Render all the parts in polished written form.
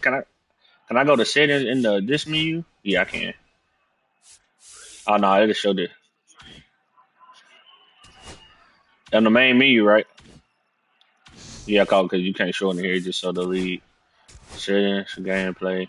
Can I go to settings in the this menu? Yeah, I can. Oh no, it'll show the on the main menu, right? Yeah, call because you can't show it in here. Just show the lead settings, gameplay.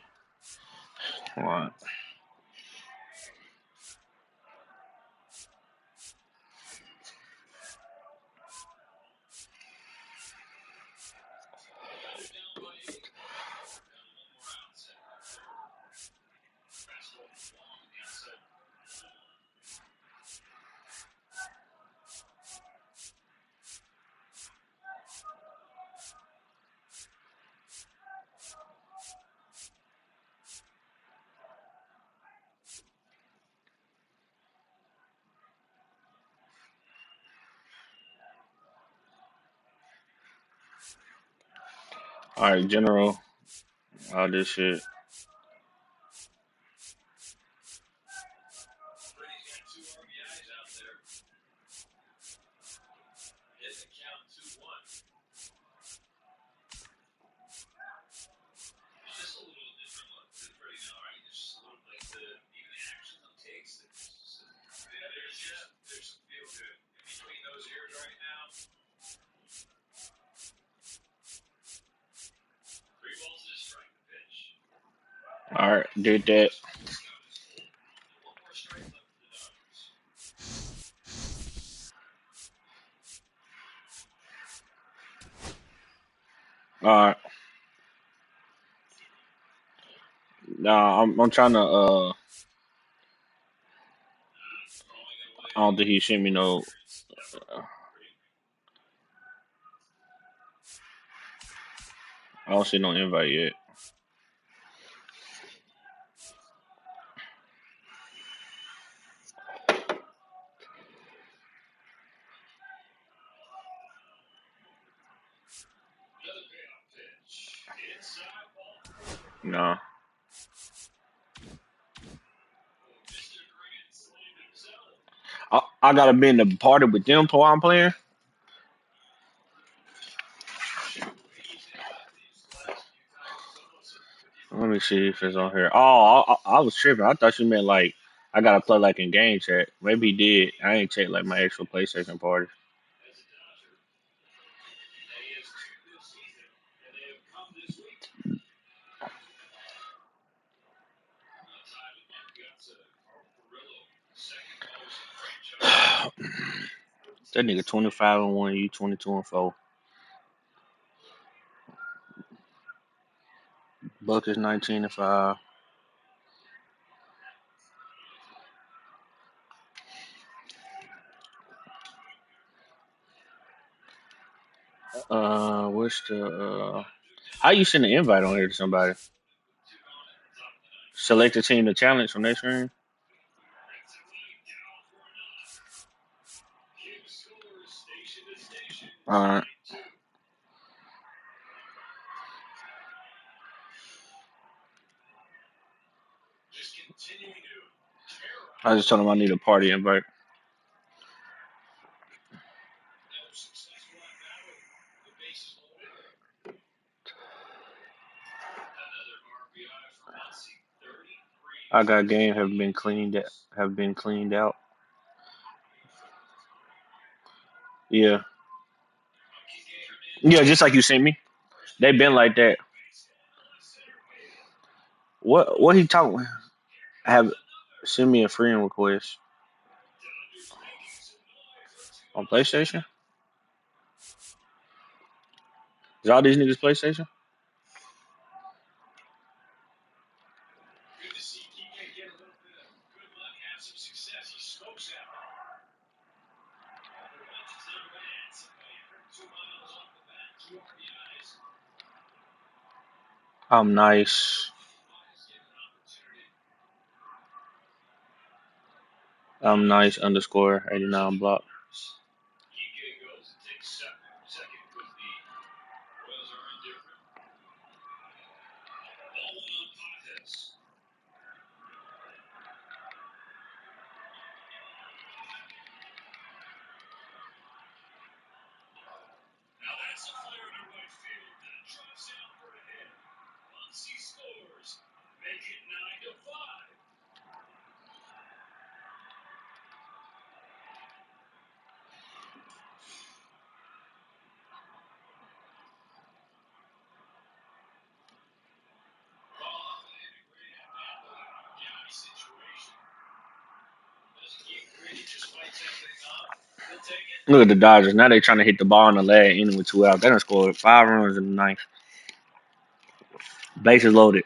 All right, general, all this shit. All right, did that. All right, nah, I'm trying to. I don't think he sent me no. I don't see no invite yet. Nah, I gotta be in the party with them while I'm playing. Let me see if it's on here. Oh, I was tripping. I thought you meant like I gotta play like in game chat. Maybe he did. I ain't checked like my actual PlayStation party. That nigga 25-1, you 22-4. Buck is 19-5. What's the how you send an invite on here to somebody? Select a team to challenge from next screen. Alright. I just told him I need a party invite. I got game have been cleaned out. Yeah. Yeah, just like you sent me. They been like that. What he talking? Have send me a friend request on PlayStation. Is all these niggas PlayStation? I'm nice. I'm nice underscore 89 block. Look at the Dodgers. Now they trying to hit the ball in the last inning with 2 outs. They done scored 5 runs in the ninth. Bases loaded.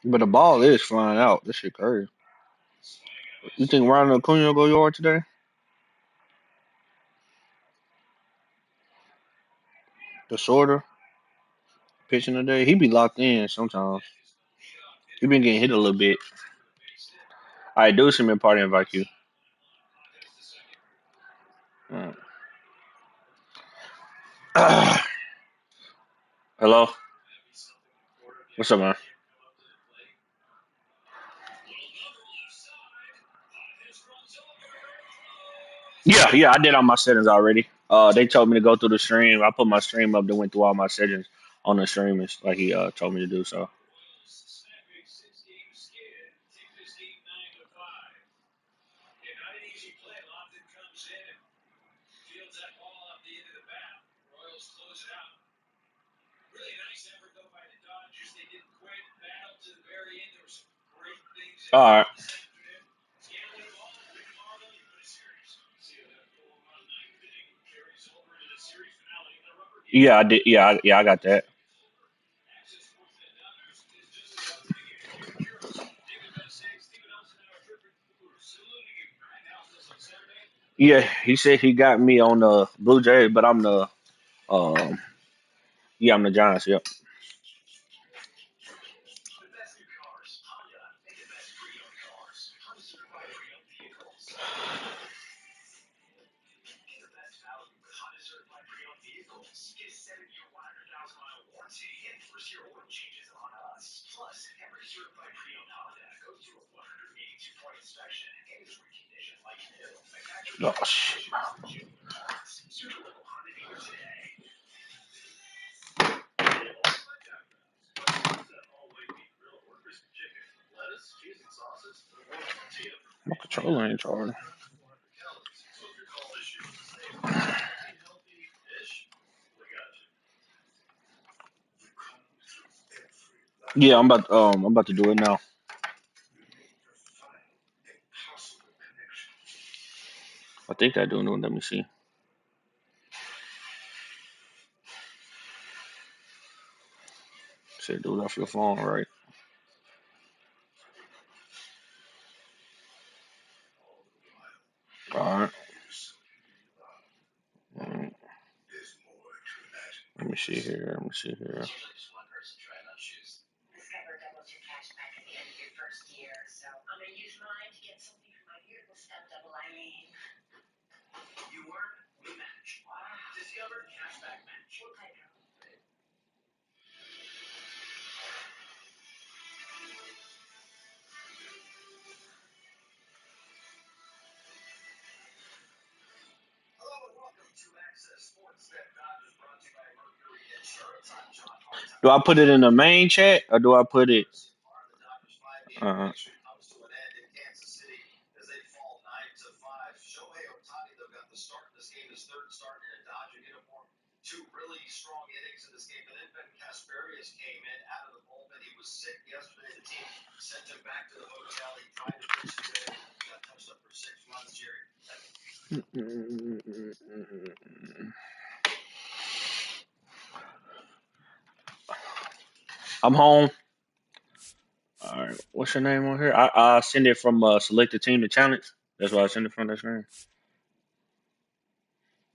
But the ball is flying out. This shit crazy. You think Ronald Acuna will go yard today? The shorter pitching today. He be locked in sometimes. He been getting hit a little bit. I do see me party invite you. Hello? What's up, man? Yeah, I did all my settings already. They told me to go through the stream. I put my stream up that went through all my settings on the stream, like he told me to do so. All right. Yeah, I did. Yeah, I got that. Yeah, he said he got me on the Blue Jays, but I'm the um I'm the Giants. Yep. Oh shit. My controller ain't charging. Yeah, I'm about to do it now. I think I do. No, let me see. Say do it off your phone, right? All right. Mm, Let me see here. Let me see here. Do I put it in the main chat or do I put it? Uh, I'm home. All right. What's your name on here? I send it from select the team to challenge. That's why I send it from that screen.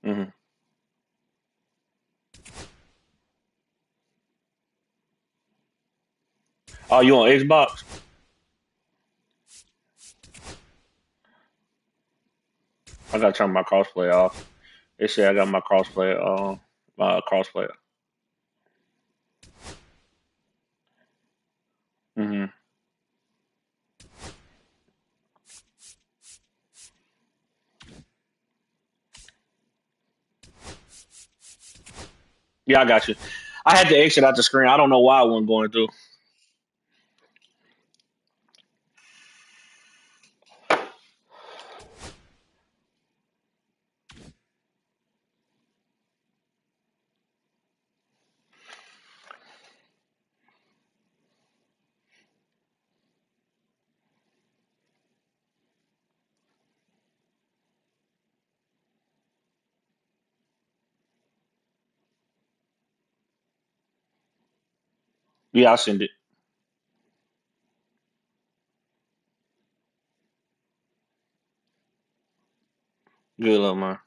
Mm-hmm. Oh, you on Xbox? I gotta turn my crossplay off. They say I got my crossplay my crossplay. Hmm. Yeah, I got you. I had to exit out the screen. I don't know why I wasn't going through. Yeah, I send it. Good luck, man.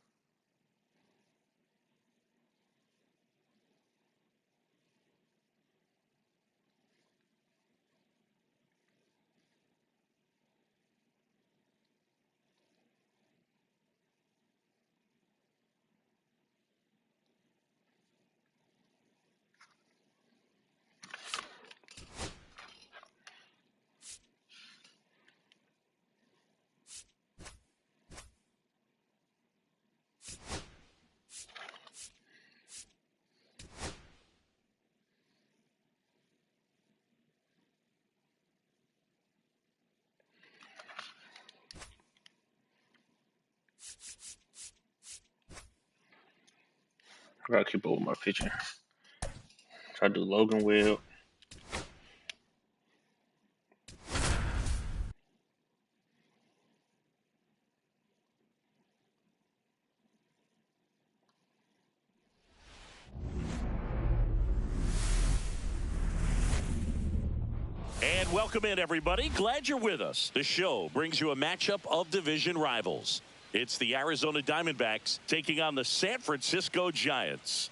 I gotta keep up with my pitching. Try to do Logan Webb. And welcome in, everybody. Glad you're with us. The show brings you a matchup of division rivals. It's the Arizona Diamondbacks taking on the San Francisco Giants.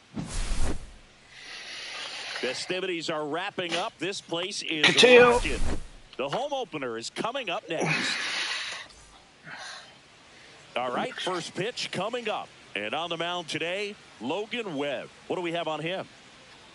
Festivities are wrapping up. This place is rocking. The home opener is coming up next. All right, first pitch coming up. And on the mound today, Logan Webb. What do we have on him?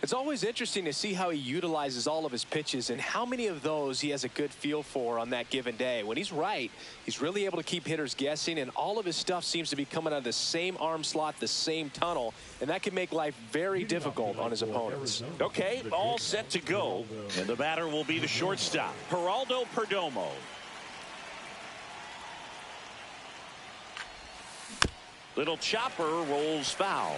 It's always interesting to see how he utilizes all of his pitches and how many of those he has a good feel for on that given day. When he's right, he's really able to keep hitters guessing, and all of his stuff seems to be coming out of the same arm slot, the same tunnel, and that can make life very difficult on his opponents. Okay, all set to go, and the batter will be the shortstop, Geraldo Perdomo. Little chopper rolls foul.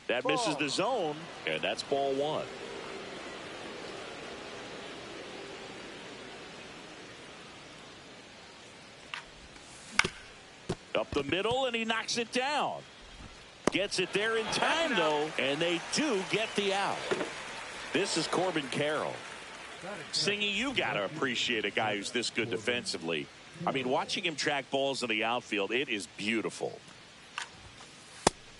That misses the zone, and that's ball one. Up the middle, and he knocks it down. Gets it there in time, though, and they do get the out. This is Corbin Carroll. Singy, you got to appreciate a guy who's this good defensively. I mean, watching him track balls in the outfield, it is beautiful.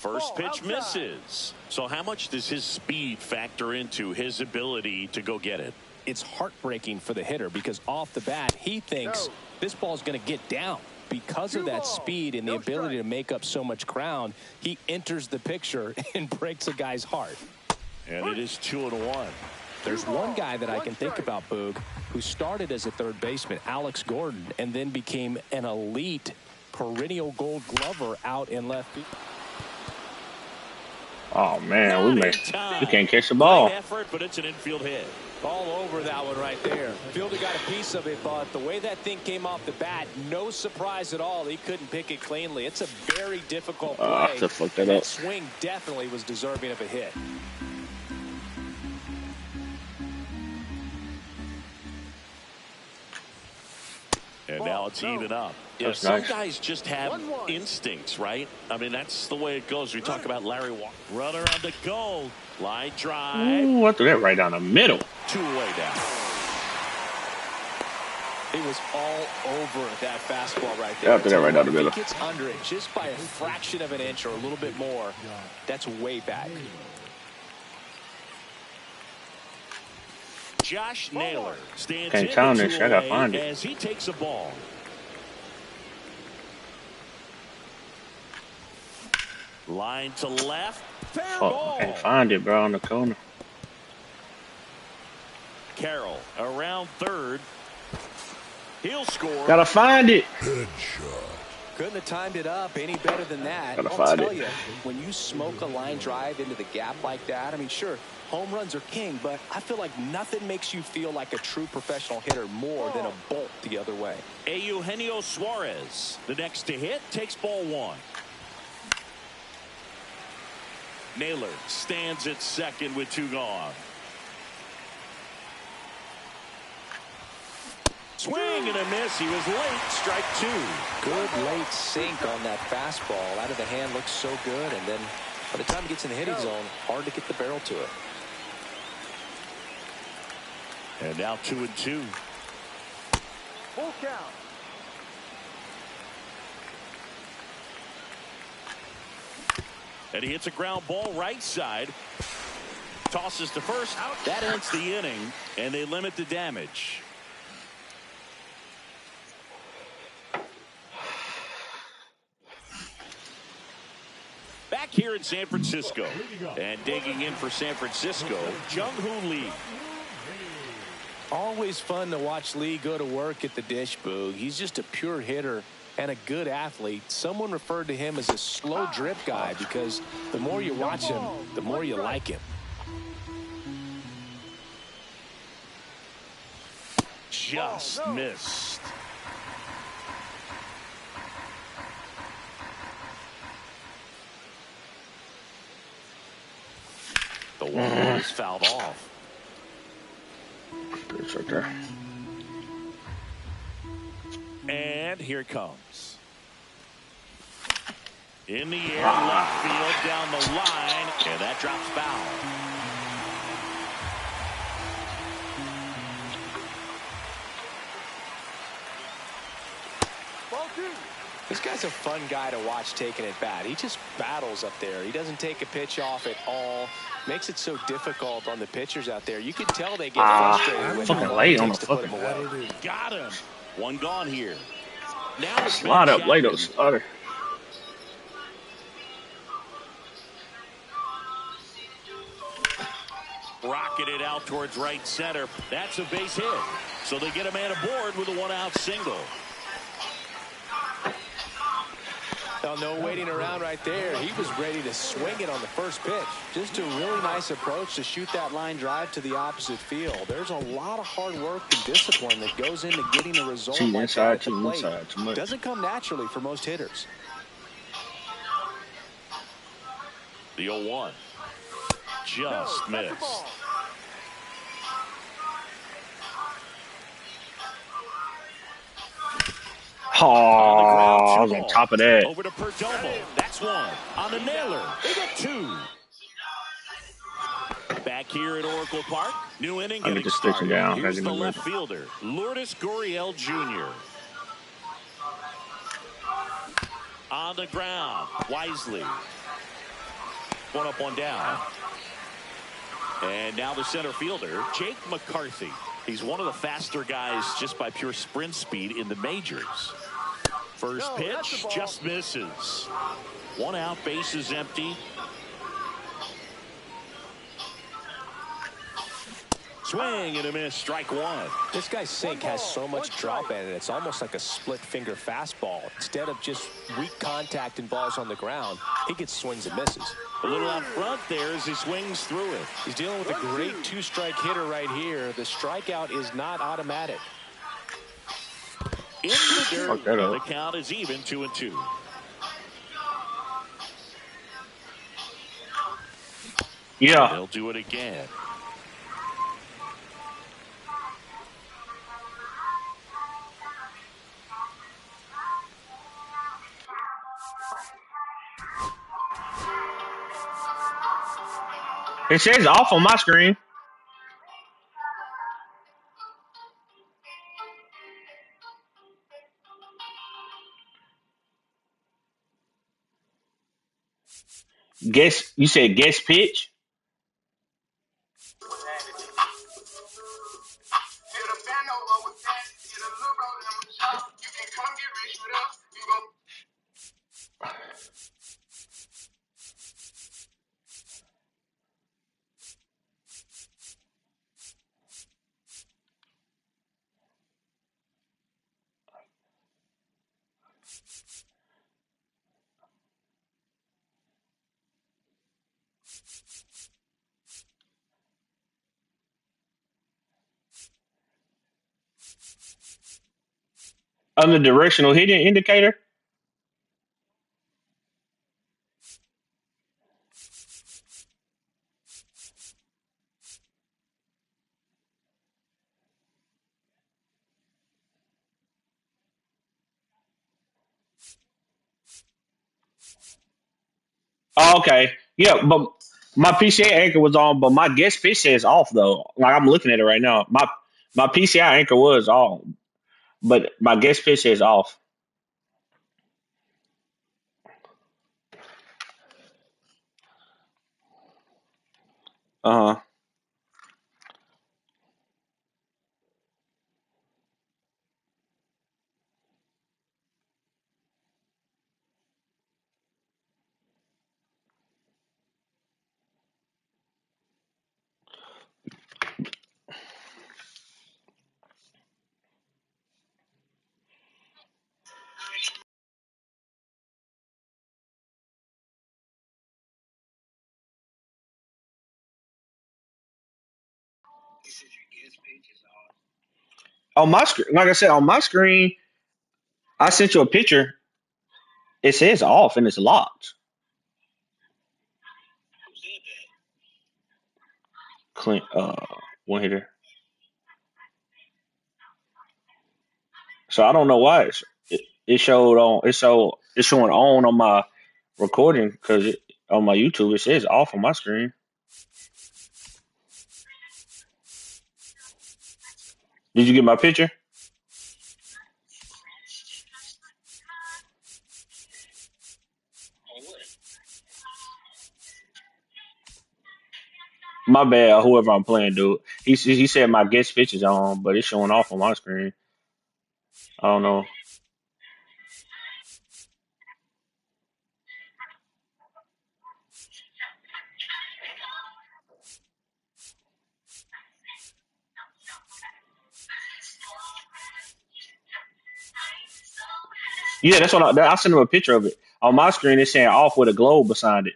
First pitch misses. So how much does his speed factor into his ability to go get it? It's heartbreaking for the hitter because off the bat, he thinks this ball is going to get down. Because of that speed and the ability to make up so much ground, he enters the picture and breaks a guy's heart. And it is 2-1. There's one guy that I can think about, Boog, who started as a third baseman, Alex Gordon, and then became an elite perennial Gold Glover out in left field. Oh man, we can't catch the ball. Great effort, but it's an infield hit. All over that one right there. Fielder got a piece of it, but the way that thing came off the bat, no surprise at all. He couldn't pick it cleanly. It's a very difficult play. To fuck that that up. swing definitely was deserving of a hit. And now it's even up. That's some nice. guys just have instincts, right? I mean, that's the way it goes. We talk about Larry Walker. Runner on the goal. Line drive. Ooh, I threw that right down the middle. Two-way down. It was all over that fastball right there. Yeah, I threw that right down the middle. If he gets under it just by a fraction of an inch or a little bit more, that's way back. Josh Naylor stands Can't in count the this two shit. I gotta away find it. as he takes a ball. Line to left. Fair Fuck, ball. I can't find it, bro, on the corner. Carroll around third. He'll score. Gotta find it. Couldn't have timed it up any better than that. Gotta I'll find tell it. you, when you smoke a line drive into the gap like that, I mean, sure, home runs are king, but I feel like nothing makes you feel like a true professional hitter more than a bolt the other way. Eugenio Suarez, the next to hit, takes ball one. Naylor stands at second with two gone. Swing and a miss. He was late. Strike two. Good late sink on that fastball. Out of the hand looks so good, and then by the time it gets in the hitting zone, hard to get the barrel to it. And now 2-2. Full count. And he hits a ground ball right side. Tosses to first. That ends the inning, and they limit the damage. Back here in San Francisco. And digging in for San Francisco, Jung-Hoo Lee. Always fun to watch Lee go to work at the dish, Boog. He's just a pure hitter and a good athlete. Someone referred to him as a slow drip guy because the more you watch him, the more you like him. Just missed. The one is fouled off. It's right there. And here it comes. In the air, left field, down the line, and that drops foul. This guy's a fun guy to watch taking at bat. He just battles up there. He doesn't take a pitch off at all. Makes it so difficult on the pitchers out there. You can tell they get frustrated with fucking how long late it on takes the to put him fucking away. Got him. One gone here. Now it's Slide Ben up, late Chapman. on starter. Rocketed out towards right center. That's a base hit. So they get a man aboard with a one-out single. Now, no waiting around right there. He was ready to swing it on the first pitch. Just a really nice approach to shoot that line drive to the opposite field. There's a lot of hard work and discipline that goes into getting a result Too like inside, that at the too plate. inside, too much. Doesn't come naturally for most hitters. The 0-1. Just missed. Oh, I was on top of that. Over to Perdomo. That's one. On the Naylor. They get two. Back here at Oracle Park. New inning I'll get getting the sticks started. down. Here's Gotta the get left them fielder, Lourdes Gurriel Jr. On the ground, Wisely. One up, one down. And now the center fielder, Jake McCarthy. He's one of the faster guys just by pure sprint speed in the majors. First pitch just misses. One out, base is empty. Swing and a miss, strike one. This guy's sink has so much drop in it. It's almost like a split finger fastball. Instead of just weak contact and balls on the ground, he gets swings and misses. A little out front there as he swings through it. He's dealing with a great two-strike hitter right here. The strikeout is not automatic. In the Fuck dirt, that up. the count is even 2-2. Yeah. They'll do it again. It says off on my screen. You said guess pitch? On the directional hitting indicator. Oh, okay. Yeah, but my PCA anchor was on, but my guest pitch says off though. Like I'm looking at it right now. My PCI anchor was on, but my guest pitch says off. Uh huh. On my screen, like I said, on my screen, I sent you a picture. It says off and it's locked. Clint, one hitter. So I don't know why it showed on. It's showing on my recording because on my YouTube it says off on my screen. Did you get my picture? My bad. Whoever I'm playing, dude. He said my guest picture's on, but it's showing off on my screen. I don't know. Yeah, that's what I sent him a picture of it. On my screen, it's saying off with a globe beside it.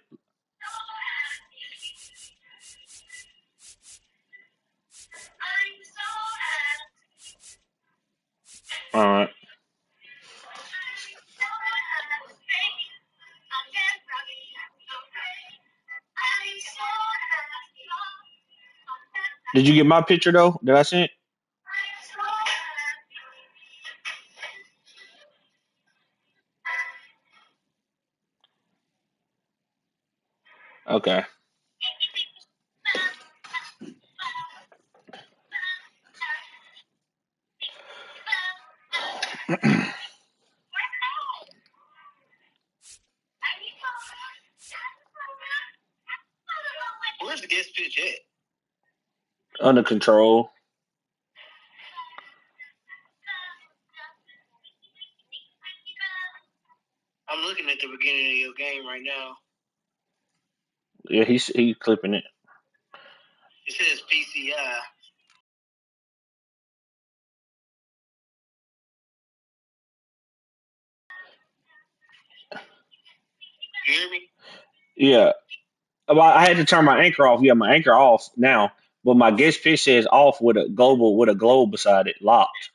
All right. Did you get my picture though? Did I send? Okay. Under control. Yeah, he clipping it. Yeah. Well, I had to turn my anchor off. Yeah, my anchor off now, but my guest pitch says off with a globe beside it, locked.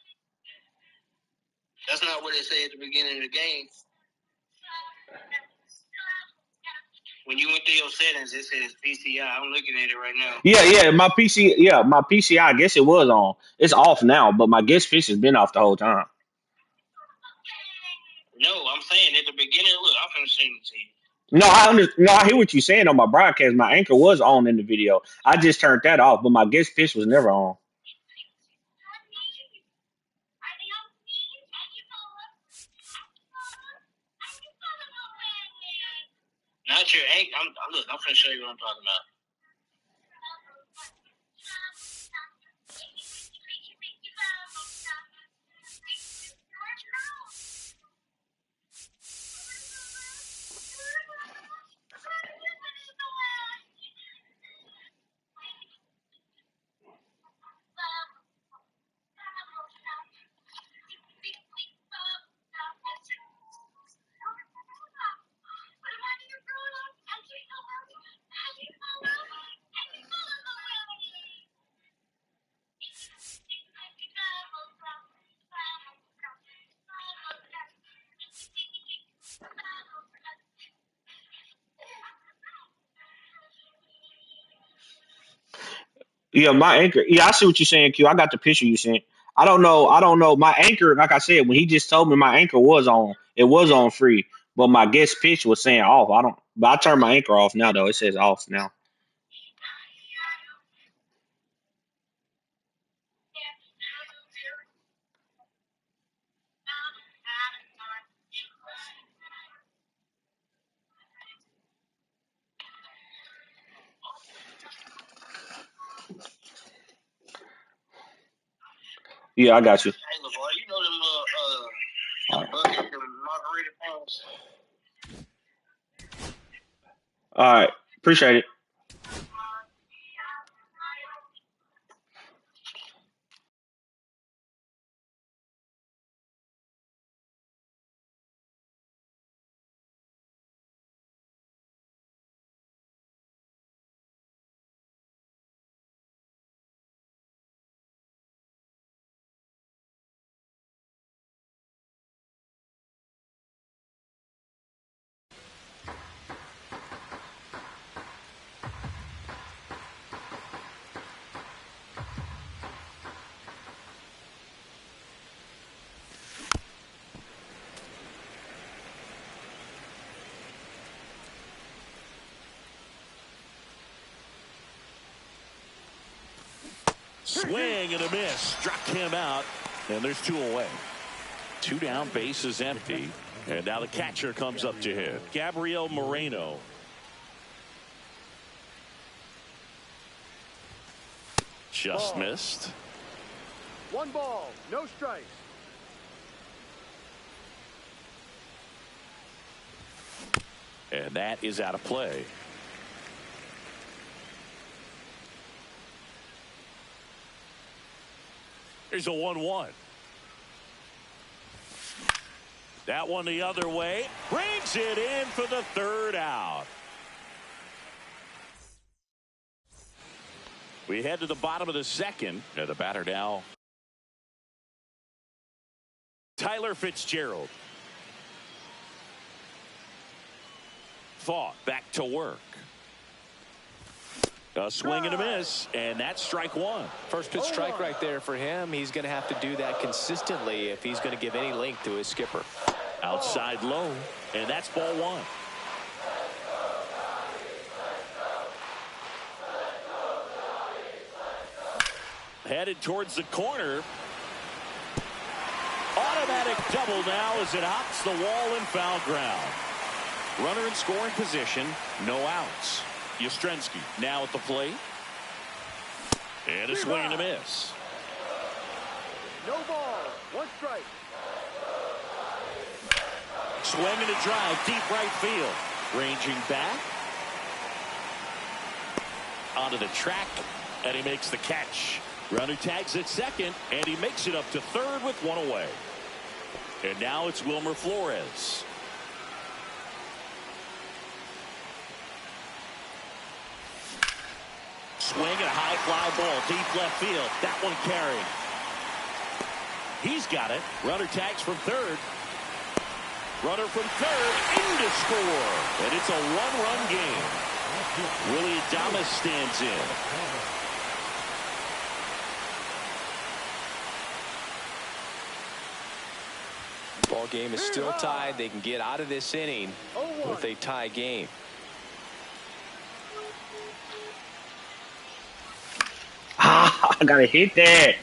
Yeah, yeah, my PCI, I guess it was on. It's off now, but my guest pitch has been off the whole time. No, I hear what you're saying on my broadcast. My anchor was on in the video. I just turned that off, but my guest pitch was never on. Yeah, my anchor. Yeah, I see what you're saying, Q. I got the picture you sent. I don't know. I don't know. My anchor, like I said, when he just told me my anchor was on, it was on free, but my guest pitch was saying off. I don't. But I turned my anchor off now though. It says off now. Yeah, I got you. All right. All right. Appreciate it. Swing and a miss. Struck him out. And there's 2 away. 2 down, base is empty. And now the catcher comes up to hit. Gabriel Moreno. Just missed. 1 ball, no strikes. And that is out of play. Here's a 1-1. That one the other way. Brings it in for the 3rd out. We head to the bottom of the 2nd. And the batter now, Tyler Fitzgerald. Fought back to work. A swing and a miss, and that's strike 1. First pitch strike right there for him. He's going to have to do that consistently if he's going to give any length to his skipper. Outside low, and that's ball 1. Headed towards the corner. Automatic double now as it hops the wall and foul ground. Runner in scoring position, no outs. Yastrzemski now at the plate. And a swing and a miss. No ball, 1 strike. Swing and a drive, deep right field. Ranging back. Onto the track, and he makes the catch. Runner tags at second, and he makes it up to 3rd with 1 away. And now it's Wilmer Flores. Swing and a high fly ball, deep left field. That one carried. He's got it. Runner tags from 3rd. Runner from 3rd in to score. And it's a 1-run game. Willie Adames stands in. Ball game is still tied. They can get out of this inning with a tie game. Ah, I gotta hit that.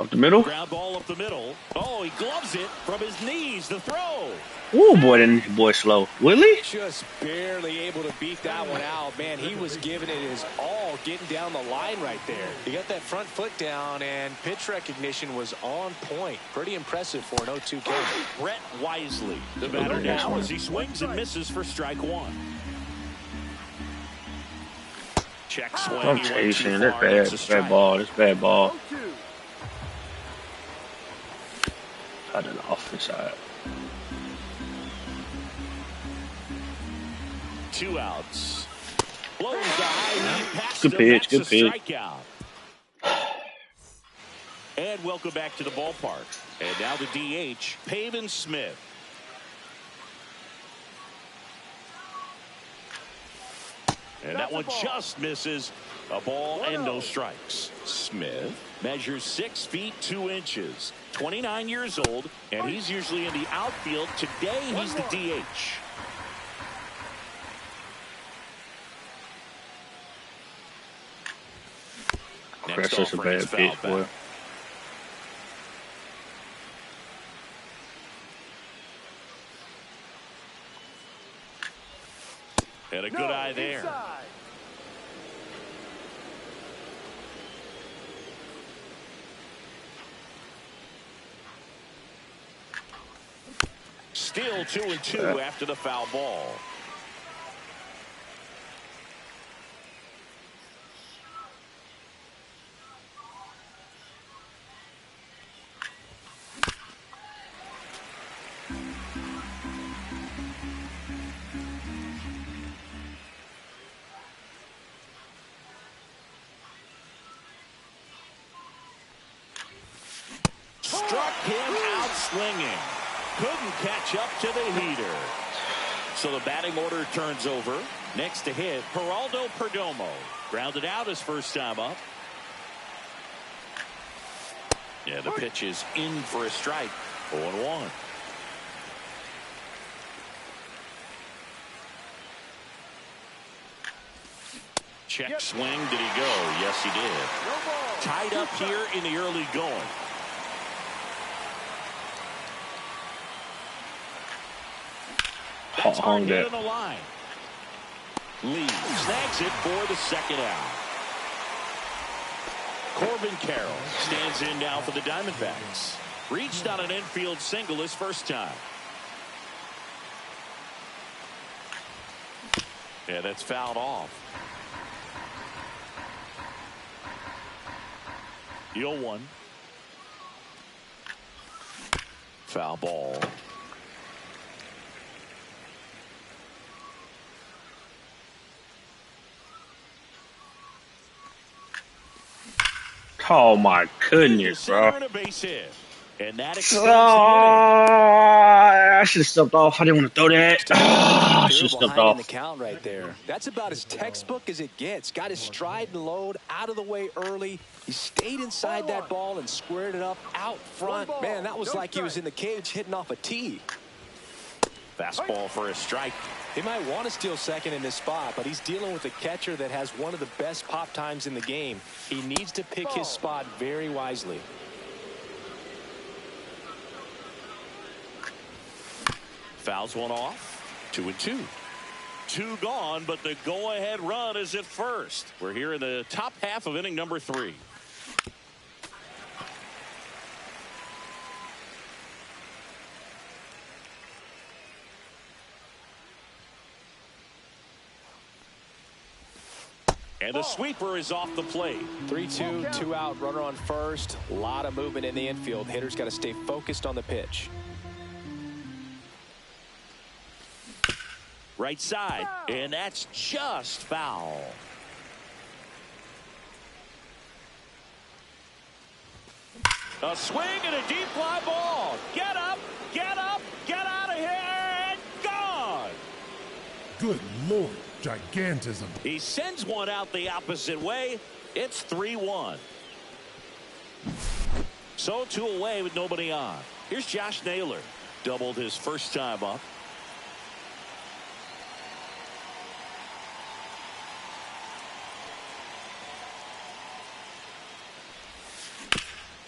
Up the middle. Ground ball up the middle. Oh, he gloves it from his knees. The throw. Ooh, boy, that boy slow. Willie? Just barely able to beat that one out. Man, he was giving it his all, getting down the line right there. He got that front foot down, and pitch recognition was on point. Pretty impressive for an 0-2 count. Brett Wisely, the batter now, as he swings and misses for strike 1. Check swing. I'm chasing. That's bad. That's bad ball. That's bad ball. Out of the off the side. 2 outs. Blows the high lead pass Good him. pitch. That's Good a pitch. strikeout. And welcome back to the ballpark. And now the DH, Pavin Smith. And that one just misses. A ball and no strikes. Smith measures 6 feet 2 inches. 29 years old, and he's usually in the outfield. Today, he's the DH. That's such a bad pitch, boy. And a good eye there. Still 2-2 after the foul ball. Struck him out swinging. Couldn't catch up to the heater. So the batting order turns over. Next to hit, Geraldo Perdomo. Grounded out his first time up. Yeah, the pitch is in for a strike. 0-1. Check swing. Did he go? Yes, he did. Tied up here in the early going. That's hard hit on the line. Lee snags it for the second out. Corbin Carroll stands in now for the Diamondbacks. Reached on an infield single his first time. Yeah, that's fouled off. 0-1. Foul ball. Oh my goodness, bro. And a base hit. And that I should have stepped off. I didn't want to throw that. I should have stepped off. The count right there. That's about as textbook as it gets. Got his stride and load out of the way early. He stayed inside that ball and squared it up out front. Man, that was like he was in the cage hitting off a tee. Fastball for a strike. He might want to steal second in this spot, but he's dealing with a catcher that has one of the best pop times in the game. He needs to pick his spot very wisely. Fouls one off. 2-2. 2 gone, but the go-ahead run is at first. We're here in the top half of inning number 3. And the sweeper is off the plate. 3-2, 2 out, runner on first. A lot of movement in the infield. Hitter's got to stay focused on the pitch. Right side, and that's just foul. A swing and a deep fly ball. Get up, get up, get out of here, and gone. Good Lord, gigantism. He sends one out the opposite way. It's 3-1. So 2 away with nobody on. Here's Josh Naylor. Doubled his first time up.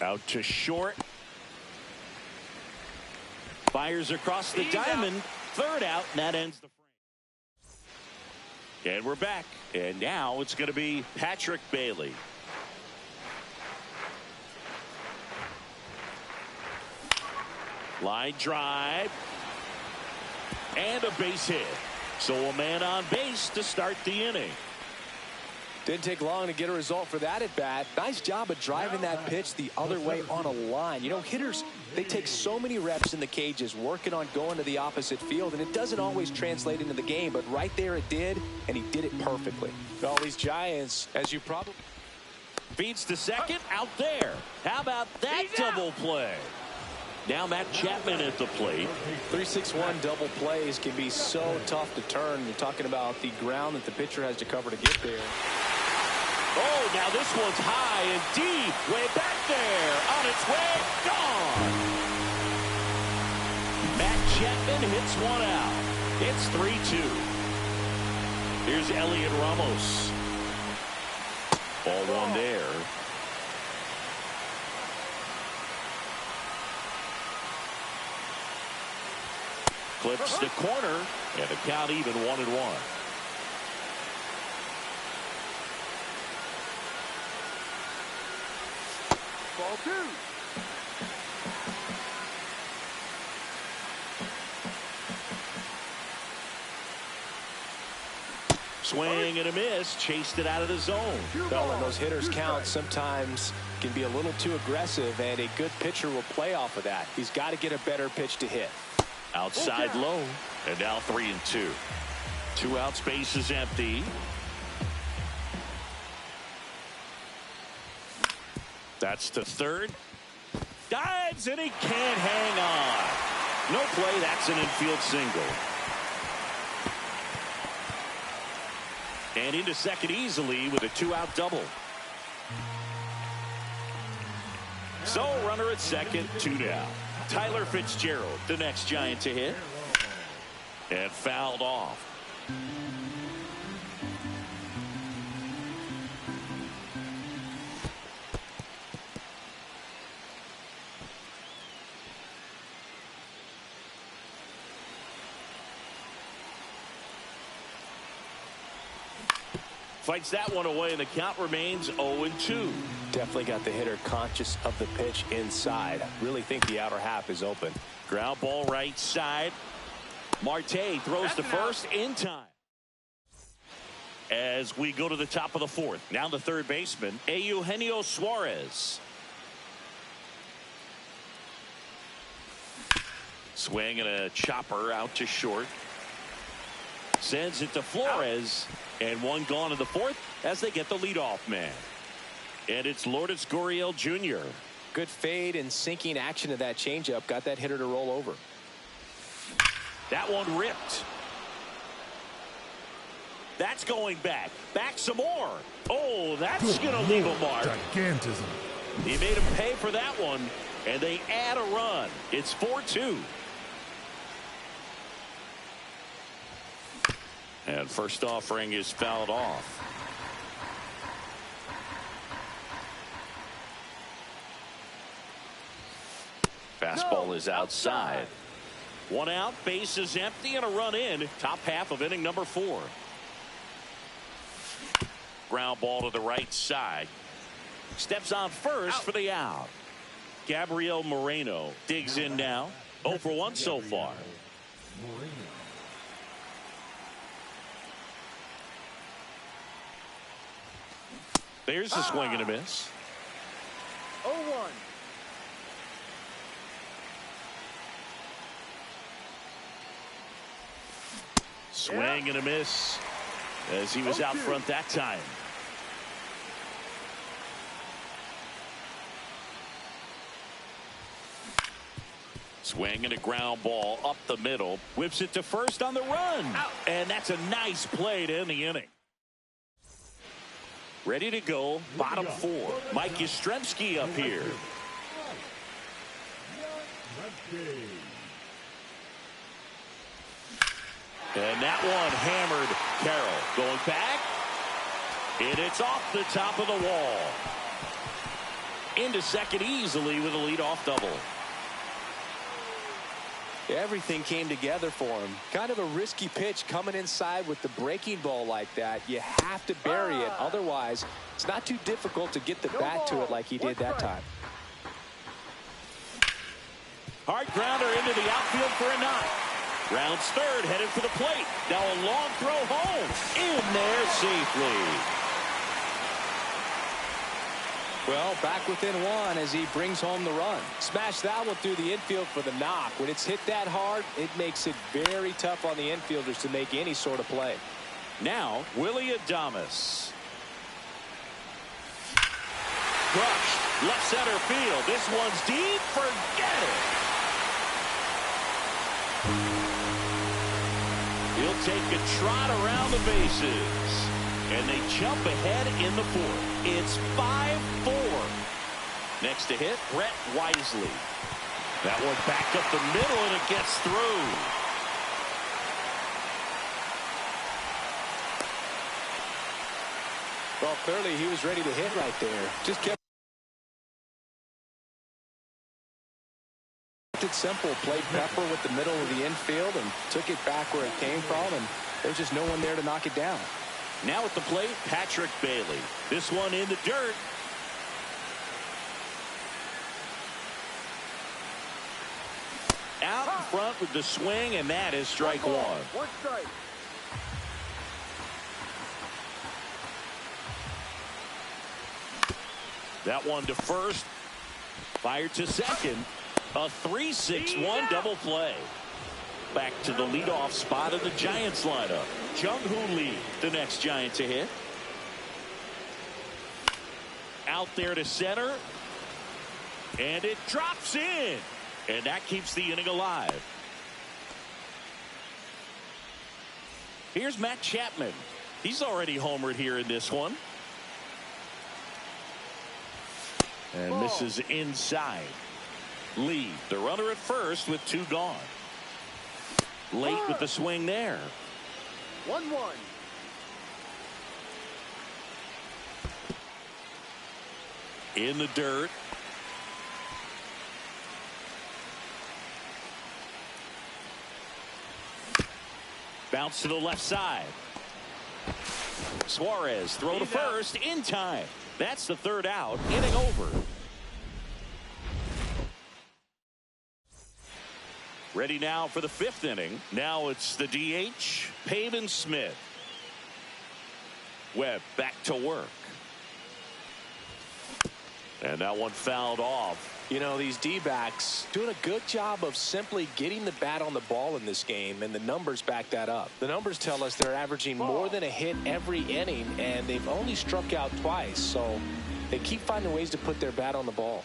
Out to short. Fires across the diamond. Third out, and that ends the frame. And we're back. And now it's going to be Patrick Bailey. Line drive. And a base hit. So a man on base to start the inning. Didn't take long to get a result for that at bat. Nice job of driving that pitch the other way on a line. You know, hitters, they take so many reps in the cages working on going to the opposite field, and it doesn't always translate into the game, but right there it did, and he did it perfectly. All these Giants, as you probably... Feeds to second, out there. How about that double play? Now Matt Chapman at the plate. 3-6-1 double plays can be so tough to turn. You're talking about the ground that the pitcher has to cover to get there. Oh, now this one's high and deep. Way back there. On its way. Gone. Matt Chapman hits one out. It's 3-2. Here's Elliot Ramos. Ball one there. Clips the corner, and the count even 1-1. Ball 2. Swing and a miss, chased it out of the zone. Well, and those hitters count sometimes can be a little too aggressive, and a good pitcher will play off of that. He's got to get a better pitch to hit. Outside low, and now 3-2. 2 outs, base is empty. That's to third. Dives, and he can't hang on. No play, that's an infield single. And into second easily with a 2-out double. So runner at second, 2 down. Tyler Fitzgerald, the next Giant to hit. And fouled off. Fights that one away, and the count remains 0-2. Definitely got the hitter conscious of the pitch inside. Really think the outer half is open. Ground ball right side. Marte throws to first in time. As we go to the top of the fourth. Now the third baseman, Eugenio Suarez. Swing and a chopper out to short. Sends it to Flores. And one gone in the fourth as they get the leadoff man. And it's Lourdes Gurriel Jr. Good fade and sinking action of that changeup. Got that hitter to roll over. That one ripped. That's going back. Back some more. Oh, that's going to leave a mark. Gigantism. He made him pay for that one. And they add a run. It's 4-2. And first offering is fouled off. Fastball is outside. 1 out, base is empty, and a run in. Top half of inning number 4. Ground ball to the right side. Steps on first for the out. Gabriel Moreno digs in now. 0 for 1 so far. There's the swing and a miss. 0-1. Swing and a miss as he was out front that time. Swing and a ground ball up the middle. Whips it to first on the run. And that's a nice play to end the inning. Ready to go, bottom 4. Mike Yastrzemski up here. And that one hammered Carroll. Going back. And it's off the top of the wall. Into second easily with a leadoff double. Everything came together for him. Kind of a risky pitch coming inside with the breaking ball like that. You have to bury it. Otherwise, it's not too difficult to get the bat to it like he did that time. Hard grounder into the outfield for a knock. Rounds third, headed for the plate. Now a long throw home. In there safely. Well, back within one as he brings home the run. Smash that one through the infield for the knock. When it's hit that hard, it makes it very tough on the infielders to make any sort of play. Now, Willy Adames. Crushed. Left center field. This one's deep. Forget it. He'll take a trot around the bases. And they jump ahead in the fourth. It's 5-4. Next to hit, Brett Wisely. That one back up the middle, and it gets through. Well, clearly he was ready to hit right there. Just kept it simple. Played pepper with the middle of the infield and took it back where it came from, and there's just no one there to knock it down. Now at the plate, Patrick Bailey. This one in the dirt. Out in front with the swing, and that is strike one. One strike. That one to first. Fired to second. A 3-6-1 double play. Back to the leadoff spot of the Giants lineup. Jung-Hoo Lee, the next Giant to hit. Out there to center. And it drops in. And that keeps the inning alive. Here's Matt Chapman. He's already homered here in this one. And this is inside. Lee, the runner at first with two gone. Late with the swing there. 1-1. In the dirt. Bounce to the left side. Suarez throw to first in time. That's the third out. Inning over. Ready now for the fifth inning. Now it's the DH, Pavin Smith. Webb back to work. And that one fouled off. You know, these D-backs doing a good job of simply getting the bat on the ball in this game, and the numbers back that up. The numbers tell us they're averaging more than a hit every inning, and they've only struck out twice, so they keep finding ways to put their bat on the ball.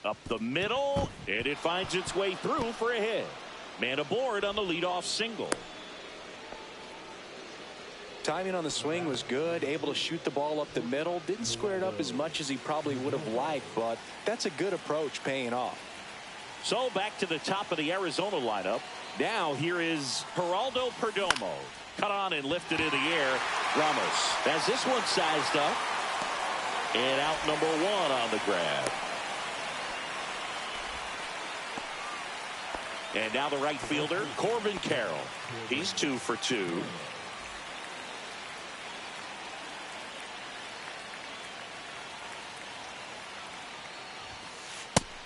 Up the middle, and it finds its way through for a hit. Man aboard on the leadoff single. Timing on the swing was good, able to shoot the ball up the middle. Didn't square it up as much as he probably would have liked, but that's a good approach paying off. So back to the top of the Arizona lineup. Now here is Geraldo Perdomo. Cut on and lifted in the air. Ramos has this one sized up. And out number one on the grab. And now the right fielder, Corbin Carroll. He's 2 for 2.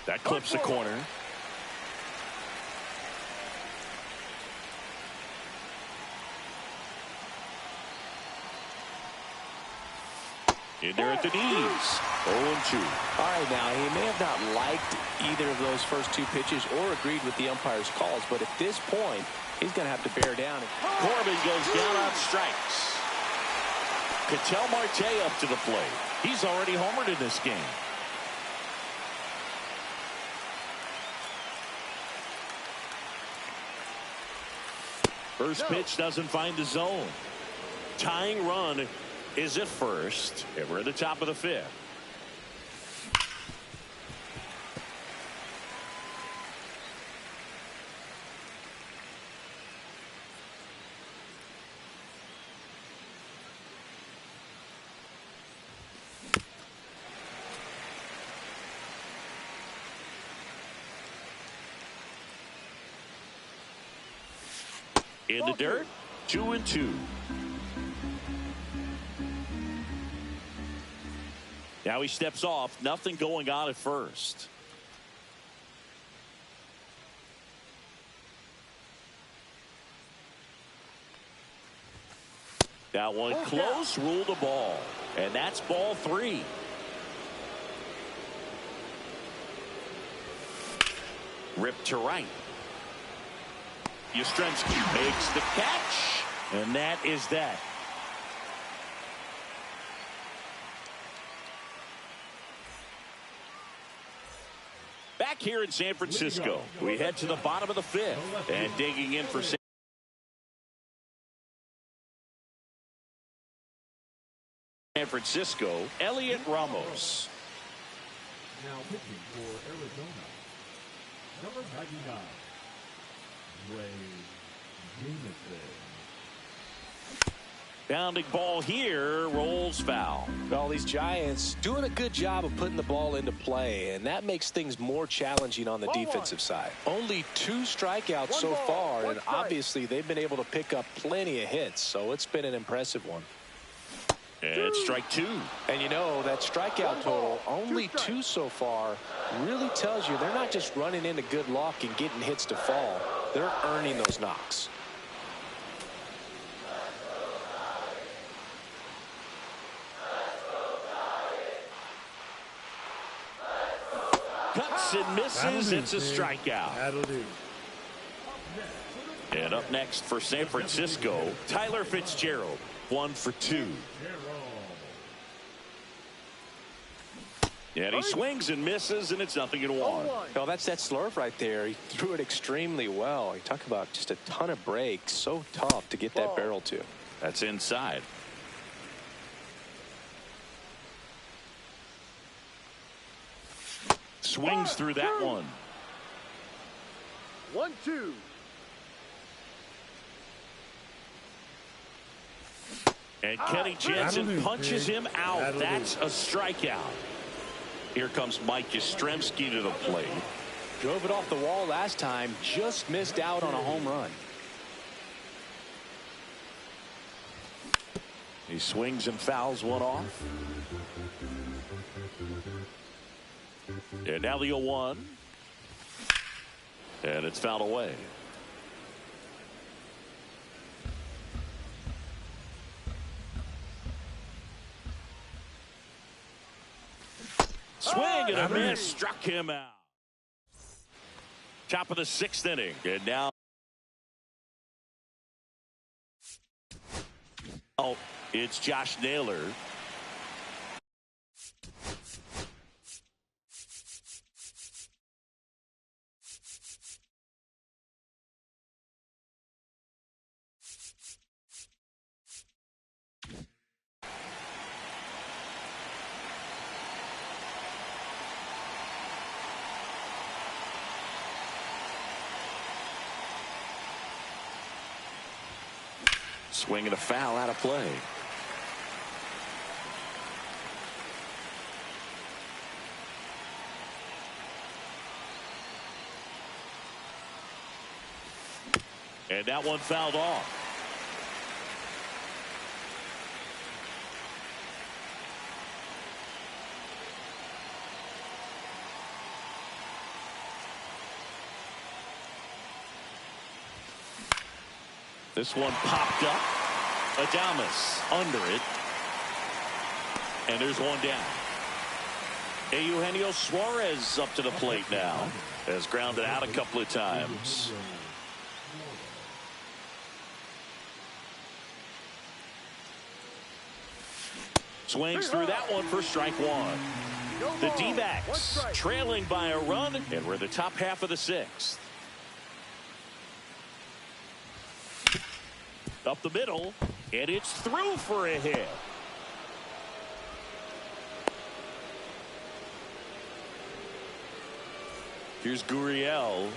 That clips the corner. In there at the knees. 0-2. All right, now, he may have not liked either of those first two pitches or agreed with the umpire's calls, but at this point, he's going to have to bear down. Corbin goes down on strikes. Ketel Marte up to the plate. He's already homered in this game. First pitch doesn't find the zone. Tying run is at first. And we're at the top of the fifth. In the dirt, 2-2. Now he steps off. Nothing going on at first. That one close, ruled the ball. And that's ball 3. Ripped to right. Yastrzemski makes the catch. And that is that. Back here in San Francisco, we head to the bottom of the 5th. And digging in for San Francisco, Elliot Ramos. Now pitching for Arizona, number 99, Ray Jameson. Bounding ball here, rolls foul. Well, these Giants doing a good job of putting the ball into play, and that makes things more challenging on the defensive side. Only 2 strikeouts so far, and obviously they've been able to pick up plenty of hits, so it's been an impressive one. And strike 2. And you know, that strikeout total, only 2 so far, really tells you they're not just running into good luck and getting hits to fall. They're earning those knocks. Cuts and misses. It's a strikeout. That'll do. And up next for San Francisco, Tyler Fitzgerald. 1 for 2. And he swings and misses, and it's 0-1. Well, that's that slurve right there. He threw it extremely well. You talk about just a ton of breaks. So tough to get that barrel to. That's inside. Swings through that one. 1-2. And Kenny Jansen punches him out. That's a strikeout. Here comes Mike Yastrzemski to the plate. Drove it off the wall last time. Just missed out on a home run. He swings and fouls one off. And now the 0-1. And it's fouled away. Swing and a miss. Struck him out. Top of the 6th inning. And now it's Josh Naylor. Swing and a foul out of play. And that one fouled off. This one popped up. Adames under it. And there's one down. Eugenio Suarez up to the plate now. Has grounded out a couple of times. Swings through that one for strike 1. The D-backs trailing by a run, and we're the top half of the 6th. Up the middle, and it's through for a hit. Here's Gurriel.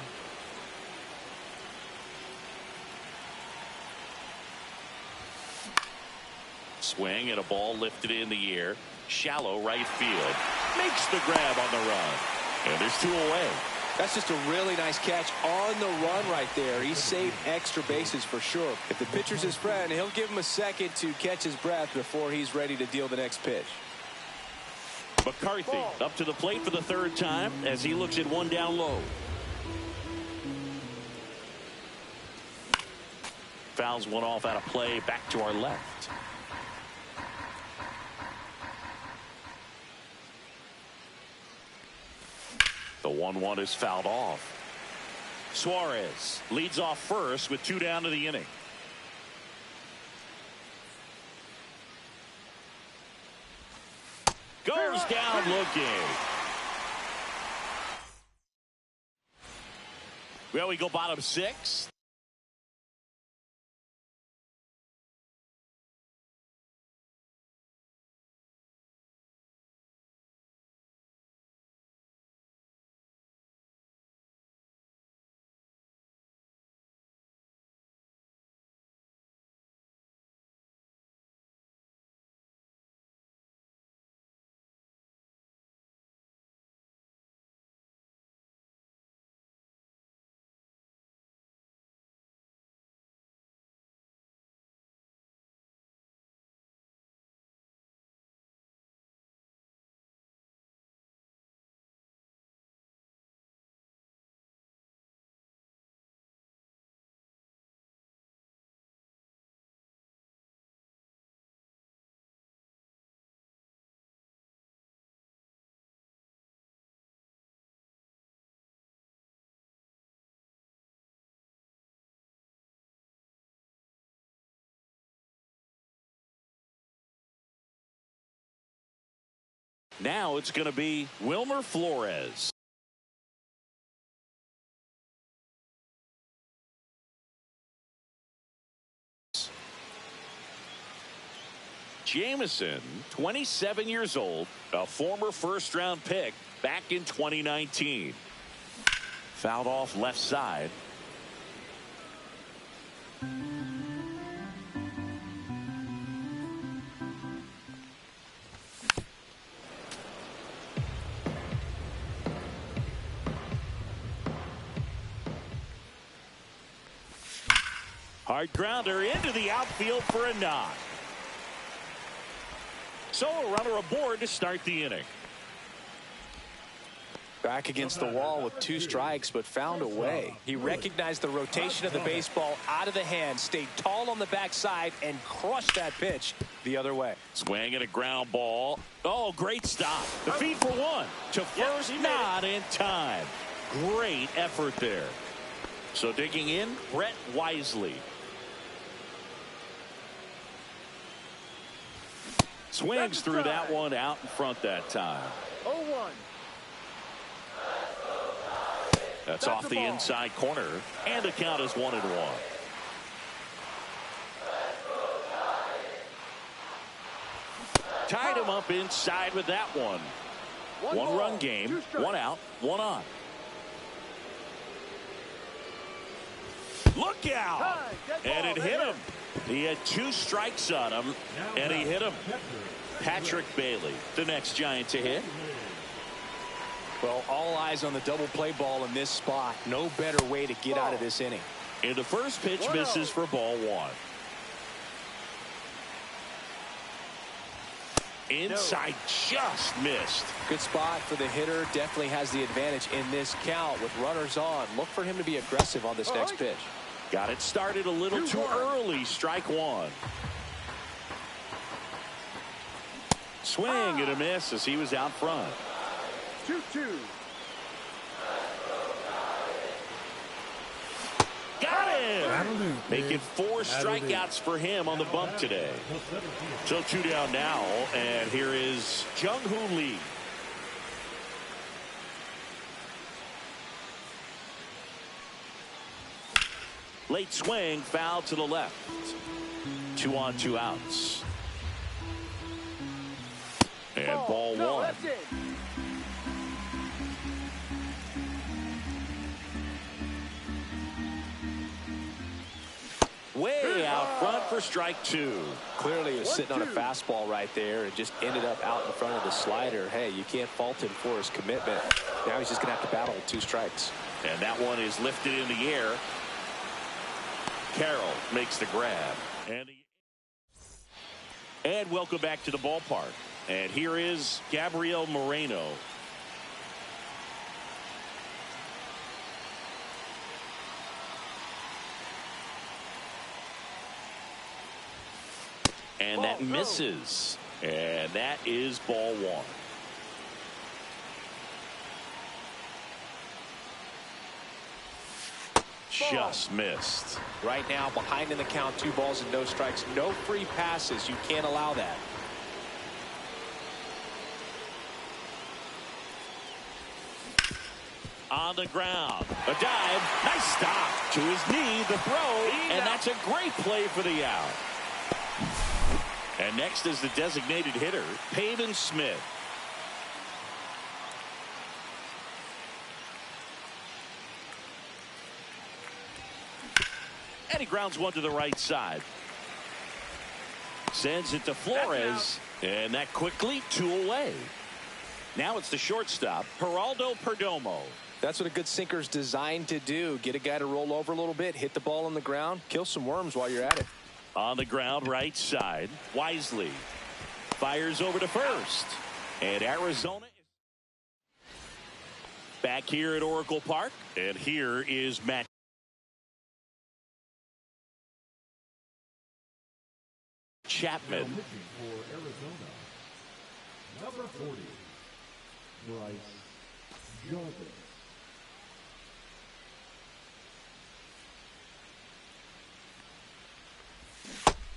Swing and a ball lifted in the air. Shallow right field. Makes the grab on the run. And there's 2 away. That's just a really nice catch on the run right there. He saved extra bases for sure. If the pitcher's his friend, he'll give him a second to catch his breath before he's ready to deal the next pitch. McCarthy up to the plate for the 3rd time as he looks at one down low. Fouls one off out of play back to our left. 1-1 is fouled off. Suarez leads off first with 2 down to the inning. Goes down looking. Well, we go bottom 6. Now it's going to be Wilmer Flores. Jameson, 27 years old, a former first-round pick back in 2019. Fouled off left side. Hard grounder into the outfield for a knock. So a runner aboard to start the inning. Back against the wall with 2 strikes, but found a way. He recognized the rotation of the baseball out of the hand, stayed tall on the backside, and crushed that pitch the other way. Swing and a ground ball. Oh, great stop. The feed for 1. To first, not in time. Great effort there. So digging in, Brett Wisely. Swings through that one out in front that time. 0-1. That's off the inside corner, and the count is 1-1. Tied him up inside with that one. 1-run game, 1 out, 1 on. Look out! And it hit him. He had 2 strikes on him, and he hit him. Patrick Bailey, the next Giant to hit. Well, all eyes on the double play ball in this spot. No better way to get out of this inning. And the first pitch misses for ball 1. Inside, just missed. Good spot for the hitter. Definitely has the advantage in this count with runners on. Look for him to be aggressive on this next pitch. Got it started a little too early. Strike 1. Swing and a miss as he was out front. 2-2. Got him! Making 4 strikeouts for him on the bump today. So 2 down now, and here is Jung-Hoo Lee. Late swing, foul to the left. 2 on, 2 outs. And ball 1. Way out front for strike 2. Clearly he was sitting on a fastball right there and just ended up out in front of the slider. Hey, you can't fault him for his commitment. Now he's just going to have to battle with 2 strikes. And that one is lifted in the air. Carroll makes the grab. And welcome back to the ballpark. And here is Gabriel Moreno. And that misses. And that is ball 1. just missed. Right now, behind in the count, 2 balls and no strikes. No free passes. You can't allow that. On the ground. A dive. Nice stop. To his knee, the throw. And that's a great play for the out. And next is the designated hitter, Pavin Smith. And he grounds one to the right side. Sends it to Flores. And that quickly 2 away. Now it's the shortstop, Geraldo Perdomo. That's what a good sinker's designed to do. Get a guy to roll over a little bit, hit the ball on the ground, kill some worms while you're at it. On the ground, right side. Wisely fires over to first. And Arizona is back here at Oracle Park. And here is Matt Chapman. Pitching for Arizona, number 40, Bryce Jarvis.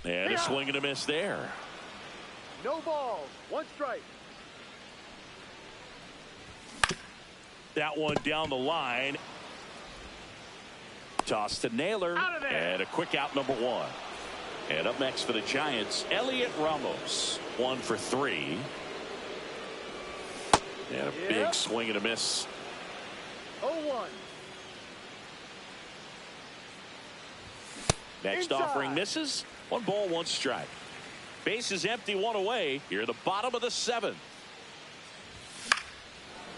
And a swing and a miss there. No balls. 1 strike. That one down the line. Toss to Naylor. Out of there. And a quick out, number 1. And up next for the Giants, Elliot Ramos. 1 for 3. And a big swing and a miss. 0-1. Next Inside. offering misses. 1 ball, 1 strike. Base is empty, 1 away. Here at the bottom of the 7th.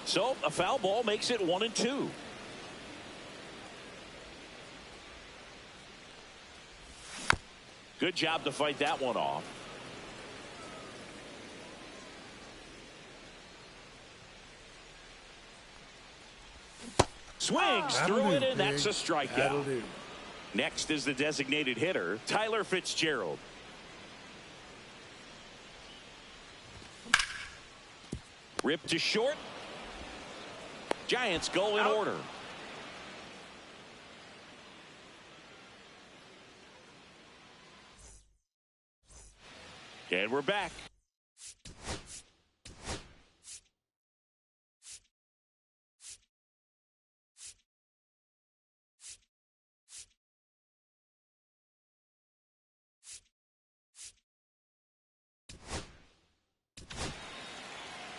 So a foul ball makes it 1-2. Good job to fight that one off. Swings through it, and that's a strikeout. Next is the designated hitter, Tyler Fitzgerald. Ripped to short. Giants go in order. And we're back.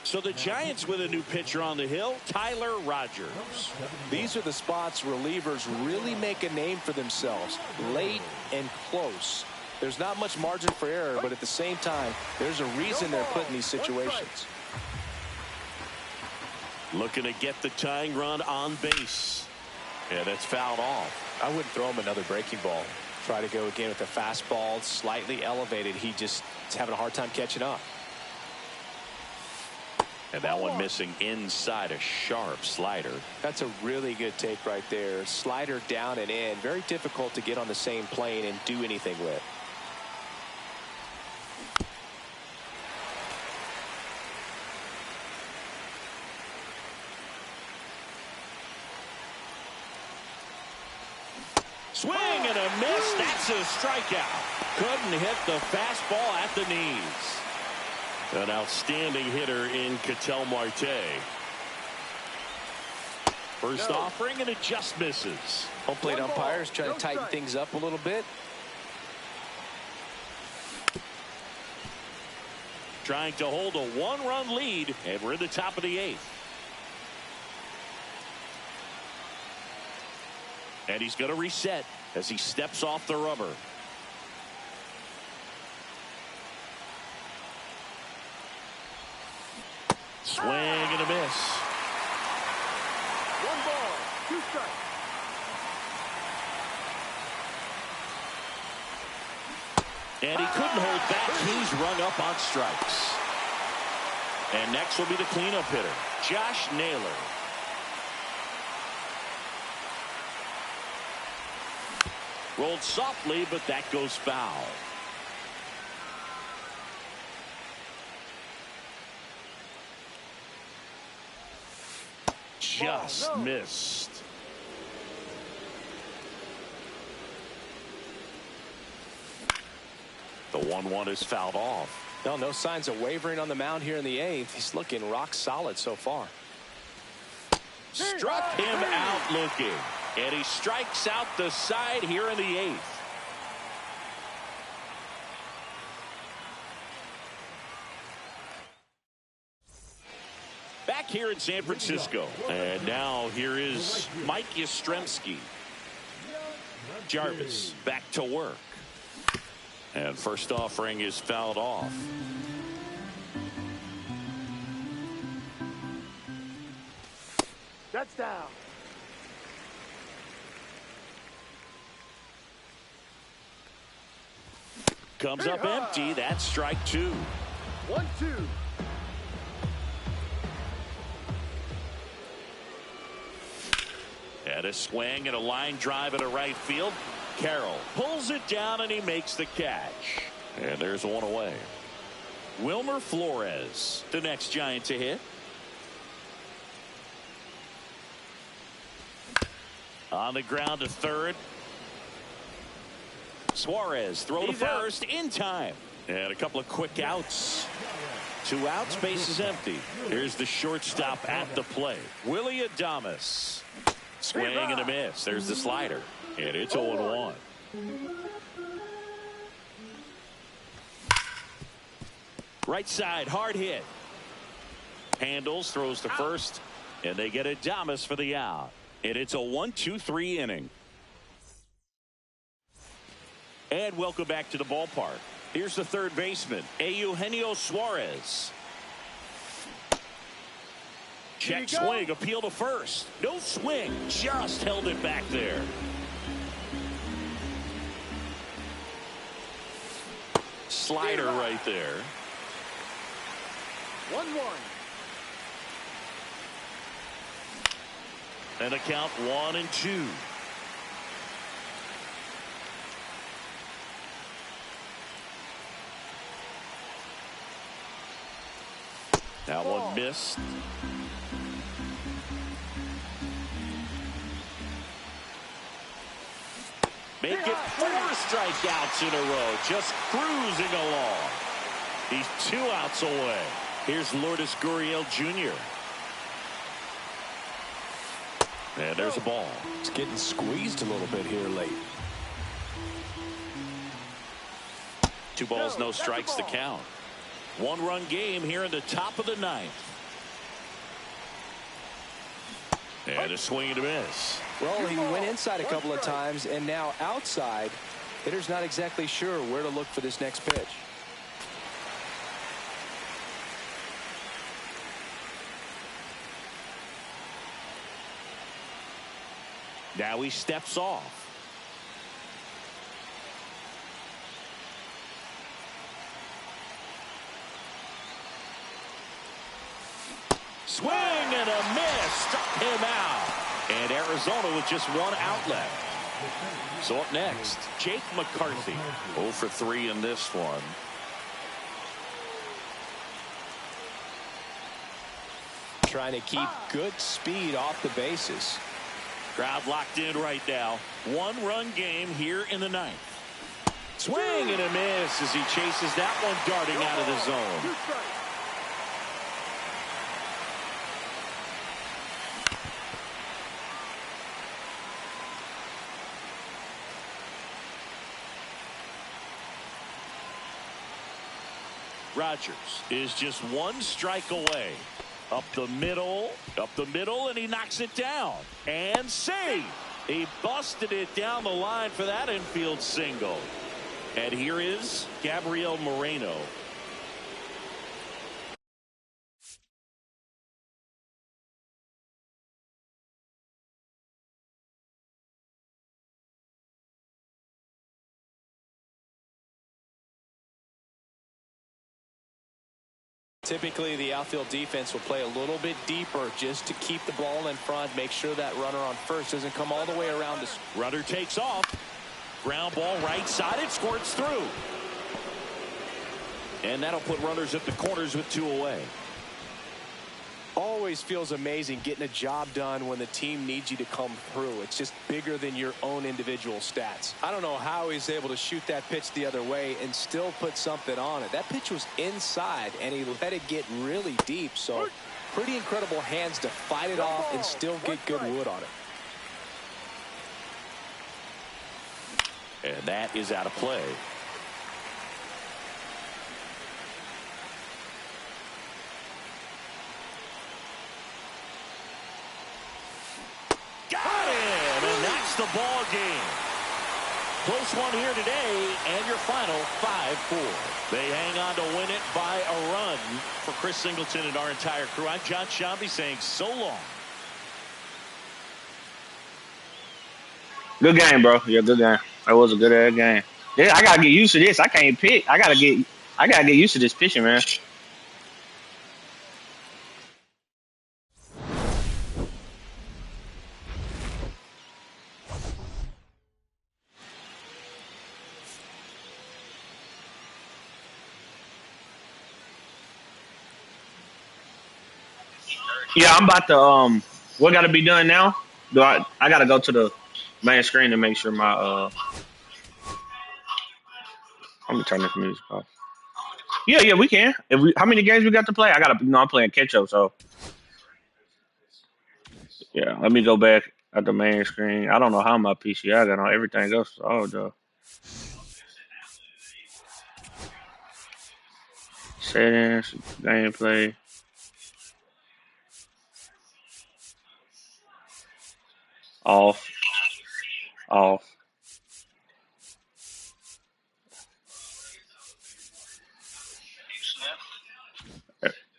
So the Giants with a new pitcher on the hill, Tyler Rogers. These are the spots relievers really make a name for themselves, late and close. There's not much margin for error, but at the same time, there's a reason they're put in these situations. Looking to get the tying run on base. And it's fouled off. I wouldn't throw him another breaking ball. Try to go again with the fastball slightly elevated. He just is having a hard time catching up. And that one missing inside, a sharp slider. That's a really good take right there. Slider down and in. Very difficult to get on the same plane and do anything with. Swing and a miss. That's a strikeout. Couldn't hit the fastball at the knees. An outstanding hitter in Ketel Marte. First offering, and it just misses. Home plate umpires trying to tighten things up a little bit. Trying to hold a 1-run lead, and we're in the top of the 8th. And he's going to reset as he steps off the rubber. Swing and a miss. 1 ball, 2 strikes. And he couldn't hold back. He's rung up on strikes. And next will be the cleanup hitter, Josh Naylor. Rolled softly, but that goes foul. Just missed. The 1-1 is fouled off. Well, no signs of wavering on the mound here in the 8th. He's looking rock solid so far. Struck him out looking. And he strikes out the side here in the 8th. Back here in San Francisco. And now here is Mike Yastrzemski. Jarvis back to work. And first offering is fouled off. That's down. Comes up empty. That's strike 2. 1-2. And a swing and a line drive into right field. Carroll pulls it down and he makes the catch. And there's one away. Wilmer Flores, the next Giant to hit. On the ground to third. Suarez throw to first in time. And a couple of quick outs. 2 outs, bases empty. Here's the shortstop at the plate. Willy Adames. Swing and a miss. There's the slider. And it's 0-1. Right side, hard hit. Handles, throws to first. And they get Adames for the out. And it's a 1-2-3 inning. And welcome back to the ballpark. Here's the third baseman, Eugenio Suarez. Check swing, appeal to first. No swing, just held it back there. Slider right there. 1-1. And a count 1-2. That one missed. Make it 4 strikeouts in a row. Just cruising along. He's 2 outs away. Here's Lourdes Gurriel Jr. And there's a ball. It's getting squeezed a little bit here late. 2 balls, no strikes to count. 1-run game here in the top of the 9th. And a swing and a miss. Well, he went inside a couple of times, and now outside. Hitter's not exactly sure where to look for this next pitch. Now he steps off. Swing and a miss. Struck him out. And Arizona with just 1 outlet. So up next, Jake McCarthy. 0 for 3 in this one. Trying to keep good speed off the bases. Crowd locked in right now. 1-run game here in the 9th. Swing and a miss as he chases that one darting out of the zone. Rogers is just 1 strike away. Up the middle, and he knocks it down. And save. He busted it down the line for that infield single. And here is Gabriel Moreno. Typically, the outfield defense will play a little bit deeper just to keep the ball in front, make sure that runner on first doesn't come all the way around. Runner takes off. Ground ball right side. It squirts through. And that'll put runners at the corners with 2 away. Always always feels amazing getting a job done when the team needs you to come through. It's just bigger than your own individual stats. I don't know how he's able to shoot that pitch the other way and still put something on it. That pitch was inside, and he let it get really deep. So pretty incredible hands to fight it off and still get good wood on it. And that is out of play. Got him, and that's the ball game. Close one here today, and your final 5-4. They hang on to win it by a run. For Chris Singleton and our entire crew, I'm John Shambi saying so long. Good game, bro. Yeah, good game. That was a good ass game. Yeah, I gotta get used to this. I can't pick. I gotta get used to this pitching, man. Yeah, I'm about to what gotta be done now? Do I gotta go to the main screen to make sure my I'm gonna turn this music off. Yeah, we can. How many games we got to play? I'm playing catch up, so yeah, let me go back at the main screen. I don't know how my PC I got on everything else. Oh, the settings, gameplay, off, off,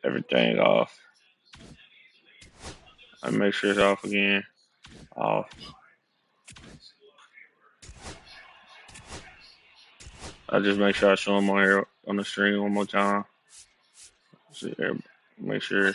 everything off. I make sure it's off again. Off. I just make sure I show them on here on the screen one more time. See here, make sure.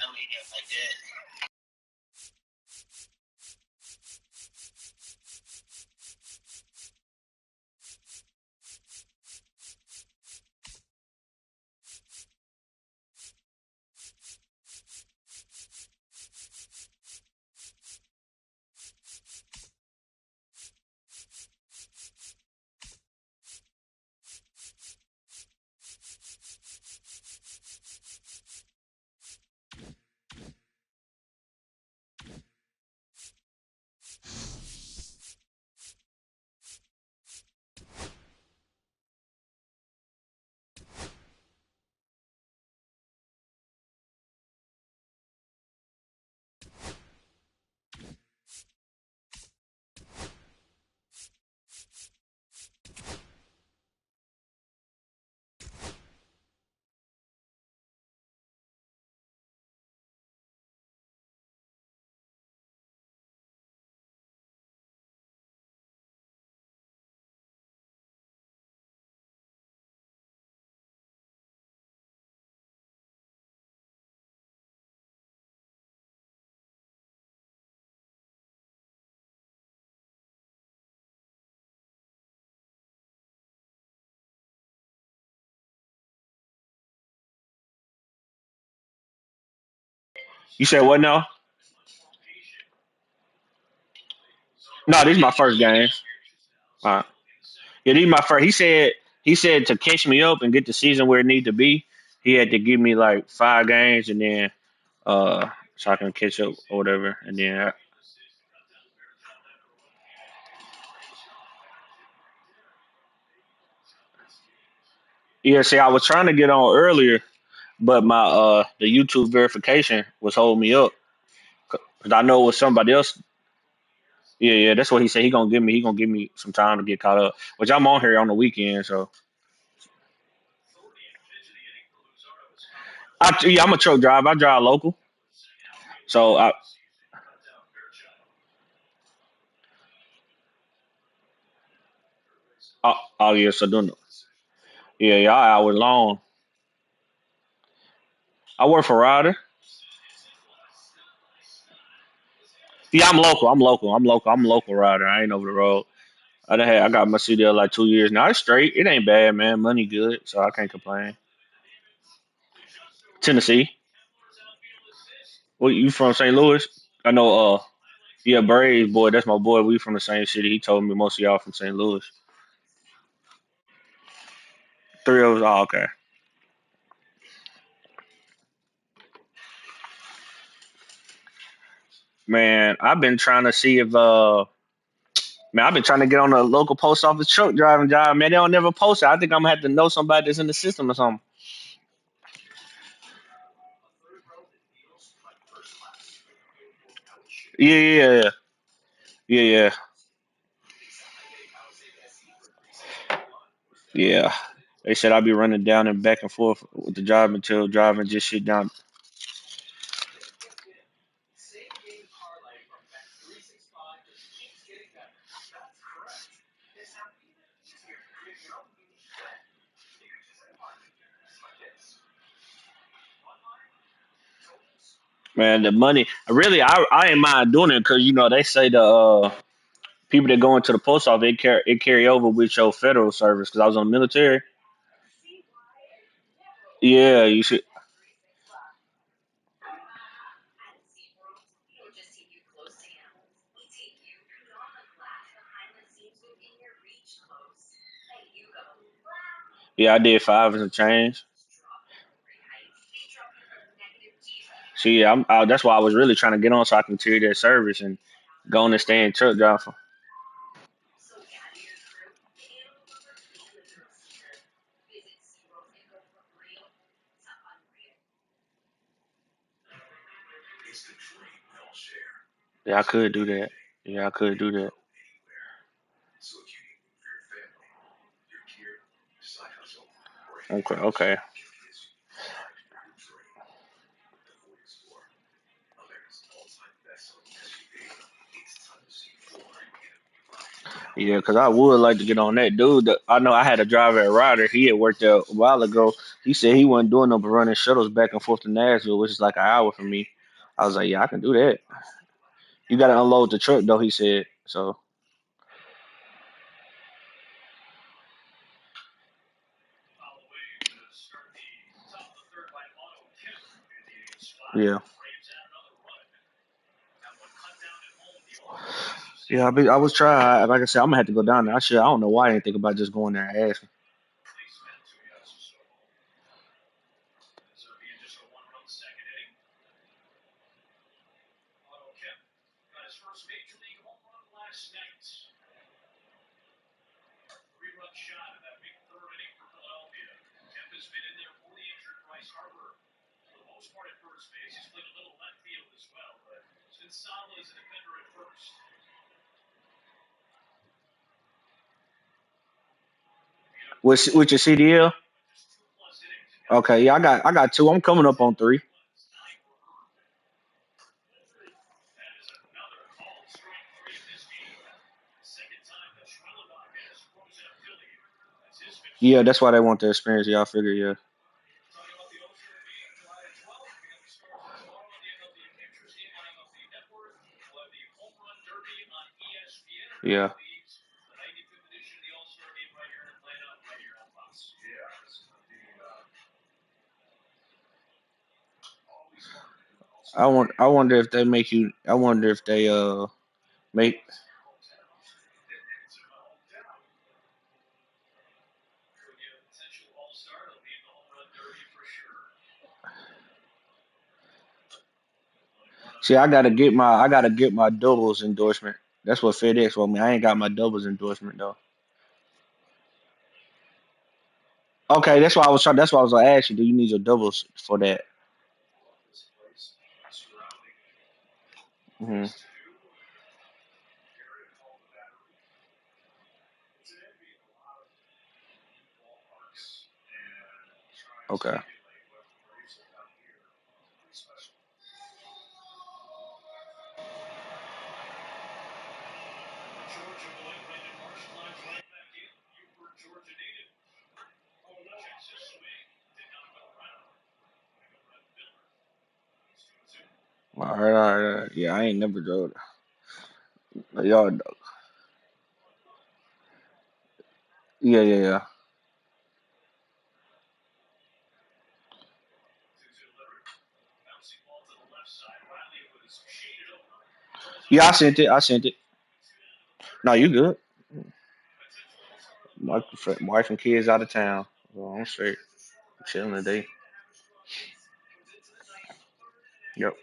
You said what now? No, this is my first game. Yeah, these my first. He said to catch me up and get the season where it need to be. He had to give me like 5 games and then so I can catch up or whatever. And then yeah, see, I was trying to get on earlier, but my the YouTube verification was holding me up because I know it was somebody else. Yeah, that's what he said. He gonna give me some time to get caught up. Which I'm on here on the weekend, so I'm a truck driver. I drive local, so oh yeah, so doing yeah, I hours long. I work for Ryder. Yeah, I'm local. I'm a local rider. I ain't over the road. I got my CDL like 2 years now. It's straight. It ain't bad, man. Money good, so I can't complain. Tennessee. What you from St. Louis? I know. Yeah, Braves boy. That's my boy. We from the same city. He told me most of y'all from St. Louis. Three of us. Oh, okay. Man, I've been trying to see if man, I've been trying to get on a local post office truck driving job. Man, they don't never post it. I think I'm gonna have to know somebody that's in the system or something. Yeah, yeah, yeah, yeah, yeah. They said I'd be running down and back and forth with the job until driving just shit down. Man, the money. Really, I ain't mind doing it because they say the people that go into the post office it carry over with your federal service because I was on the military. Yeah, you should. Yeah, I did five and some change. See, that's why I was really trying to get on so I can carry that service and go on and stay in truck driver. Yeah, I could do that. Yeah, I could do that. Okay, okay. Yeah, because I would like to get on that dude. I know I had a driver at Ryder. He had worked there a while ago. He said he wasn't doing no but running shuttles back and forth to Nashville, which is like an hour from me. I was like, yeah, I can do that. You got to unload the truck though. He said so. Yeah, yeah. I was trying. Like I said, I'm gonna have to go down there. I don't know why I didn't think about just going there and asking. With your CDL? Okay, yeah, I got two. I'm coming up on three. Yeah, that's why they want the experience. Yeah, I figure. Yeah, yeah. I wonder if they make you. I wonder if they make. See, I gotta get my doubles endorsement. That's what FedEx want me. I ain't got my doubles endorsement though. Okay, that's why I was trying. That's why I was gonna ask you. Do you need your doubles for that? Hmm. Okay. All right, all right, all right. Yeah, I ain't never drove. Y'all, yeah, yeah, yeah. Yeah, I sent it. I sent it. No, you good. Wife and kids out of town. Well, I'm straight. Chilling today. Yep.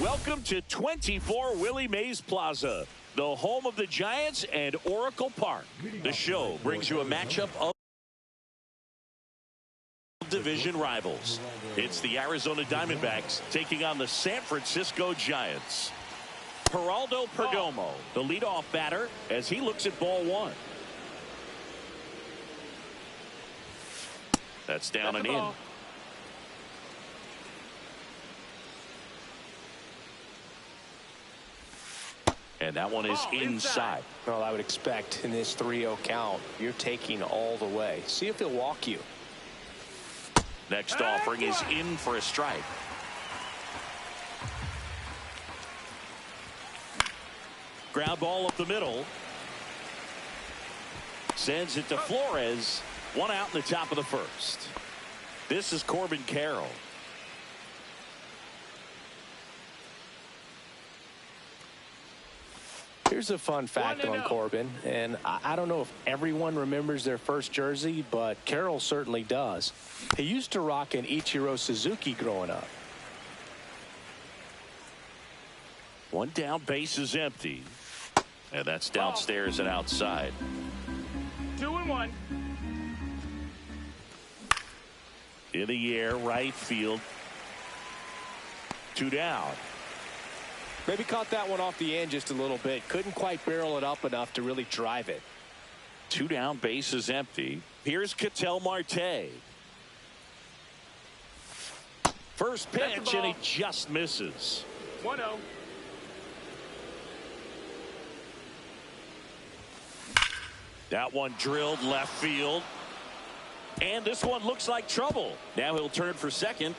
Welcome to 24 Willie Mays Plaza, the home of the Giants and Oracle Park. The show brings you a matchup of division rivals. It's the Arizona Diamondbacks taking on the San Francisco Giants. Geraldo Perdomo, the leadoff batter, as he looks at ball one. That's down and in. And that one is inside. Well, I would expect in this 3-0 count, you're taking all the way. See if he'll walk you. Next offering is in for a strike. Ground ball up the middle. Sends it to Flores. One out in the top of the first. This is Corbin Carroll. Here's a fun fact on Corbin, and I don't know if everyone remembers their first jersey, but Carroll certainly does. He used to rock an Ichiro Suzuki growing up. One down, base is empty. And that's downstairs and outside. 2-1. In the air, right field. 2 down. Maybe caught that one off the end just a little bit. Couldn't quite barrel it up enough to really drive it. 2 down, base is empty. Here's Ketel Marte. First pitch, and he just misses. 1-0. That one drilled left field. And this one looks like trouble. Now he'll turn for second.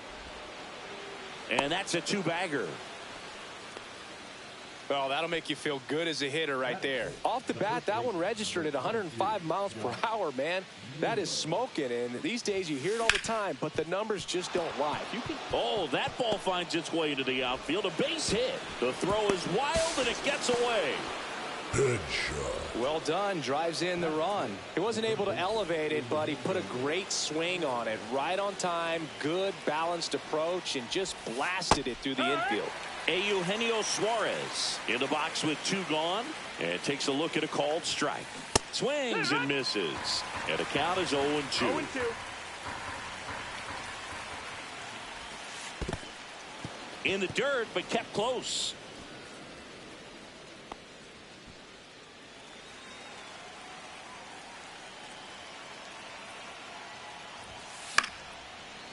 And that's a 2-bagger. Well, that'll make you feel good as a hitter right there. Off the bat, that one registered at 105 miles per hour, man. That is smoking, and these days you hear it all the time, but the numbers just don't lie. Oh, that ball finds its way into the outfield. A base hit. The throw is wild, and it gets away. Headshot. Well done. Drives in the run. He wasn't able to elevate it, but he put a great swing on it. Right on time, good, balanced approach, and just blasted it through the infield. Eugenio Suarez in the box with 2 gone, and takes a look at a called strike. Swings and misses, and the count is 0-2. 0-2. In the dirt, but kept close.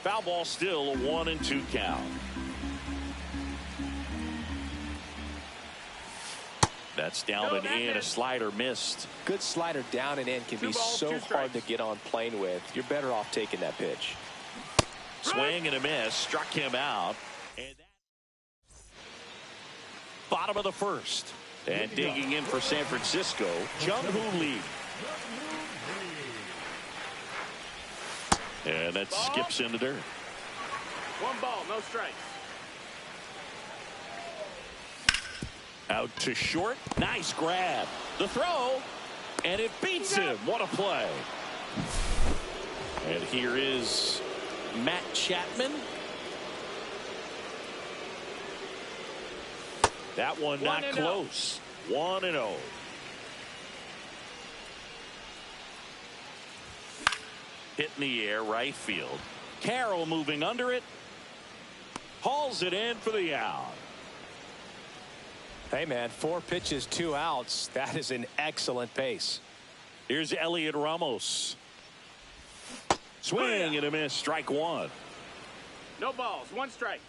Foul ball, still a 1-2 count. That's down and in. A slider missed. Good slider down and in can be so hard to get on plane with. You're better off taking that pitch. Swing and a miss. Struck him out. And bottom of the first. And digging in for San Francisco, Jung-Hoo Lee. And that skips in the dirt. 1 ball, no strikes. Out to short. Nice grab. The throw. And it beats him. What a play. And here is Matt Chapman. That one not close. 1-0. Hit in the air, right field. Carroll moving under it. Hauls it in for the out. Hey, man, 4 pitches, 2 outs. That is an excellent pace. Here's Elliot Ramos. Swing and a miss. Strike 1. No balls, 1 strike.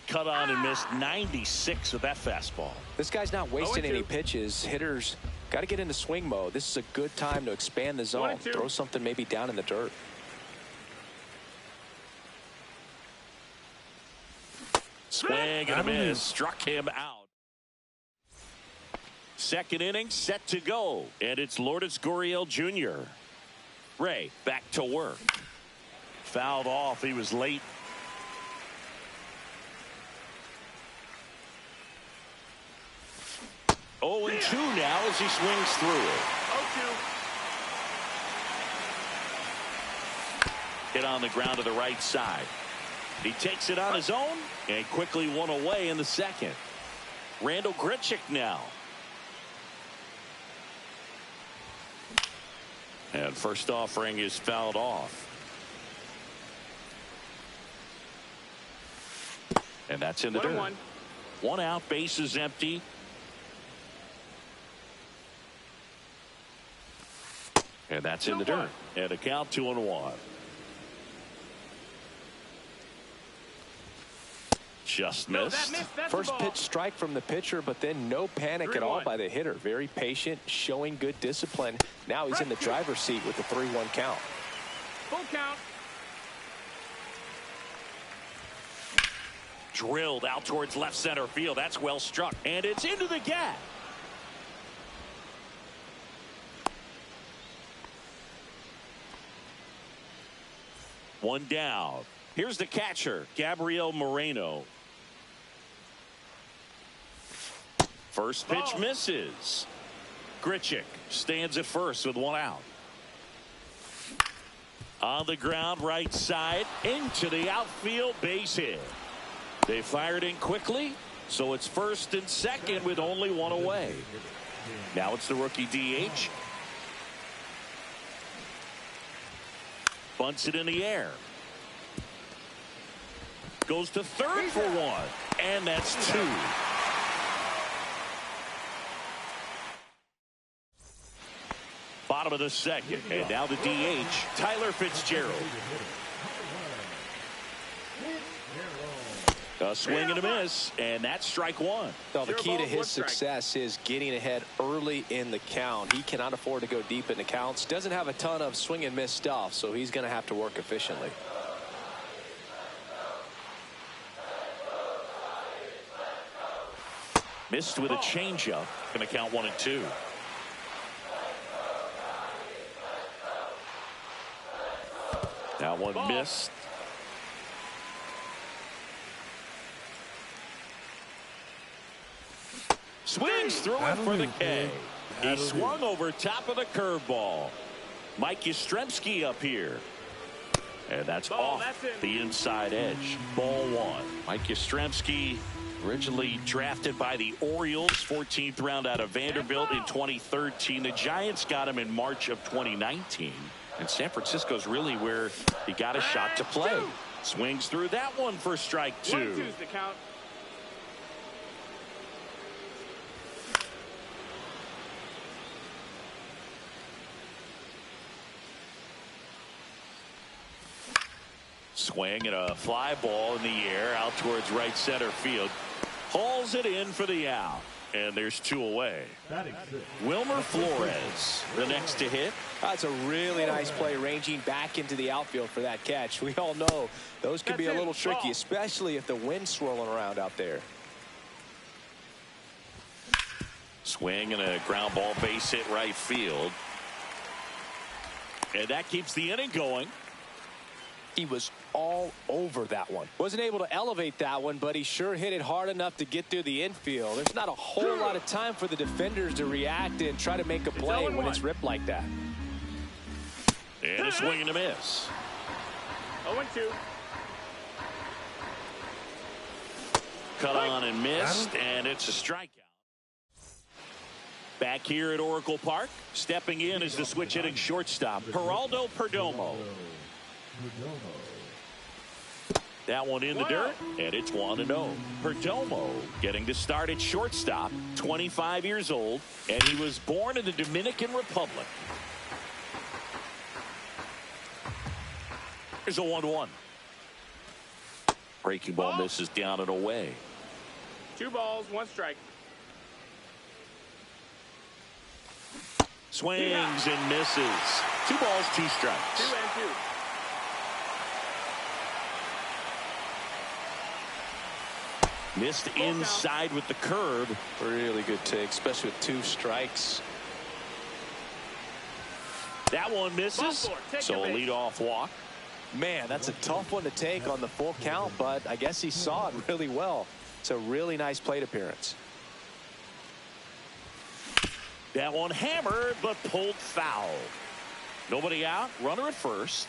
Cut on and missed 96 with that fastball. This guy's not wasting any pitches. Hitters got to get into swing mode. This is a good time to expand the zone. Throw something maybe down in the dirt. Swing and a miss. Struck him out. Second inning set to go. And it's Lourdes Gurriel Jr. Ray back to work. Fouled off. He was late. Oh, and 2 now as he swings through it. 0-2. Hit on the ground to the right side. He takes it on his own and quickly 1 away in the second. Randal Grichuk now. And first offering is fouled off. And that's in the dirt. 1 out, base is empty. And that's in the dirt. And a count 2-1. Just missed. First pitch strike from the pitcher, but then no panic at all by the hitter. Very patient, showing good discipline. Now he's in the driver's seat with the 3-1 count. Full count. Drilled out towards left center field. That's well struck. And it's into the gap. One down. Here's the catcher, Gabriel Moreno. First pitch misses. Grichuk stands at first with 1 out. On the ground, right side, into the outfield, base hit. They fired in quickly, so it's first and second with only 1 away. Now it's the rookie DH. Bunts it in the air. Goes to third for 1. And that's 2. Bottom of the second. And now the DH, Tyler Fitzgerald. A swing and a miss. And that's strike 1. Well, the key to his success is getting ahead early in the count. He cannot afford to go deep in the counts. Doesn't have a ton of swing and miss stuff, so he's going to have to work efficiently. Missed with a changeup. Going to count 1-2. That one missed. Swings through it for the K. He swung over top of the curveball. Mike Yastrzemski up here. And that's off the inside edge. Ball one. Mike Yastrzemski, originally drafted by the Orioles, 14th round out of Vanderbilt in 2013. The Giants got him in March of 2019. And San Francisco's really where he got a shot to play. Swings through that one for strike 2. 1-2's the count. Swing and a fly ball in the air out towards right center field. Hauls it in for the out. And there's 2 away. Wilmer Flores, the next to hit. That's a really nice play, ranging back into the outfield for that catch. We all know those can be a little tricky, especially if the wind's swirling around out there. Swing and a ground ball, base hit right field. And that keeps the inning going. He was all over that one. Wasn't able to elevate that one, but he sure hit it hard enough to get through the infield. There's not a whole lot of time for the defenders to react and try to make a play when it's ripped like that. And a swing and a miss. 0-2. Cut on and missed, and it's a strikeout. Back here at Oracle Park, stepping in is the switch hitting shortstop, Geraldo Perdomo. That one in the dirt, and it's 1-0. Perdomo getting to start at shortstop, 25 years old, and he was born in the Dominican Republic. Here's a 1-1. Breaking ball misses down and away. 2 balls, 1 strike. Swings and misses. 2 balls, 2 strikes. 2-2. Missed inside with the curve. Really good take, especially with 2 strikes. That one misses. So a leadoff walk. Man, that's a tough one to take on the full count, but I guess he saw it really well. It's a really nice plate appearance. That one hammered, but pulled foul. Nobody out. Runner at first.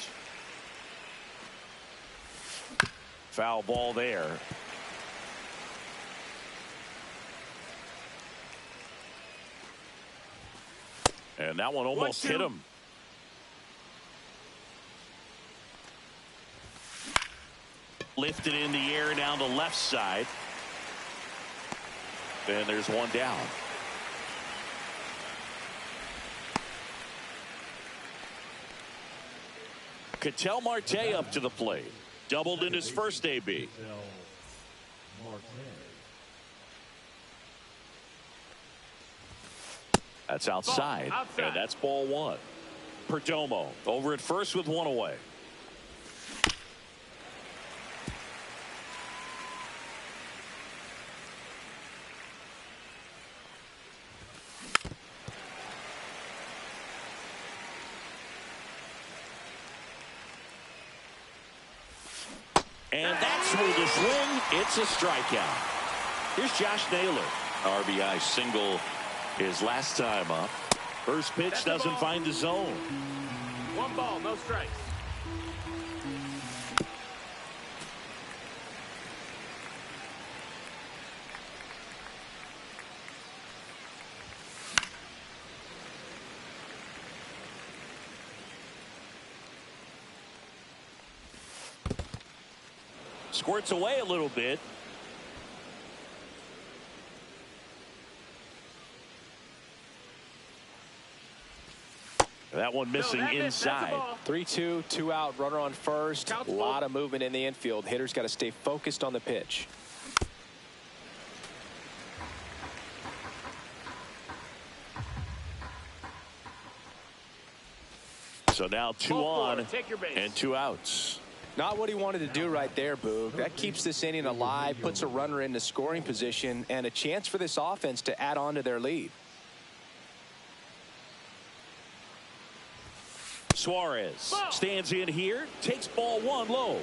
Foul ball there. And that one almost hit him. Lifted in the air down the left side. And there's 1 down. Ketel Marte up to the plate. Doubled in his first AB. That's outside. And that's ball 1. Perdomo over at first with 1 away. And that's with the swing. It's a strikeout. Here's Josh Naylor. RBI single his last time up. First pitch doesn't find the zone. 1 ball, no strikes. Squirts away a little bit. That one missing inside. 3-2, 2 out, runner on first. A lot of movement in the infield. Hitters got to stay focused on the pitch. So now 2 on and 2 outs. Not what he wanted to do right there, Boog. That keeps this inning alive, puts a runner into scoring position, and a chance for this offense to add on to their lead. Suarez stands in here, takes ball one low.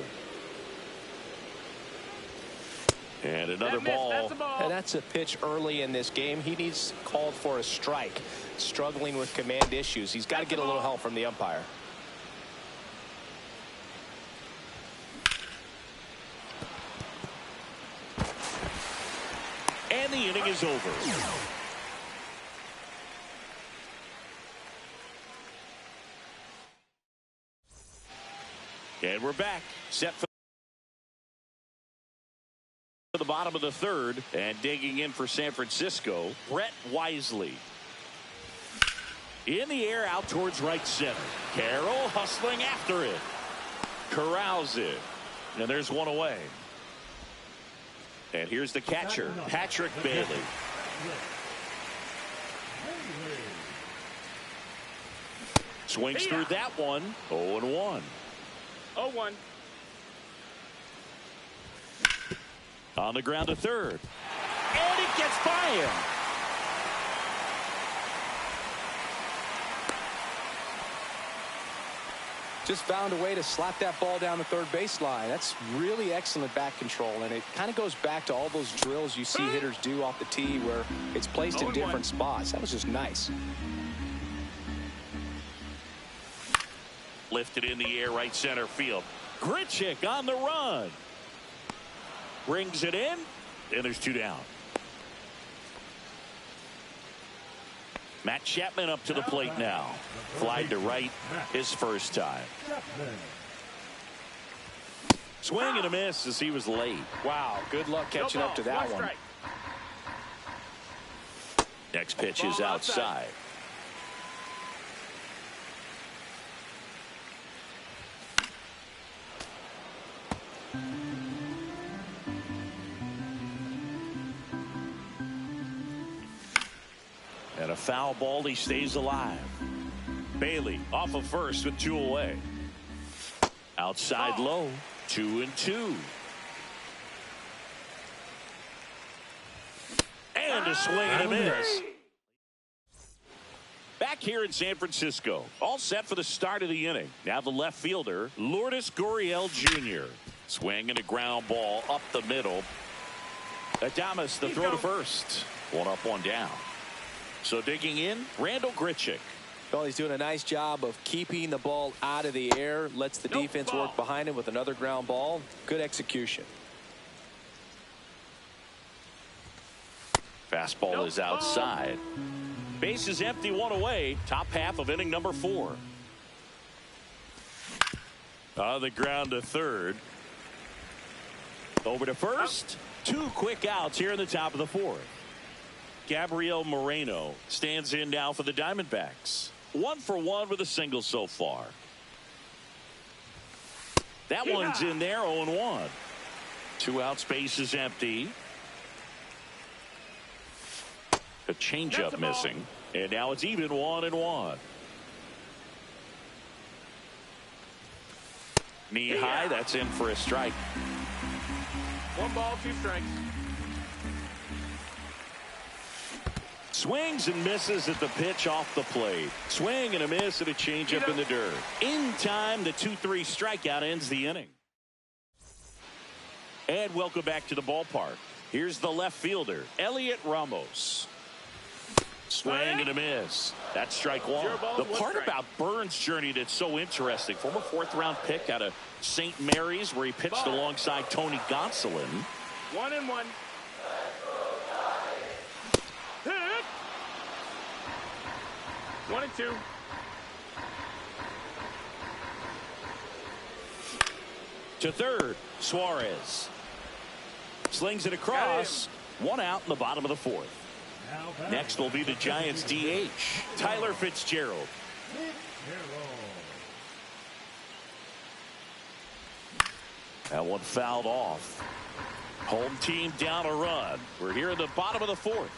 And another ball. And that's a pitch early in this game. He needs called for a strike. Struggling with command issues. He's got to get a little help from the umpire. And the inning is over. And we're back. Set for the bottom of the third. And digging in for San Francisco, Brett Wisely. In the air out towards right center. Carroll hustling after it. Corrals it. And there's one away. And here's the catcher, Patrick Bailey. Swings through that one. 0-1. 0-1. On the ground to third. And it gets by him. Just found a way to slap that ball down the third baseline. That's really excellent back control, and it kind of goes back to all those drills you see hitters do off the tee where it's placed in different spots. That was just nice. Lifted in the air, right center field. Grichuk on the run. Brings it in, and there's two down. Matt Chapman up to the plate now. Fly to right his first time. Swing and a miss as he was late. Wow, good luck catching up to that one. Next pitch is outside. And a foul ball, he stays alive. Bailey off of first with two away. Outside low, 2-2. And a swing and a miss. Back here in San Francisco, all set for the start of the inning. Now the left fielder, Lourdes Gurriel Jr. Swing and a ground ball up the middle. Adames the throw to first. One up, one down. So digging in, Randal Grichuk. Well, he's doing a nice job of keeping the ball out of the air. Lets the defense work behind him with another ground ball. Good execution. Fastball is outside. Base is empty, one away. Top half of inning number 4. On the ground to third. Over to first. 2 quick outs here in the top of the 4th. Gabriel Moreno stands in now for the Diamondbacks. 1 for 1 with a single so far. That one's in there, 0-1. 2 outs, base is empty. A changeup missing. And now it's even 1-1. Knee high, that's in for a strike. 1 ball, 2 strikes. Swings and misses at the pitch off the plate. Swing and a miss at a changeup in the dirt. In time, the 2-3 strikeout ends the inning. And welcome back to the ballpark. Here's the left fielder, Elliot Ramos. Swing and a miss. That's strike 1. The part about Burns' journey that's so interesting, former 4th-round pick out of St. Mary's, where he pitched alongside Tony Gonsolin. 1-1. Hit. 1-2. To third, Suarez. Slings it across. 1 out in the bottom of the 4th. Next will be the Giants DH, Tyler Fitzgerald. That one fouled off. Home team down a run. We're here in the bottom of the 4th.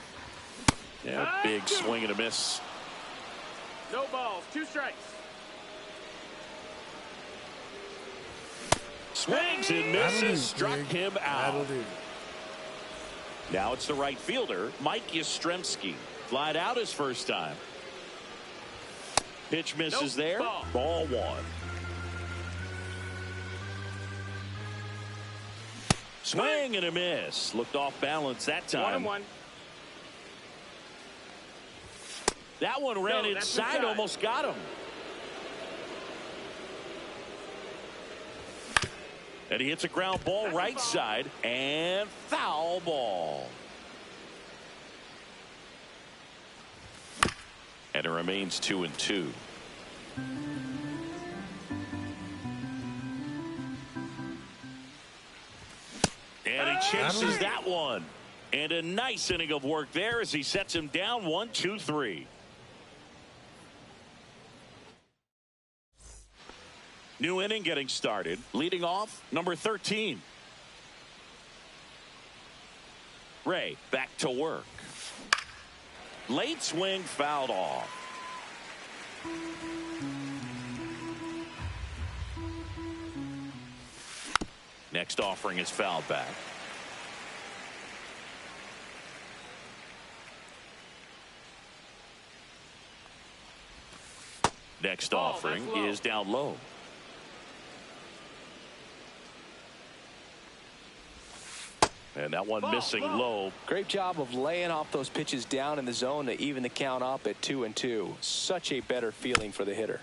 Yeah, big swing and a miss. No balls, 2 strikes. Swings and misses, struck him out. That'll do. Now it's the right fielder, Mike Yastrzemski. Flied out his first time. Pitch misses there. Ball one. Swing and a miss. Looked off balance that time. 1-1. That one ran inside, almost got him. And he hits a ground ball right side and foul ball. And it remains 2-2. And he chases that one. And a nice inning of work there as he sets him down 1-2-3. New inning getting started. Leading off, number 13. Ray back to work. Late swing fouled off. Next offering is fouled back. Next offering is down low. And that one missing low. Great job of laying off those pitches down in the zone to even the count up at 2-2. Such a better feeling for the hitter.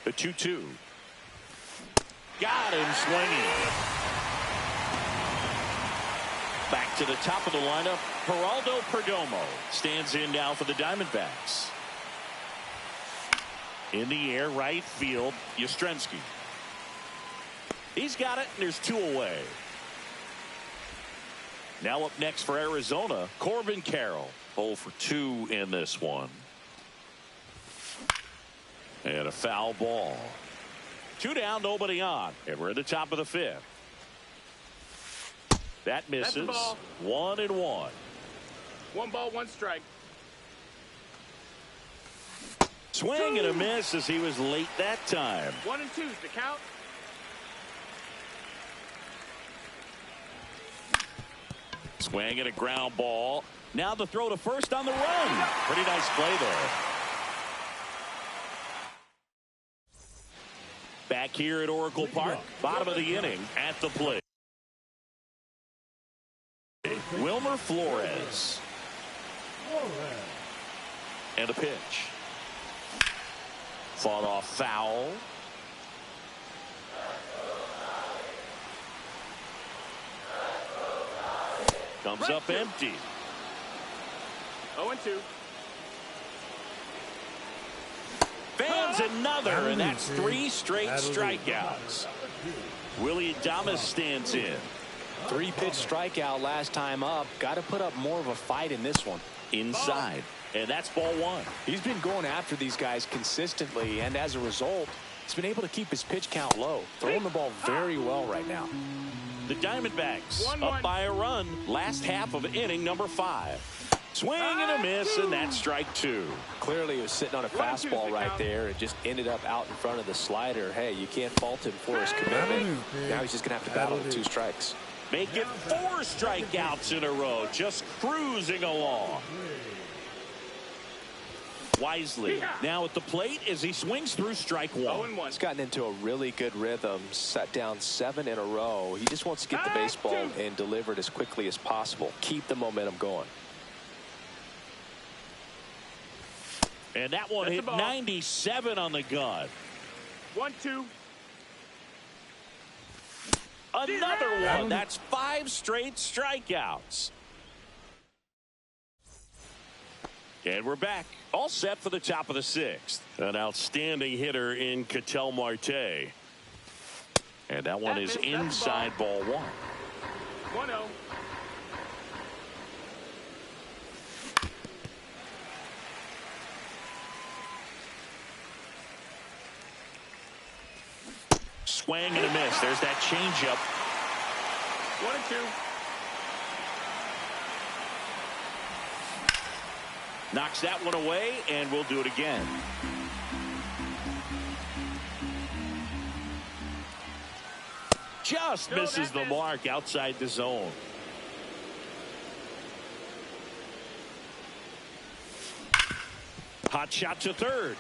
The 2-2. Got him swinging. Back to the top of the lineup. Geraldo Perdomo stands in now for the Diamondbacks. In the air, right field, Yastrzemski. He's got it, and there's two away. Now up next for Arizona, Corbin Carroll. 0 for 2 in this one. And a foul ball. 2 down, nobody on. And we're at the top of the 5th. That misses. 1-1. 1 ball, 1 strike. Swing and a miss as he was late that time. 1-2 is the count. Swing and a ground ball. Now the throw to first on the run. Pretty nice play there. Back here at Oracle Park, bottom of the inning at the plate. Wilmer Flores. And a pitch. Fought off foul. Comes up empty. 0-2. Fans another, and that's 3 straight strikeouts. Willie Adames stands in. 3-pitch strikeout last time up. Got to put up more of a fight in this one. Inside. And that's ball 1. He's been going after these guys consistently, and as a result, he's been able to keep his pitch count low. Throwing the ball very well right now. The Diamondbacks up by a run. Last half of inning number 5. Swing and a miss, and that's strike 2. Clearly he was sitting on a fastball right there. It just ended up out in front of the slider. Hey, you can't fault him for his commitment. Now he's just going to have to battle with 2 strikes. Make it 4 strikeouts in a row. Just cruising along. Wisely now at the plate as he swings through strike 1. He's gotten into a really good rhythm. Sat down 7 in a row. He just wants to get the baseball and deliver it as quickly as possible. Keep the momentum going. And that one hit 97 on the gun. 1-2. Another one. That's 5 straight strikeouts. And we're back. All set for the top of the 6th. An outstanding hitter in Ketel Marte. And that one is inside ball 1. 1-0. Swing and a miss. There's that changeup. 1-2. Knocks that one away, and we'll do it again. just misses the mark outside the zone. Hot shot to third.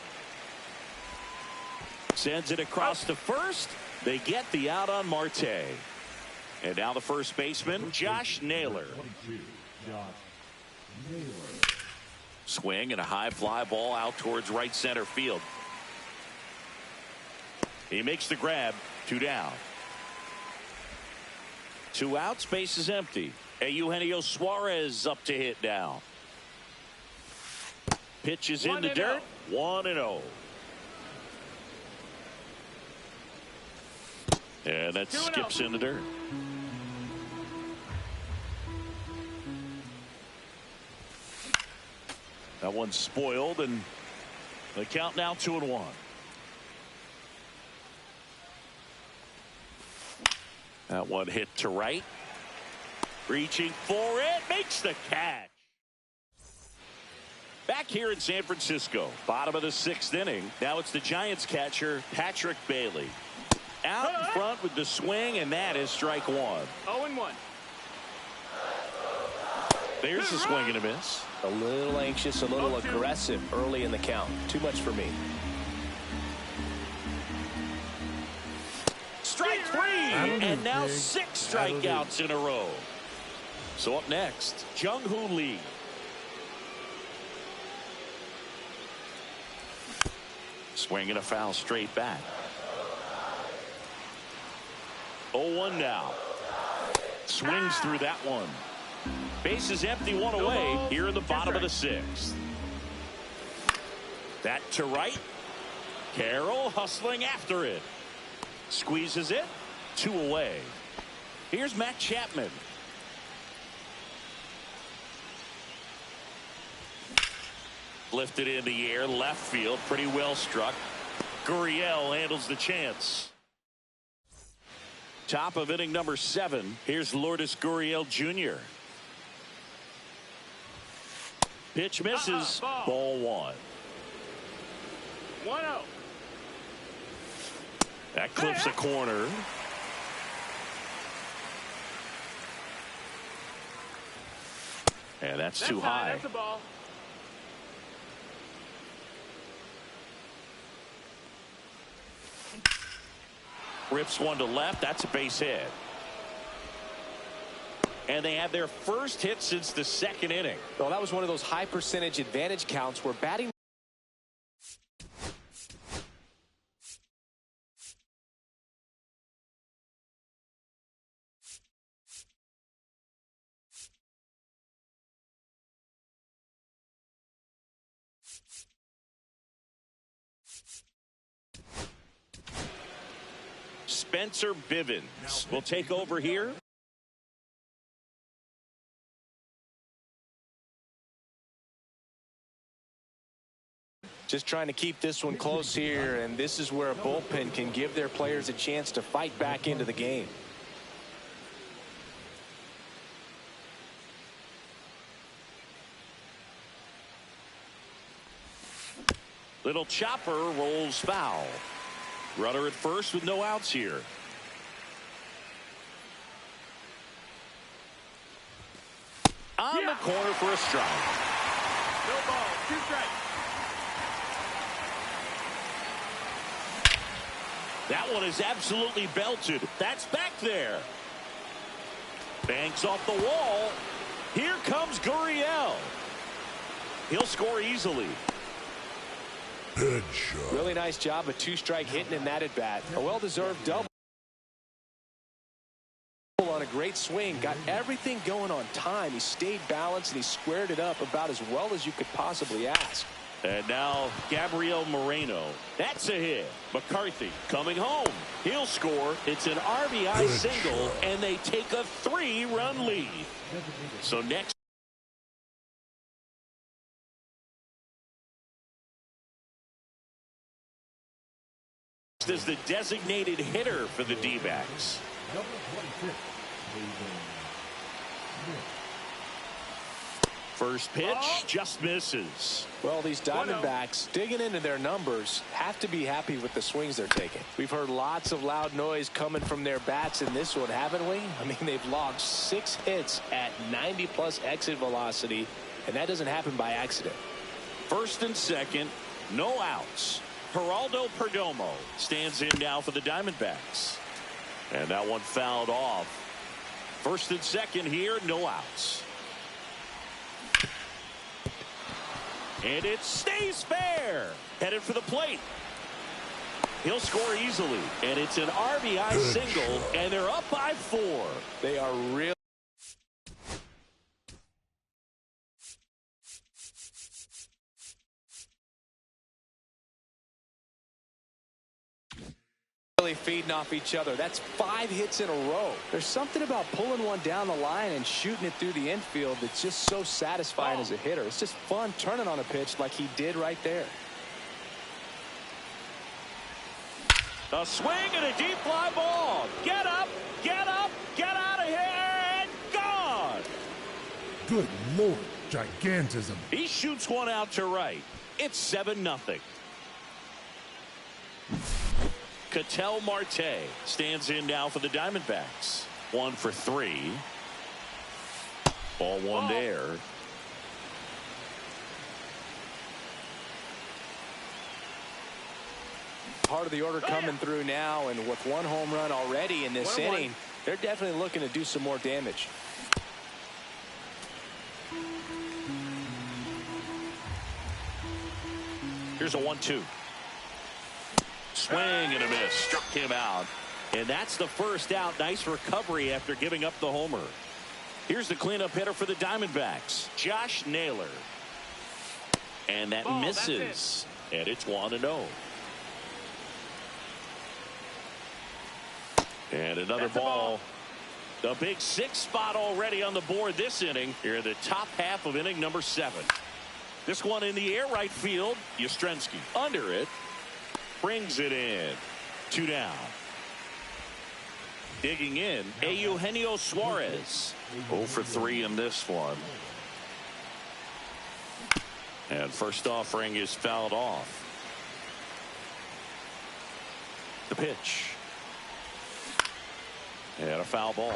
Sends it across to first. They get the out on Marte. And now the first baseman, Josh Naylor. Swing and a high fly ball out towards right center field. He makes the grab. 2 down. 2 outs. Base is empty. Eugenio Suarez up to hit now. Pitch is in the dirt. 1-0. And that skips in the dirt. That one's spoiled, and the count now 2-1. That one hit to right. Reaching for it. Makes the catch. Back here in San Francisco. Bottom of the 6th inning. Now it's the Giants catcher, Patrick Bailey. Out in front with the swing, and that is strike 1. 0-1. There's a swing and a miss. A little anxious, a little aggressive early in the count. Too much for me. Strike 3, and now 6 strikeouts in a row. So up next, Jung-Hoo Lee. Swinging a foul straight back. 0-1 now. Swings through that one. Base is empty, 1 away here in the bottom of the 6th. That to right. Carroll hustling after it. Squeezes it. 2 away. Here's Matt Chapman. Lifted in the air, left field, pretty well struck. Gurriel handles the chance. Top of inning number 7. Here's Lourdes Gurriel Jr. Pitch misses. Ball 1. 1-0. That clips a corner. And that's too high. That's a ball. Rips one to left. That's a base hit. And they had their first hit since the 2nd inning. Well, that was one of those high percentage advantage counts where batting. Spencer Bivens will take over here. Just trying to keep this one close here, and this is where a bullpen can give their players a chance to fight back into the game. Little chopper rolls foul. Runner at first with no outs here. On the corner for a strike. No ball. 2 strikes. That one is absolutely belted. That's back there. Banks off the wall. Here comes Gurriel. He'll score easily. Headshot. Really nice job, a 2-strike hitting in that at bat. A well-deserved double on a great swing. Got everything going on time. He stayed balanced and he squared it up about as well as you could possibly ask. And now Gabriel Moreno. That's a hit. McCarthy coming home. He'll score. It's an RBI single, and they take a 3-run lead. So next is the designated hitter for the D-backs. First pitch just misses. Well, these Diamondbacks digging into their numbers have to be happy with the swings they're taking. We've heard lots of loud noise coming from their bats in this one, haven't we? I mean, they've logged 6 hits at 90+ exit velocity, and that doesn't happen by accident. First and second, no outs. Geraldo Perdomo stands in now for the Diamondbacks. And that one fouled off. First and second here, no outs. And it stays fair. Headed for the plate. He'll score easily. And it's an RBI single, and they're up by 4. They are really feeding off each other. That's 5 hits in a row. There's something about pulling one down the line and shooting it through the infield that's just so satisfying as a hitter. It's just fun turning on a pitch like he did right there. A swing and a deep fly ball. Get up, get up, get out of here, and gone. Good Lord, gigantism. He shoots one out to right. It's 7-0. Ketel Marte stands in now for the Diamondbacks. 1 for 3. Ball one there. Part of the order coming through now, and with 1 home run already in this inning, they're definitely looking to do some more damage. Here's a 1-2. Swing and a miss. Struck him out. And that's the first out. Nice recovery after giving up the homer. Here's the cleanup hitter for the Diamondbacks, Josh Naylor. And that misses. And it's 1-0. And another ball. The big 6 spot already on the board this inning. Here in the top half of inning number 7. This one in the air right field. Yastrzemski under it. Brings it in. 2 down. Digging in, Eugenio Suarez. 0 for 3 in this one. And first offering is fouled off. The pitch. And a foul ball.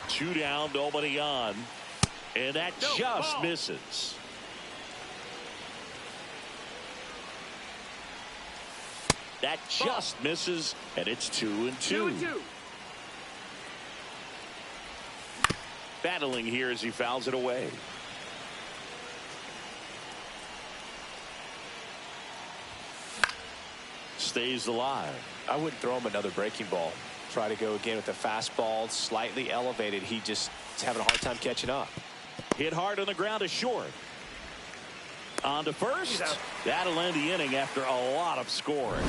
2 down, nobody on. And that just misses. That just misses, and it's 2-2. Battling here as he fouls it away. Stays alive. I wouldn't throw him another breaking ball. Try to go again with the fastball, slightly elevated. He just is having a hard time catching up. Hit hard on the ground is short. On to first. That'll end the inning after a lot of scoring.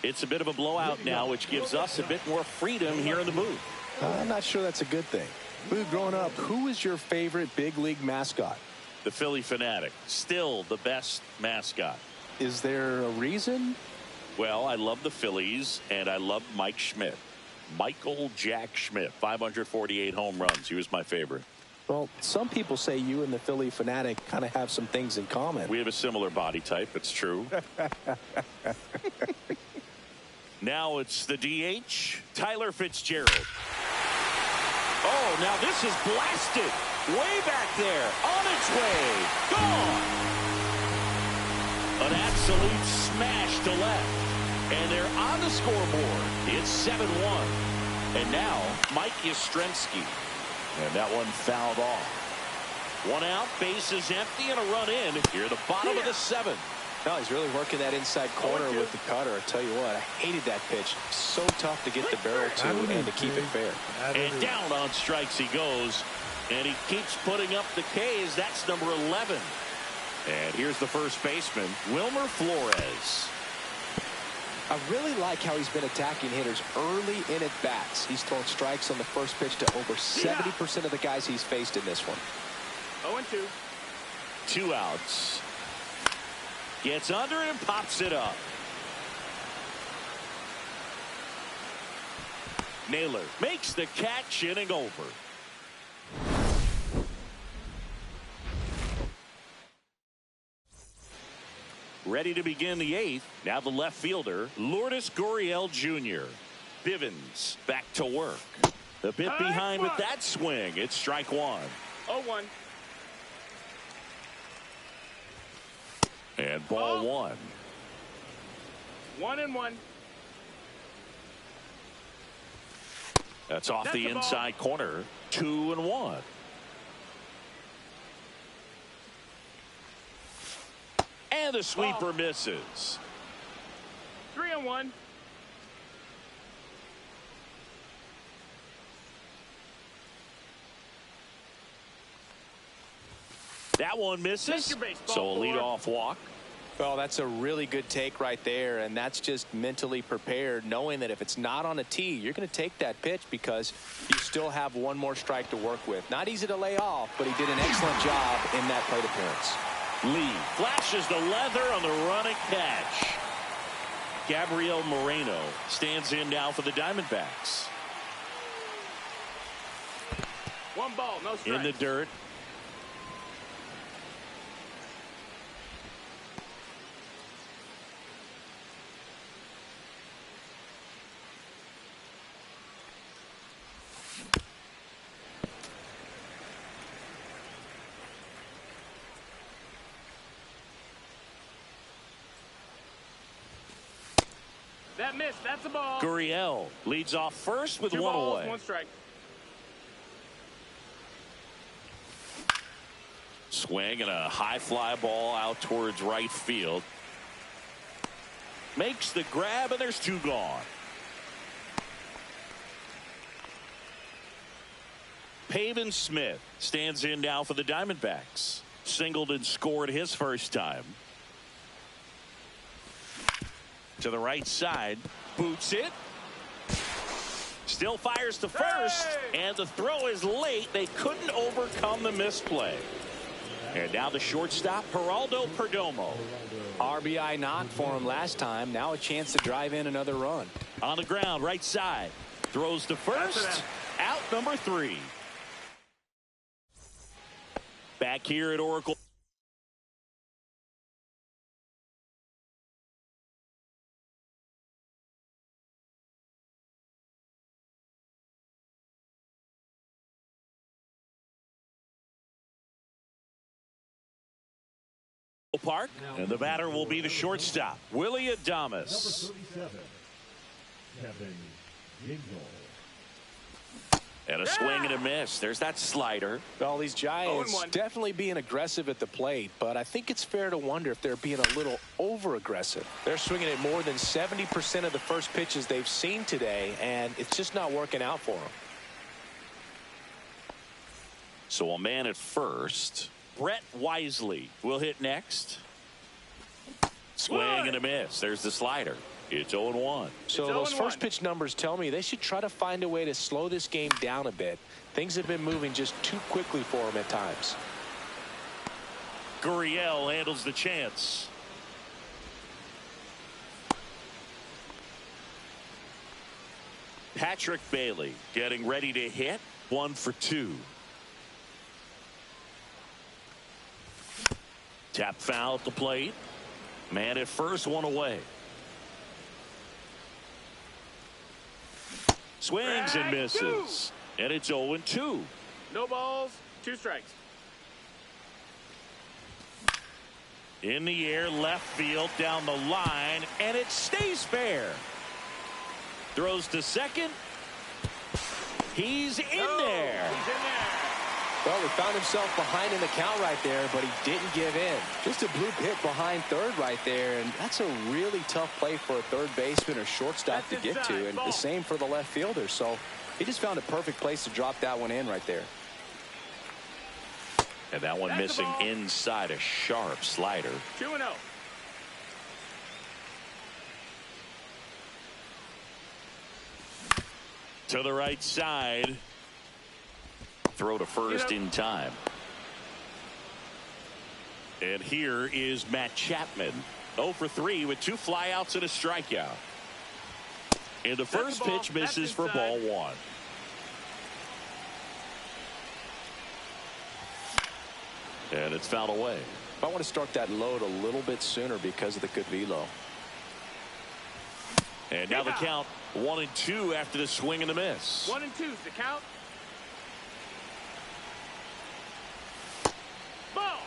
It's a bit of a blowout now, which gives us a bit more freedom here in the booth. I'm not sure that's a good thing. Boo, growing up, who was your favorite big league mascot? The Phillie Phanatic. Still the best mascot. Is there a reason? Well, I love the Phillies, and I love Mike Schmidt. Michael Jack Schmidt, 548 home runs. He was my favorite. Well, some people say you and the Phillie Phanatic kind of have some things in common. We have a similar body type. It's true. Now it's the DH, Tyler Fitzgerald. Oh, now this is blasted. Way back there. On its way. Gone. An absolute smash to left. And they're on the scoreboard. It's 7-1. And now, Mike Yastrzemski. And that one fouled off. 1 out, bases empty, and a run in here at the bottom of the 7th. No, he's really working that inside corner with the cutter. I tell you what, I hated that pitch. So tough to get the barrel to and to keep it fair. And down on strikes he goes. And he keeps putting up the K's. That's number 11. And here's the first baseman, Wilmer Flores. I really like how he's been attacking hitters early in at bats. He's thrown strikes on the first pitch to over 70% of the guys he's faced in this one. 0-2. 2 outs. Gets under it and pops it up. Naylor makes the catch, inning over. Ready to begin the eighth. Now the left fielder, Lourdes Gurriel Jr. Bivens back to work. A bit behind with that swing. It's strike one. 0-1. And ball one. 1-1. That's off the inside corner. 2-1. And the sweeper misses. 3-1. That one misses. So a leadoff walk. Well, that's a really good take right there, and that's just mentally prepared, knowing that if it's not on a tee, you're going to take that pitch because you still have one more strike to work with. Not easy to lay off, but he did an excellent job in that plate appearance. Lee flashes the leather on the running catch. Gabriel Moreno stands in now for the Diamondbacks. 1 ball, no strike. In the dirt. That missed. That's a ball. Gurriel leads off first with 2 one balls, away. 1 strike. Swing and a high fly ball out towards right field. Makes the grab, and there's 2 gone. Pavin Smith stands in now for the Diamondbacks. Singled and scored his first time. To the right side, boots it. Still fires to first, and the throw is late. They couldn't overcome the misplay. And now the shortstop, Geraldo Perdomo. RBI knock for him last time. Now a chance to drive in another run. On the ground, right side. Throws to first. Out number 3. Back here at Oracle Park, and the batter will be the shortstop, Willy Adames. Kevin Gingle. And a swing and a miss. There's that slider. Well, these Giants 0-1. definitely being aggressive at the plate, but I think it's fair to wonder if they're being a little over-aggressive. They're swinging at more than 70% of the first pitches they've seen today, and it's just not working out for them. So a man at first. Brett Wisely will hit next. Swing and a miss. There's the slider. It's 0-1. So those first pitch numbers tell me they should try to find a way to slow this game down a bit. Things have been moving just too quickly for them at times. Gurriel handles the chance. Patrick Bailey getting ready to hit. 1 for 2. Tap foul at the plate. Man at first, 1 away. Swings and misses. And it's 0-2. No balls, 2 strikes. In the air, left field, down the line, and it stays fair. Throws to second. He's in there. He's in there. Well, he found himself behind in the count right there, but he didn't give in. Just a bloop hit behind third right there, and that's a really tough play for a third baseman or shortstop to get to, and the same for the left fielder. So he just found a perfect place to drop that one in right there. And that one missing inside, a sharp slider. 2-0. To the right side. Throw to first in time. And here is Matt Chapman. 0 for 3 with 2 flyouts and a strikeout. And the first pitch misses for ball one. And it's fouled away. I want to start that load a little bit sooner because of the good velo. And now the count 1-2 after the swing and the miss. 1-2's the count. Ball.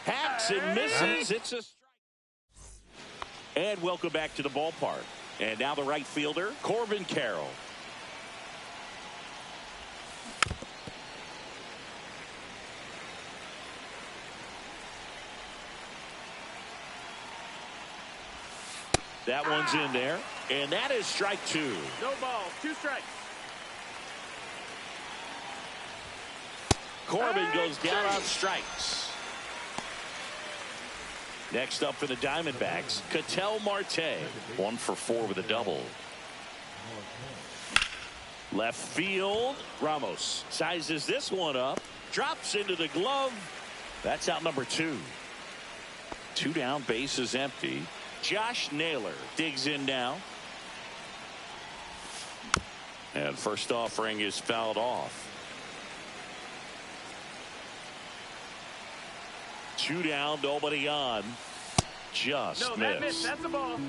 Hacks and misses. It's a strike. And welcome back to the ballpark. And now the right fielder, Corbin Carroll. That one's in there. And that is strike two. No ball. 2 strikes. Corbin goes down on strikes. Next up for the Diamondbacks, Ketel Marte. 1 for 4 with a double. Left field, Ramos sizes this one up, drops into the glove. That's out number 2. 2 down, base is empty. Josh Naylor digs in now. And first offering is fouled off. 2 down, nobody on. Just No, that missed. That's the ball.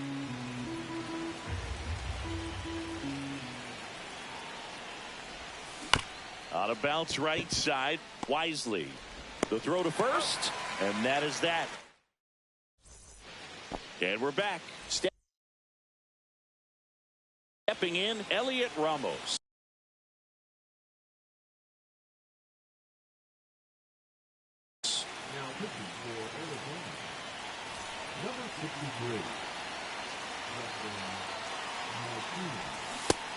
On a bounce right side, Wisely. The throw to first, and that is that. And we're back. Stepping in, Elliot Ramos. Now pitching for Arizona, number 53.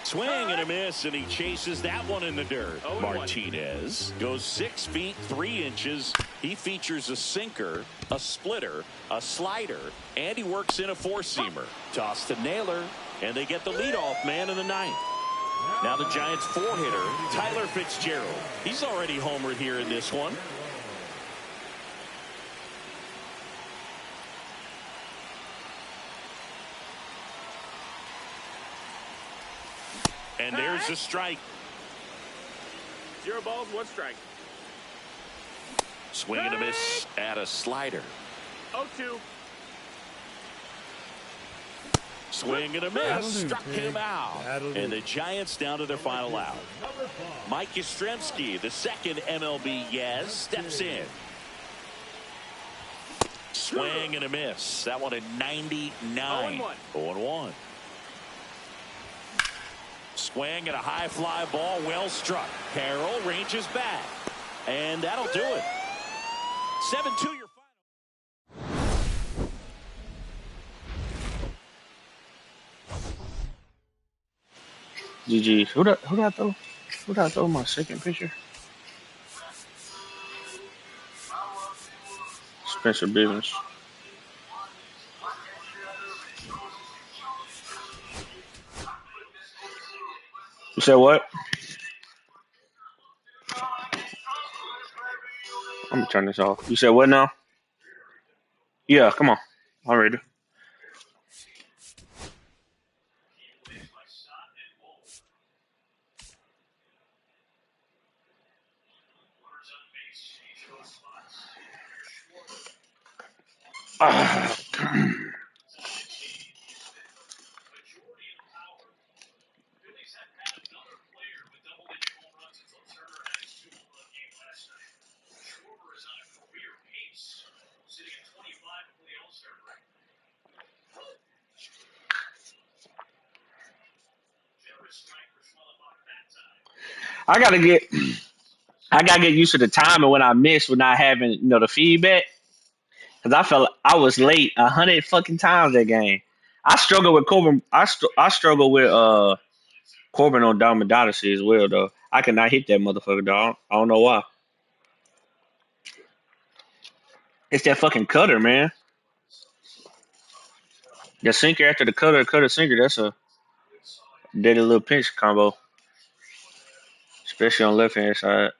Swing and a miss, and he chases that one in the dirt. Martinez goes 6 feet 3 inches. He features a sinker, a splitter, a slider, and he works in a 4-seamer. Toss to Naylor, and they get the leadoff man in the 9th. Now the Giants' 4-hitter, Tyler Fitzgerald. He's already homered here in this one. And there's a strike. 0 balls, 1 strike. Swing and a miss at a slider. 0-2. Swing and a miss. Struck him out. And the Giants down to their final out. Mike Yastrzemski, the second MLB Yaz, steps in. Swing and a miss. That one at 99. 0-1. Swing and a high fly ball, well struck. Carroll ranges back, and that'll do it. 7-2 your final. GG. Who did I throw? Who did I throw my second pitcher? Spencer Bivens. You said what? I'm gonna turn this off. You said what now? Yeah, come on. I'm ready. I gotta get used to the time and when I miss with not having the feedback because I felt I was late 100 fucking times that game. I struggle with Corbin. I struggle with Corbin on Diamond Odyssey as well though. I cannot hit that motherfucker dog. I don't know why. It's that fucking cutter, man. The sinker after the cutter sinker. That's a deadly little pinch combo, especially on left hand side.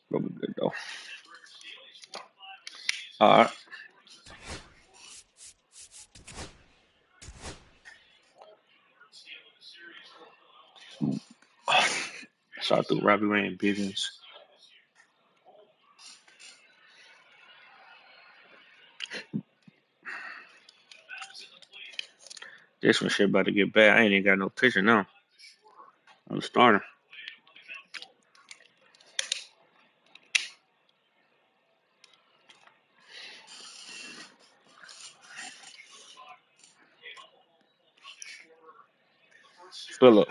But we good though. All right. So I threw Robbie Ray and Bivens. This one shit about to get bad. I ain't even got no pitcher now. I'm starting. Philip.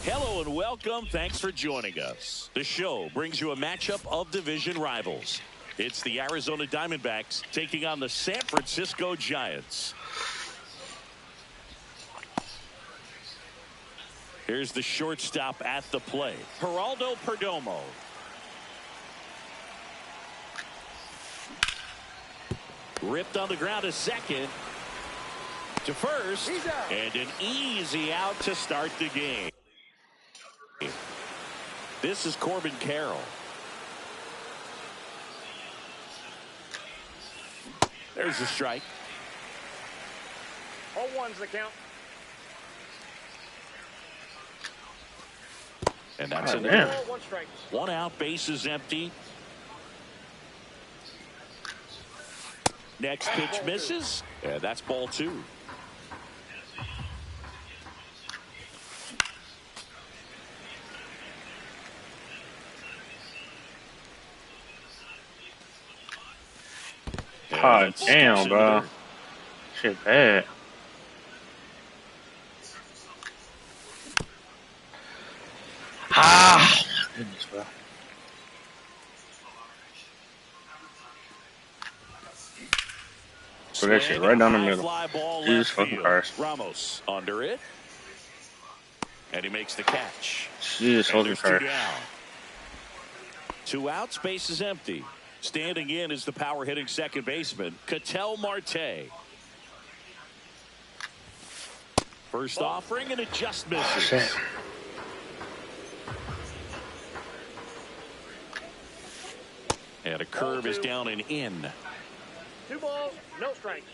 Hello and welcome. Thanks for joining us. The show brings you a matchup of division rivals. It's the Arizona Diamondbacks taking on the San Francisco Giants. Here's the shortstop at the plate, Geraldo Perdomo. Ripped on the ground to second. To first. And an easy out to start the game. This is Corbin Carroll. There's the strike. 0-1's the count. And that's it. Damn. 1 strike. 1 out, bases empty. Next pitch misses. And that's ball 2. God damn, bro. Shit bad. Ah, my goodness, bro. Put that shit right down the middle. Jesus fucking Christ. Ramos under it. And he makes the catch. Jesus fucking Christ. 2 outs, base is empty. Standing in is the power hitting second baseman, Ketel Marte. First offering and it just misses. Shit. And a curve is down and in. 2 balls, no strikes.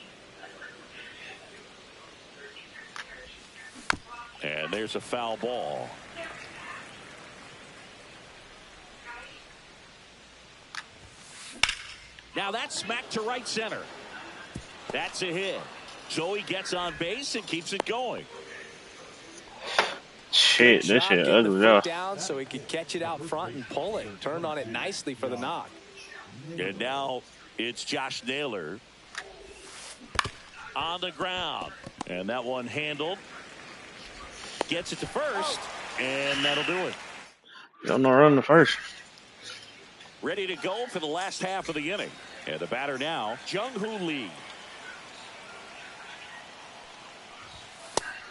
And there's a foul ball. Now that's smacked to right center. That's a hit. So he gets on base and keeps it going. Shit, this shit ugly, though. Down so he could catch it out front and pull it. Turned on it nicely for the knock. And now it's Josh Naylor on the ground. And that one handled. Gets it to first. And that'll do it. Y'all not running the first. Ready to go for the last half of the inning. And the batter now, Jung-Hoo Lee.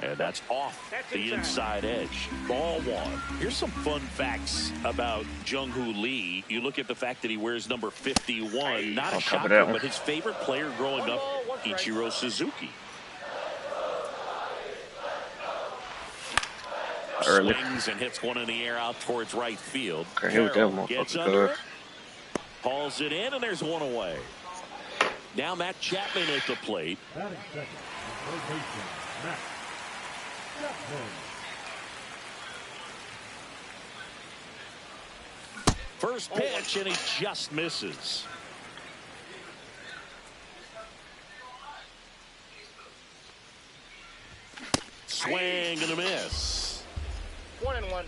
And that's off the inside edge. Ball one. Here's some fun facts about Jung-Hoo Lee. You look at the fact that he wears number 51. Not a shocker, but his favorite player growing up, Ichiro Suzuki. Early. Swings and hits one in the air out towards right field. Carroll gets under it. Hauls it in, and there's one away. Now Matt Chapman at the plate. Batting second. Third baseman, Matt Chapman. First pitch, and he just misses. Swing and a miss. 1-1.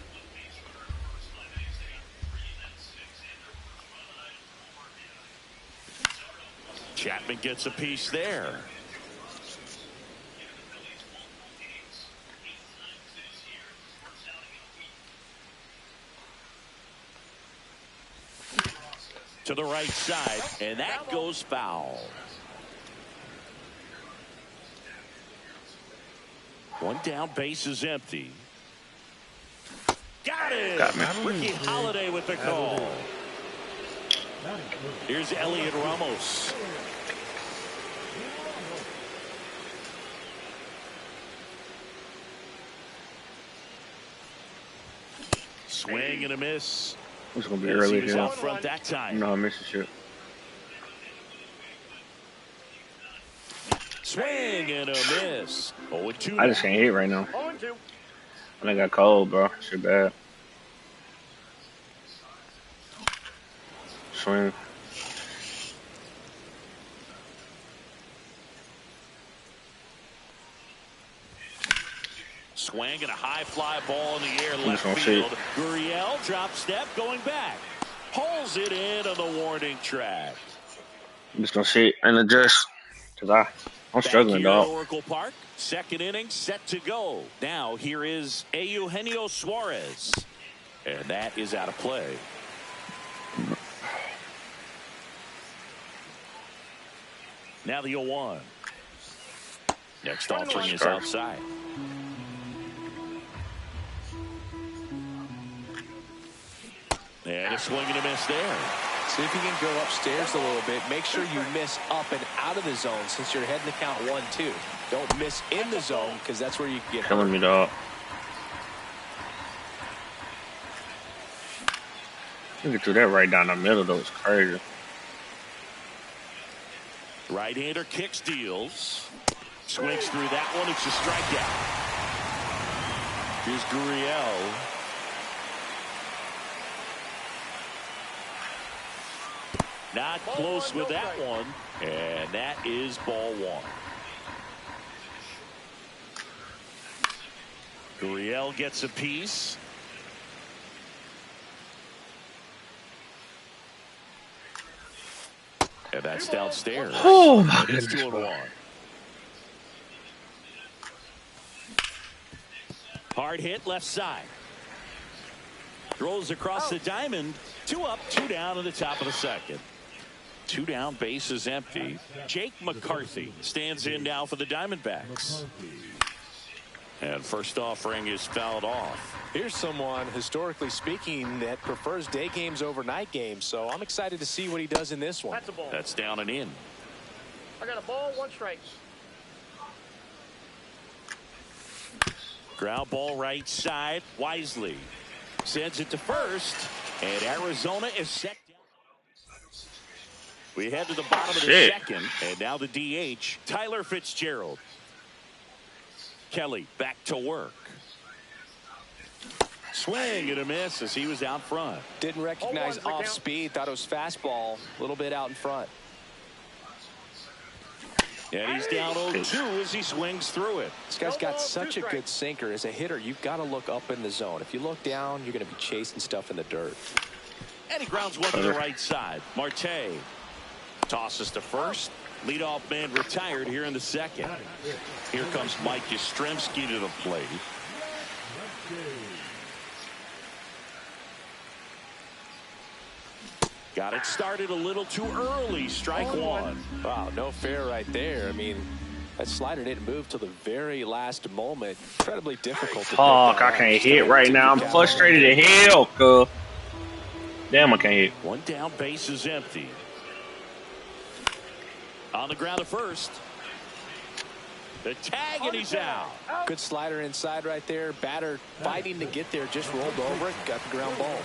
Chapman gets a piece there. To the right side, and that goes foul. One down, base is empty. Got it! Ricky Holiday with the call. Here's Elliot Ramos. Swing and a miss. It's going to be early here. Out front that time. No, I missed the shit. Swing and a miss. 0-2. I just can't hit right now. 0-2. I got cold, bro. Shit bad. Swing. Swing and a high fly ball in the air left field. Gurriel drop step going back. Pulls it in on the warning track. I'm just going to sit and adjust because I'm struggling, dog. Oracle Park, second inning set to go. Now here is Eugenio Suarez. And that is out of play. Now the 0-1. Next offering is outside. And a swing and a miss there. See if you can go upstairs a little bit. Make sure you miss up and out of the zone since you're heading to count 1-2. Don't miss in the zone because that's where you can get hurt. Killing me, dog. You can do that right down the middle, though. It's crazy. Right-hander kicks, deals. Swings through that one. It's a strikeout. Here's Gurriel. Not close with that one. And that is ball one. Gurriel gets a piece. And that's downstairs. Oh, my It's goodness. 2-1. Hard hit left side. Throws across the diamond. 2 up, 2 down in the top of the second. 2 down, base is empty. Jake McCarthy stands in now for the Diamondbacks. And first offering is fouled off. Here's someone, historically speaking, that prefers day games over night games. So I'm excited to see what he does in this one. That's a ball. That's down and in. I got a ball, 1 strike. Ground ball right side. Wisely sends it to first. And Arizona is set down. We head to the bottom of the second. And now the DH, Tyler Fitzgerald. Kelly back to work. Swing and a miss as he was out front. Didn't recognize off speed. Thought it was fastball. A little bit out in front. And he's down 0-2 as he swings through it. This guy's got such a good sinker. As a hitter, you've got to look up in the zone. If you look down, you're going to be chasing stuff in the dirt. And he grounds one to the right side. Marte tosses to first. Leadoff man retired here in the second. Here comes Mike Yastrzemski to the plate. Got it started a little too early. Strike one. Wow, no fair right there. I mean, That slider didn't move till the very last moment. Incredibly difficult to Fuck, I can't hit right now. I'm frustrated as hell, cuz. Damn, I can't hit. One down, base is empty. On the ground at first. The tag, and he's out. Good slider inside right there. Batter fighting to get there, just rolled over it, got the ground ball.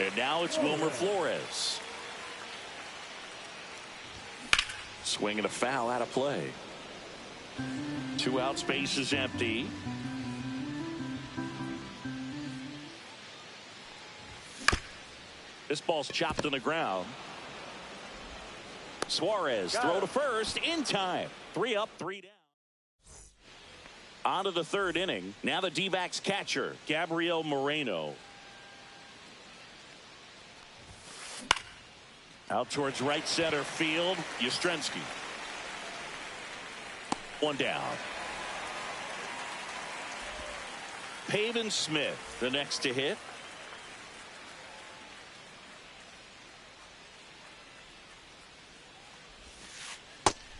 And now it's Wilmer Flores. Swinging a foul out of play. 2 outs, base is empty. This ball's chopped on the ground. Suarez throw to first in time. 3 up, 3 down. On to the 3rd inning. Now the D-backs catcher, Gabriel Moreno. Out towards right center field, Yastrzemski. 1 down. Pavin Smith, the next to hit.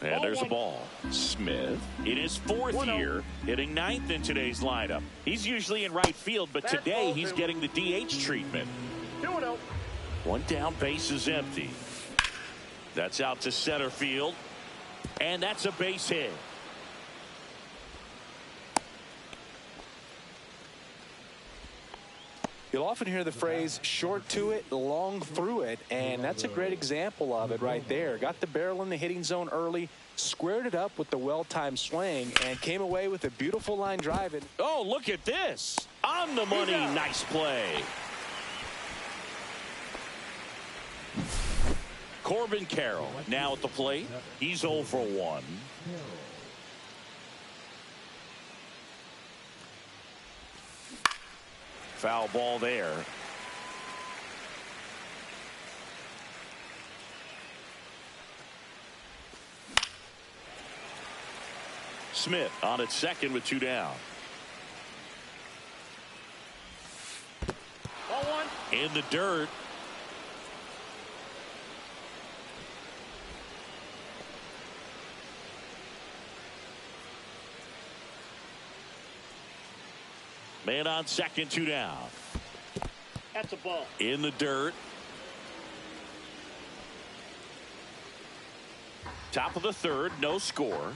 And there's a ball. Smith in his 4th year, hitting 9th in today's lineup. He's usually in right field, but today he's getting the DH treatment. 2-0. 1 down, base is empty. That's out to center field. And that's a base hit. You'll often hear the phrase short to it, long through it, and that's a great example of it right there. Got the barrel in the hitting zone early, squared it up with the well-timed swing, and came away with a beautiful line drive. And oh, look at this. On the money, nice play. Corbin Carroll now at the plate. He's 0 for 1. Foul ball there. Smith on at second with 2 down. Ball 1. In the dirt. Man on second, 2 down. That's a ball. In the dirt. Top of the 3rd, no score.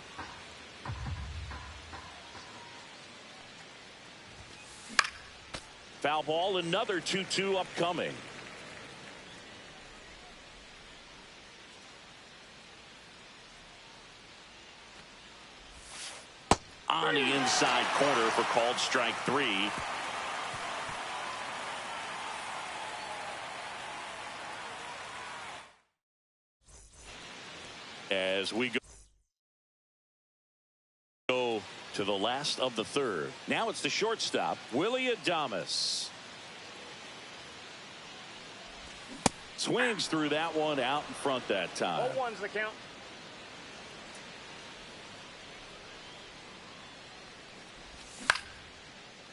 Foul ball, another 2-2 upcoming. On the inside corner for called strike 3. As we go to the last of the 3rd. Now it's the shortstop, Willy Adames. Swings through that one out in front that time. Ball 1's the count.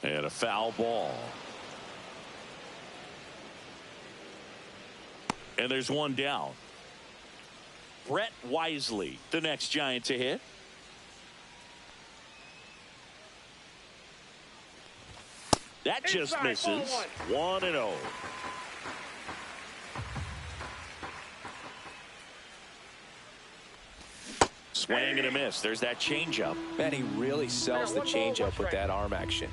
And a foul ball. And there's 1 down. Brett Wisely, the next Giant to hit. That just misses. 1-0. Swing and a miss. There's that changeup. man, he really sells the changeup with that arm action.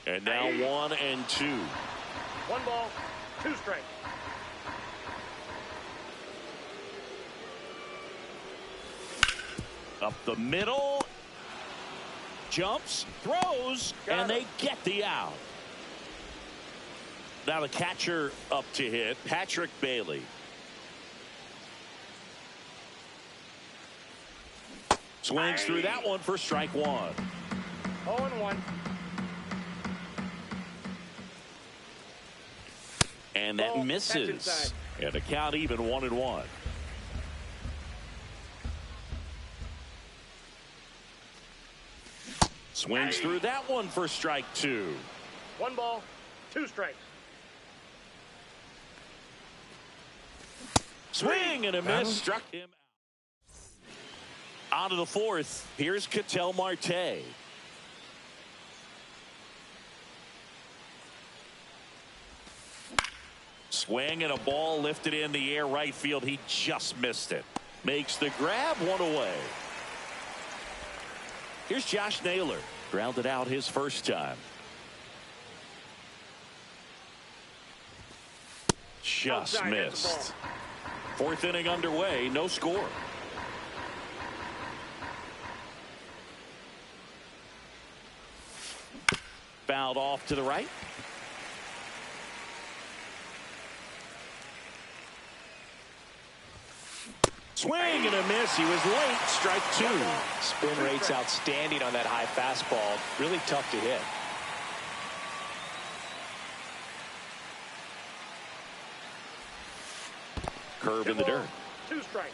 And now 1-2. 1 ball, 2 strikes. Up the middle. Jumps, throws, and they get the out. Now the catcher up to hit, Patrick Bailey. Swings through that one for strike 1. 0-1. And that misses. And the count even 1-1. Swings through that one for strike 2. 1 ball, 2 strikes. Swing and a miss. Struck him out. On to the fourth. Here's Ketel Marte. Swing and a ball lifted in the air right field. He just missed it. Makes the grab, one away. Here's Josh Naylor. Grounded out his first time. Just missed. Fourth inning underway, no score. Fouled off to the right. Swing and a miss. He was late. Strike two. Spin rate's outstanding on that high fastball. Really tough to hit. Curve in the dirt. 2 strikes.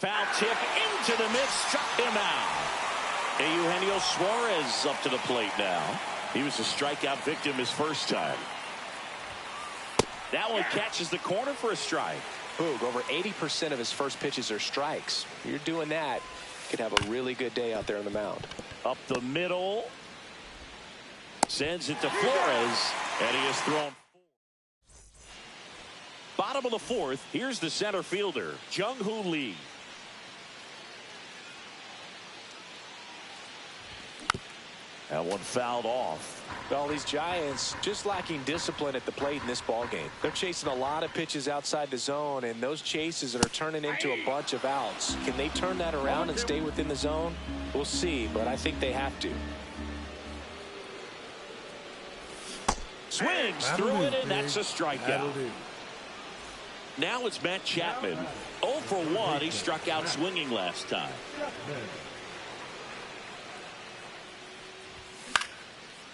Foul tip into the mid. Struck him out. Eugenio Suarez up to the plate now. He was a strikeout victim his first time. That one catches the corner for a strike. Boog, over 80% of his first pitches are strikes. You're doing that, you could have a really good day out there on the mound. Up the middle. Sends it to Flores, and he is thrown. Bottom of the fourth. Here's the center fielder, Jung-Hoo Lee. That one fouled off. Well, these Giants just lacking discipline at the plate in this ball game. They're chasing a lot of pitches outside the zone, and those chases are turning into a bunch of outs. Can they turn that around and stay within the zone? We'll see, but I think they have to. Swings through it, and that's a strikeout. Now it's Matt Chapman. 0 for 1. He struck out swinging last time.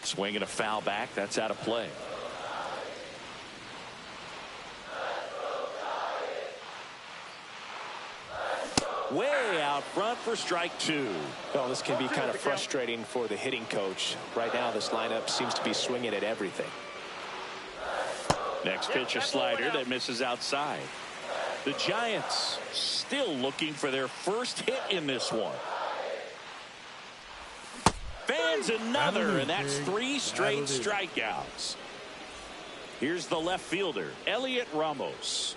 Swing and a foul back. That's out of play. Way out front for strike two. Well, this can be kind of frustrating for the hitting coach. Right now, this lineup seems to be swinging at everything. Next pitch, a slider that misses outside. The Giants still looking for their first hit in this one. Fans another, and that's 3 straight strikeouts. Here's the left fielder, Elliot Ramos.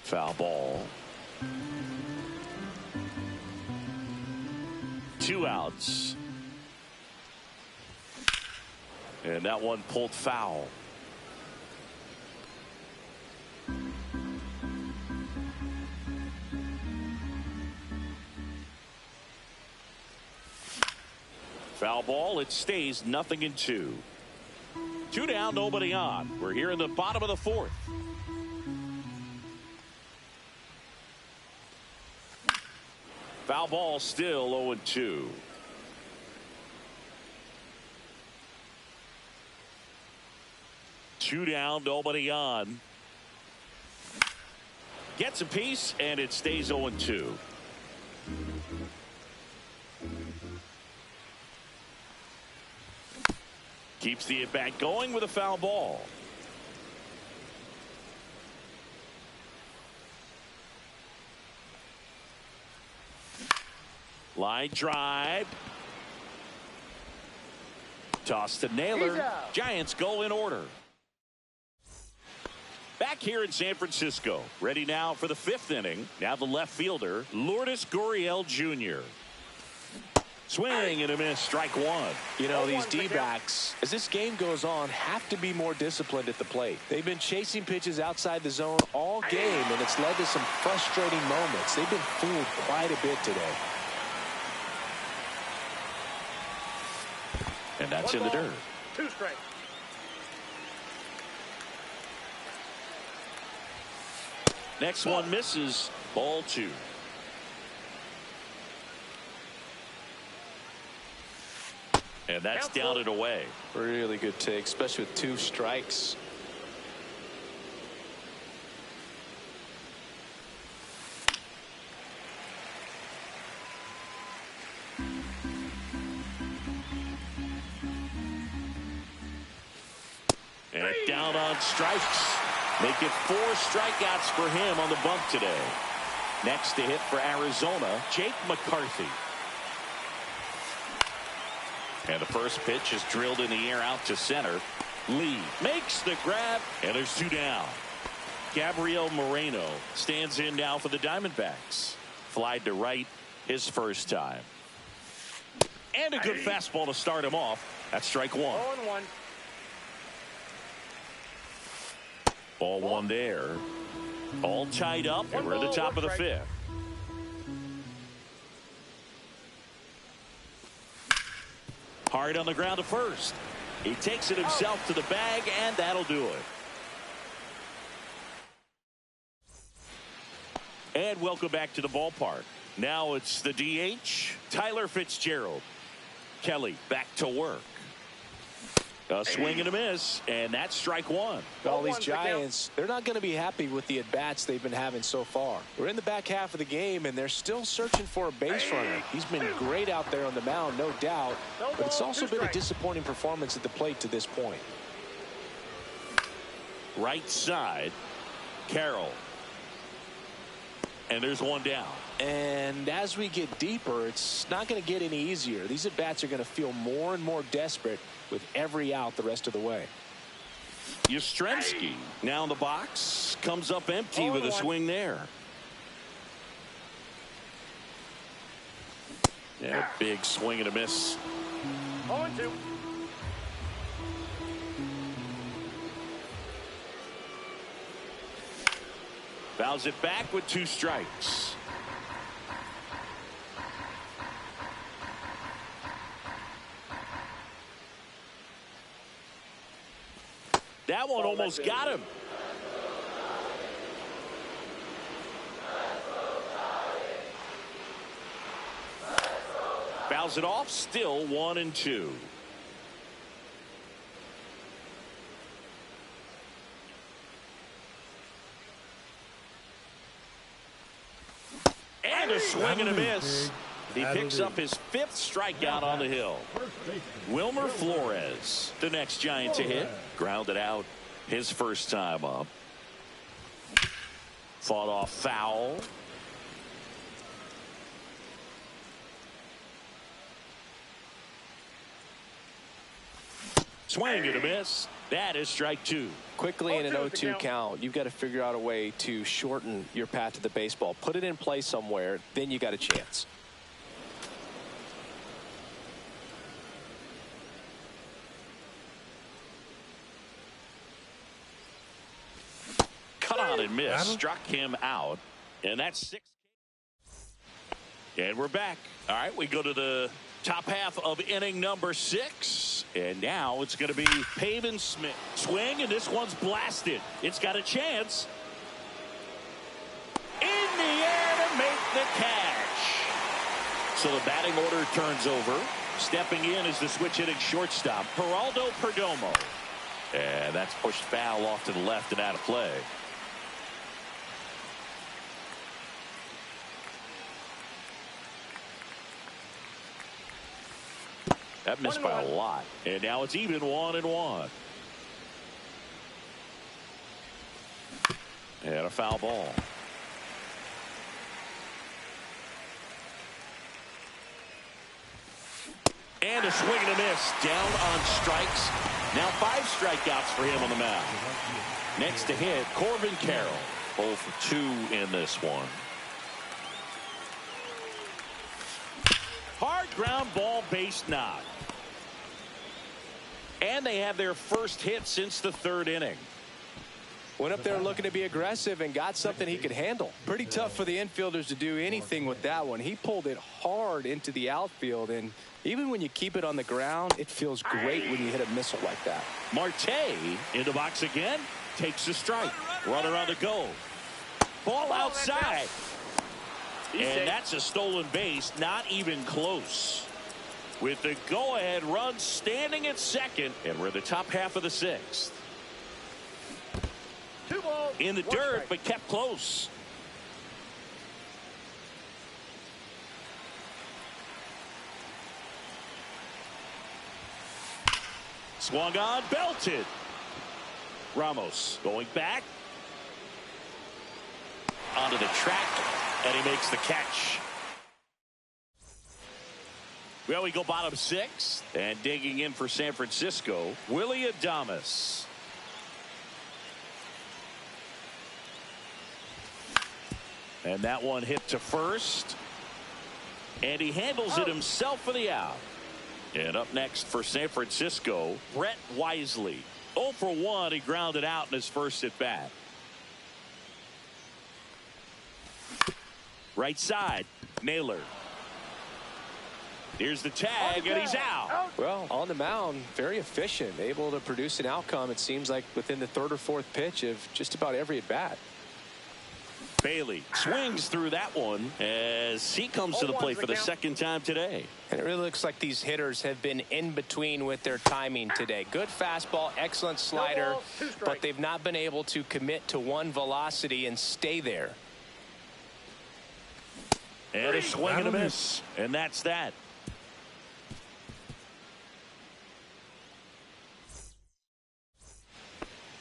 Foul ball. 2 outs. And that one pulled foul. Foul ball. It stays 0-2. 2 down, nobody on. We're here in the bottom of the fourth. Foul ball, still 0-2. Two down, nobody on. Gets a piece, and it stays 0-2. Keeps the at-bat going with a foul ball. Line drive. Toss to Naylor. Giants go in order. Back here in San Francisco. Ready now for the 5th inning. Now the left fielder, Lourdes Gurriel Jr. Swing and a miss. Strike one. You know, these D-backs, as this game goes on, have to be more disciplined at the plate. They've been chasing pitches outside the zone all game, and it's led to some frustrating moments. They've been fooled quite a bit today. And that's in the dirt. 2 strikes. Next one misses. Ball 2. And that's down and away. Really good take, especially with 2 strikes. And down on strikes. Make it 4 strikeouts for him on the bump today. Next to hit for Arizona, Jake McCarthy. And the first pitch is drilled in the air out to center. Lee makes the grab, and there's 2 down. Gabriel Moreno stands in now for the Diamondbacks. Flied to right his first time. And a good fastball to start him off. That's strike 1. 0-1. Ball 1 there. All tied up, and we're at the top of the 5th. Hard on the ground to first. He takes it himself to the bag, and that'll do it. And welcome back to the ballpark. Now it's the DH, Tyler Fitzgerald. Kelly back to work. A swing and a miss, and that's strike 1. All these Giants, they're not going to be happy with the at-bats they've been having so far. We're in the back half of the game, and they're still searching for a base runner. He's been great out there on the mound, no doubt, but it's also been a disappointing performance at the plate to this point. Right side, Carroll. And there's 1 down. And as we get deeper, it's not going to get any easier. These at-bats are going to feel more and more desperate with every out the rest of the way. Yastrzemski now in the box, comes up empty with a swing there. Yeah, big swing and a miss. 0-2. Fouls it back with 2 strikes. That one almost got him. Fouls it off, still 1-2. And a swing and a miss. He picks up his 5th strikeout on the hill. Wilmer Flores, the next Giant to hit. Grounded out his first time up. Fought off foul. Swing and a miss. That is strike 2. Quickly in an 0-2 count, you've got to figure out a way to shorten your path to the baseball. Put it in play somewhere, then you got a chance. Cut on and miss. Struck him out. And that's 6. And we're back. All right, we go to the top half of inning number 6. And now it's going to be Pavin Smith. Swing, and this one's blasted. It's got a chance. In the air to make the catch. So the batting order turns over. Stepping in is the switch hitting shortstop, Geraldo Perdomo. And that's pushed foul off to the left and out of play. That missed by a lot. And now it's even 1-1. And a foul ball. And a swing and a miss. Down on strikes. Now 5 strikeouts for him on the mound. Next to hit, Corbin Carroll. 0 for 2 in this one. Hard ground ball, base knock. And they have their first hit since the 3rd inning. Went up there looking to be aggressive and got something he could handle. Pretty tough for the infielders to do anything with that one. He pulled it hard into the outfield, and even when you keep it on the ground, it feels great when you hit a missile like that. Marte in the box again, takes a strike. Runner on the go. Ball outside. And that's a stolen base, not even close. With the go-ahead run standing at second, and we're in the top half of the 6th. 2 balls. In the dirt, but kept close. Swung on, belted. Ramos going back onto the track, and he makes the catch. Well, we go bottom 6, and digging in for San Francisco, Willy Adames. And that one hit to first, and he handles it himself for the out. And up next for San Francisco, Brett Wisely. 0 for 1, he grounded out in his first at bat. Right side, Naylor. Here's the tag, and he's out. Well, on the mound, very efficient, able to produce an outcome, it seems like, within the 3rd or 4th pitch of just about every at bat. Bailey swings through that one as he comes to the plate for the 2nd time today. And it really looks like these hitters have been in between with their timing today. Good fastball, excellent slider, but they've not been able to commit to one velocity and stay there. And a swing and a miss, and that's that.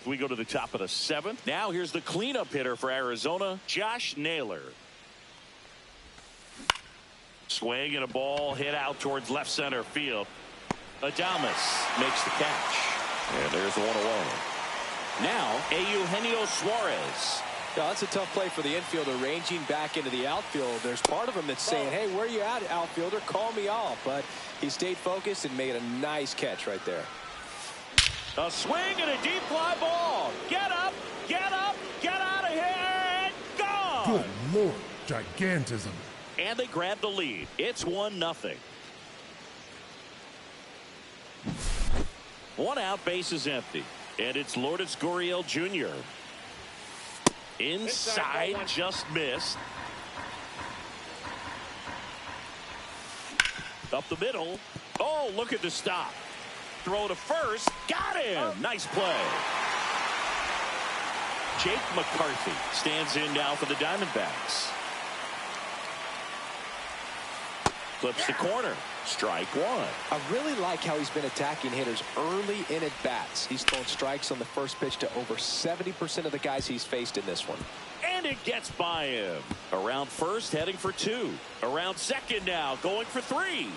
We go to the top of the 7th. Now here's the cleanup hitter for Arizona, Josh Naylor. Swing and a ball hit out towards left center field. Adames makes the catch. And there's the 1 away. Now, Eugenio Suarez. Yeah, that's a tough play for the infielder, ranging back into the outfield. There's part of him that's saying, hey, where you at, outfielder? Call me off. But he stayed focused and made a nice catch right there. A swing and a deep fly ball. Get up, get out of here, and gone. Good Lord, gigantism. And they grab the lead. It's 1-0. 1 out, base is empty. And it's Lourdes Gurriel Jr. Inside, just missed. Up the middle. Oh, look at the stop. Throw to first. Got him. Nice play. Jake McCarthy stands in now for the Diamondbacks. Flips the corner. Strike 1. I really like how he's been attacking hitters early in at bats. He's thrown strikes on the first pitch to over 70% of the guys he's faced in this one. And it gets by him. Around first, heading for 2. Around second now, going for 3.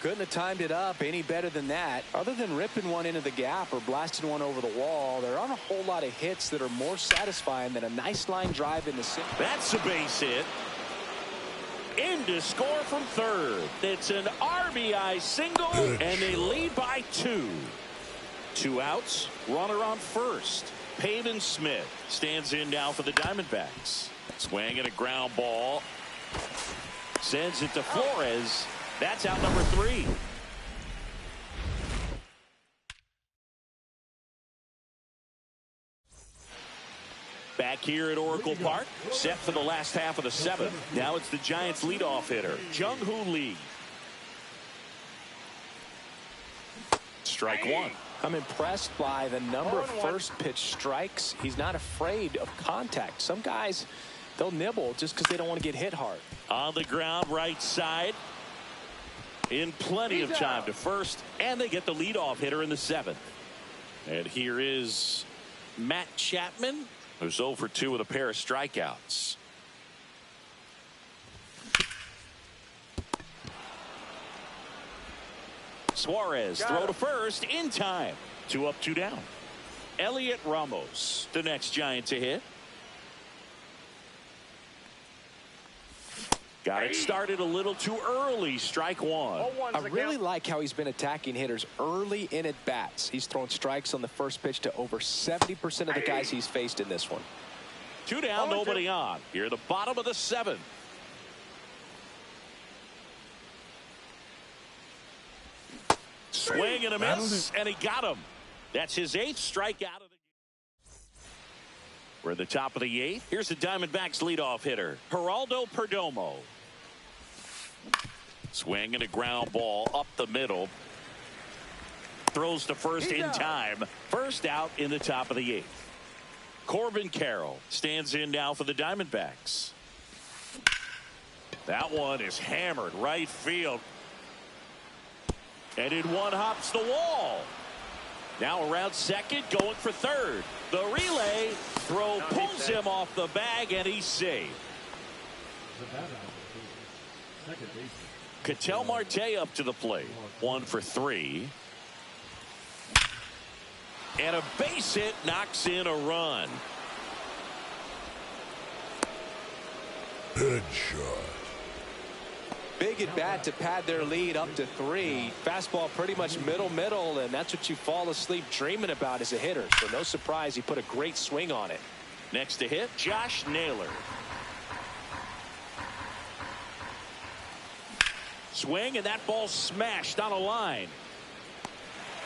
Couldn't have timed it up any better than that. Other than ripping one into the gap or blasting one over the wall, there aren't a whole lot of hits that are more satisfying than a nice line drive in the center. That's a base hit. In to score from third. It's an RBI single, and they lead by 2. 2 outs, runner on first. Pavin Smith stands in now for the Diamondbacks. Swing and a ground ball. Sends it to Flores. That's out number 3. Back here at Oracle Park, set for the last half of the 7th. Now it's the Giants leadoff hitter, Jung-Hoo Lee. Strike 1. I'm impressed by the number of first pitch strikes. He's not afraid of contact. Some guys, they'll nibble just because they don't want to get hit hard. On the ground, right side. In plenty of time to first, and they get the leadoff hitter in the 7th. And here is Matt Chapman, who's 0 for 2 with a pair of strikeouts. Suarez throw to first in time. 2 up, 2 down. Elliot Ramos, the next Giant to hit. Got it started a little too early. Strike 1. I really like how he's been attacking hitters early in at bats. He's thrown strikes on the first pitch to over 70% of the guys he's faced in this one. 2 down, nobody on. Here at the bottom of the 7th. Swing and a miss, and he got him. That's his 8th strikeout of the game. We're at the top of the 8th. Here's the Diamondbacks leadoff hitter, Geraldo Perdomo. Swing and a ground ball up the middle. Throws to first in time. First out in the top of the 8th. Corbin Carroll stands in now for the Diamondbacks. That one is hammered right field. And in one hops the wall. Now around second, going for third. The relay throw pulls him off the bag, and he's safe. The batter on the second baseman. Ketel Marte up to the plate. 1 for 3. And a base hit knocks in a run. Headshot. Big at bat to pad their lead up to 3. Fastball pretty much middle, and that's what you fall asleep dreaming about as a hitter. So no surprise he put a great swing on it. Next to hit, Josh Naylor. Swing, and that ball smashed on a line.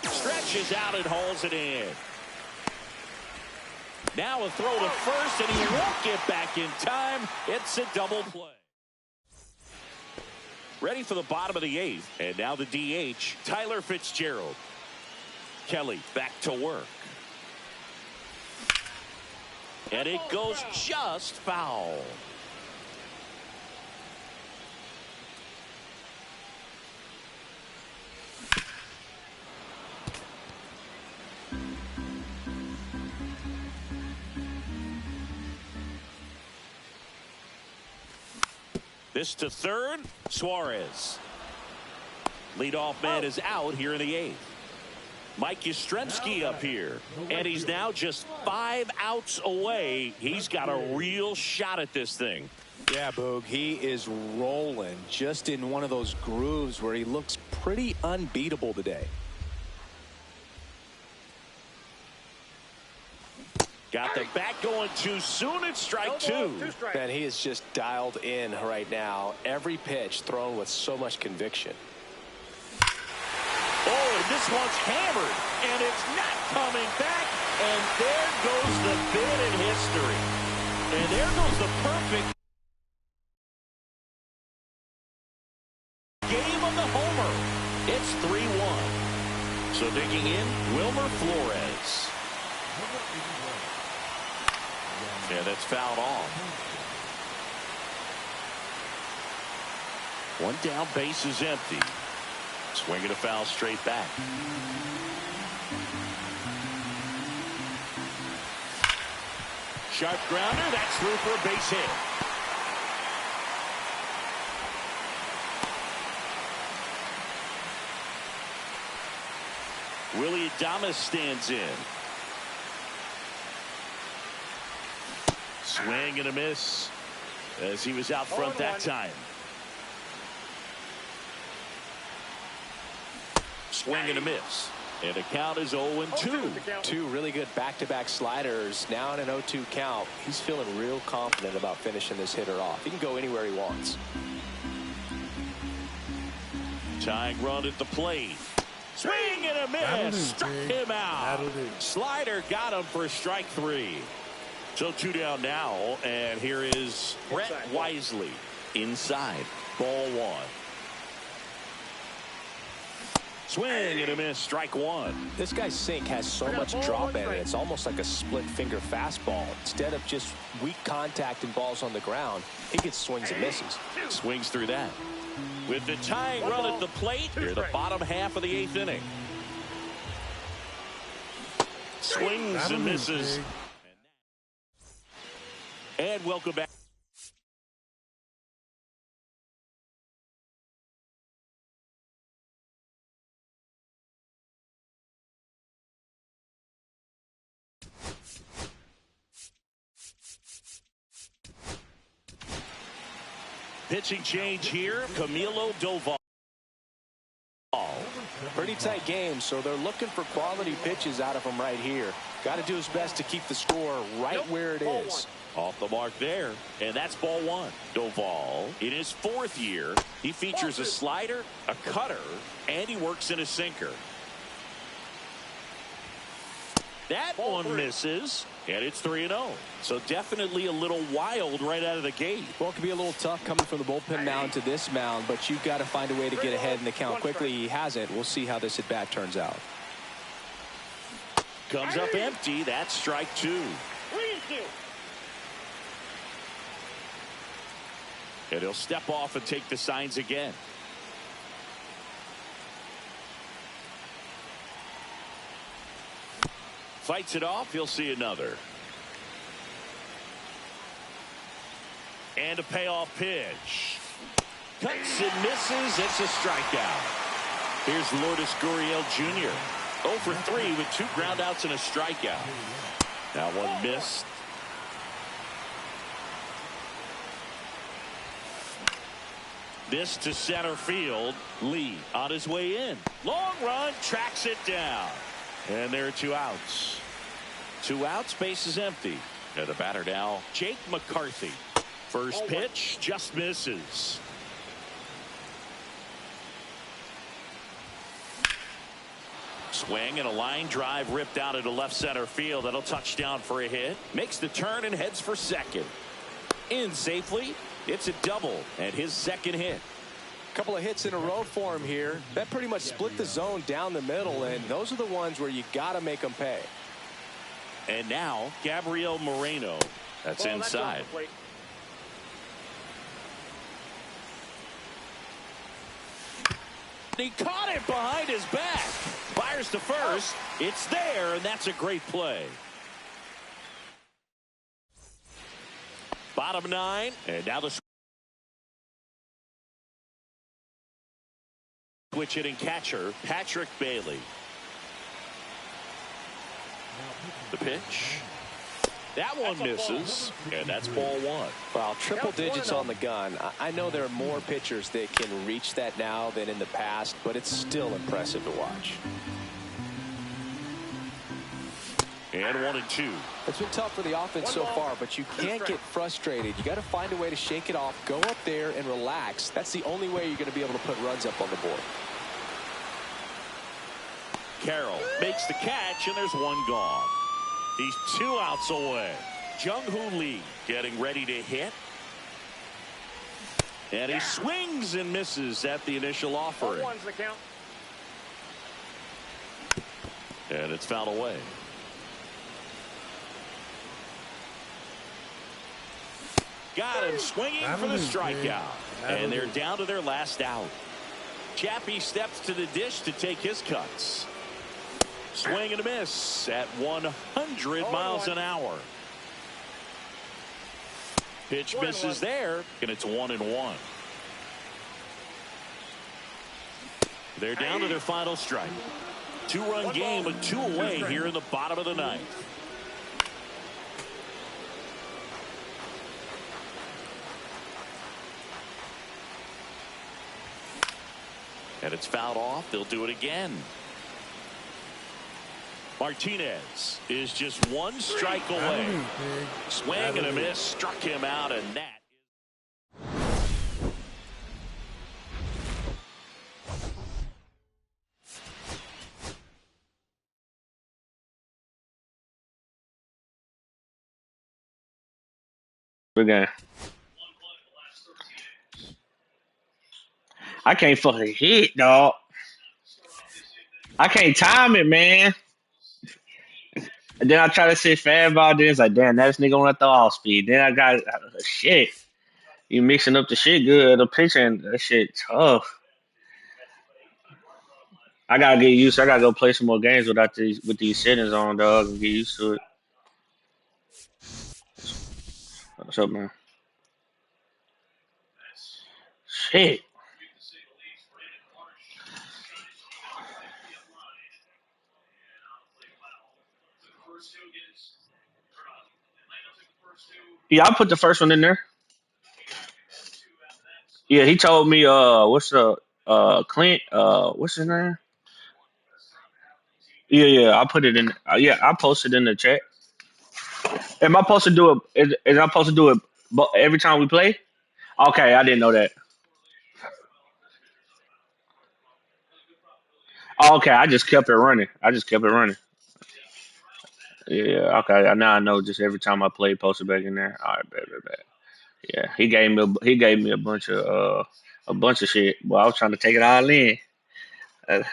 Stretches out and hauls it in. Now a throw to first, and he won't get back in time. It's a double play. Ready for the bottom of the 8th. And now the DH, Tyler Fitzgerald. Kelly back to work. And it goes just foul. This to third, Suarez. Leadoff man is out here in the 8th. Mike Yastrzemski up here. And he's now just 5 outs away. He's got a real shot at this thing. Yeah, Boog, he is rolling just in one of those grooves where he looks pretty unbeatable today. Got the bat going too soon. It's strike 2. Man, he is just dialed in right now. Every pitch thrown with so much conviction. Oh, and this one's hammered, and it's not coming back. And there goes the bid in history. And there goes the perfect game of the homer. It's 3-1. So digging in, Wilmer Flores. Yeah, that's fouled off. 1 down, base is empty. Swinging a foul straight back. Sharp grounder, that's through for a base hit. Willie Adames stands in. Swing and a miss as he was out front that time. Swing and a miss. And the count is 0-2. 2 really good back-to-back sliders. Now in an 0-2 count. He's feeling real confident about finishing this hitter off. He can go anywhere he wants. Tying run at the plate. Swing and a miss. Struck him out. Slider got him for strike 3. So 2 down now, and here is Brett Wisely inside. Ball 1. Swing and a miss, strike 1. This guy's sink has so much drop in it. It's almost like a split finger fastball. Instead of just weak contact and balls on the ground, he gets swings and misses. Swings through that. With the tying run at the plate, here the bottom half of the 8th inning. Swings and misses. And welcome back. Pitching change here, Camilo Doval. Pretty tight game, so they're looking for quality pitches out of him right here. Got to do his best to keep the score right where it is. Off the mark there, and that's ball 1. Doval, in his 4th year, he features a slider, a cutter, and he works in a sinker. That one misses, and it's 3-0. So definitely a little wild right out of the gate. Well, it can be a little tough coming from the bullpen mound to this mound, but you've got to find a way to get ahead in the count quickly. He hasn't. We'll see how this at-bat turns out. Comes up empty. That's strike 2. And he'll step off and take the signs again. Fights it off. He'll see another. And a payoff pitch. Cuts and misses. It's a strikeout. Here's Lourdes Gurriel Jr. 0 for 3 with 2 groundouts and a strikeout. That one missed. This to center field. Lee on his way in. Long run, tracks it down. And there are 2 outs. 2 outs, base is empty. And the batter now, Jake McCarthy. First pitch just misses. Swing and a line drive ripped out into left center field. That'll touch down for a hit. Makes the turn and heads for second. In safely. It's a double and his second hit. Couple of hits in a row for him here. That pretty much split the zone down the middle, and those are the ones where you got to make them pay. And now Gabriel Moreno. That's inside. He caught it behind his back. Fires to first. It's there, and that's a great play. Bottom 9, and now the switch hitting catcher, Patrick Bailey. The pitch. That one misses, and that's ball 1. Well, triple digits on the gun. I know there are more pitchers that can reach that now than in the past, but it's still impressive to watch. And 1 and 2. It's been tough for the offense so far, but you can't get frustrated. You got to find a way to shake it off, go up there and relax. That's the only way you're going to be able to put runs up on the board. Carroll makes the catch, and there's 1 gone. He's 2 outs away. Jung-Hoo Lee getting ready to hit. And he swings and misses at the initial offering. And it's fouled away. Got him swinging for the strikeout. And they're down to their last out. Chappie steps to the dish to take his cuts. Swing and a miss at 100 miles an hour. Pitch misses there, and it's 1-1. They're down to their final strike. 2-run game with 2 away here in the bottom of the 9th. And it's fouled off. They'll do it again. Martinez is just 1 strike away. Swing and a miss. Struck him out, and that. Good game. I can't fucking hit, dog. I can't time it, man. And then I try to sit fast ball. Then it's like, damn, that nigga on that throw off speed. Then I got shit. You mixing up the shit good. The pitching, that shit tough. I gotta get used. I gotta go play some more games with these settings on, dog, and get used to it. What's up, man? Shit. Yeah, I put the first one in there. Yeah, he told me what's the Clint what's his name? Yeah, I put it in. Yeah, I posted in the chat. Am I supposed to do it? Is I supposed to do it every time we play? Okay, I didn't know that. Okay, I just kept it running. Yeah, okay. Now I know. Just every time I play, post it back in there. All right, bet. Yeah, he gave me a bunch of shit. Well, I was trying to take it all in. Uh,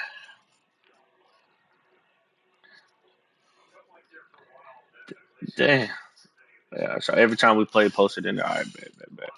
Damn. Yeah. So every time we play, post it in there. All right, bet.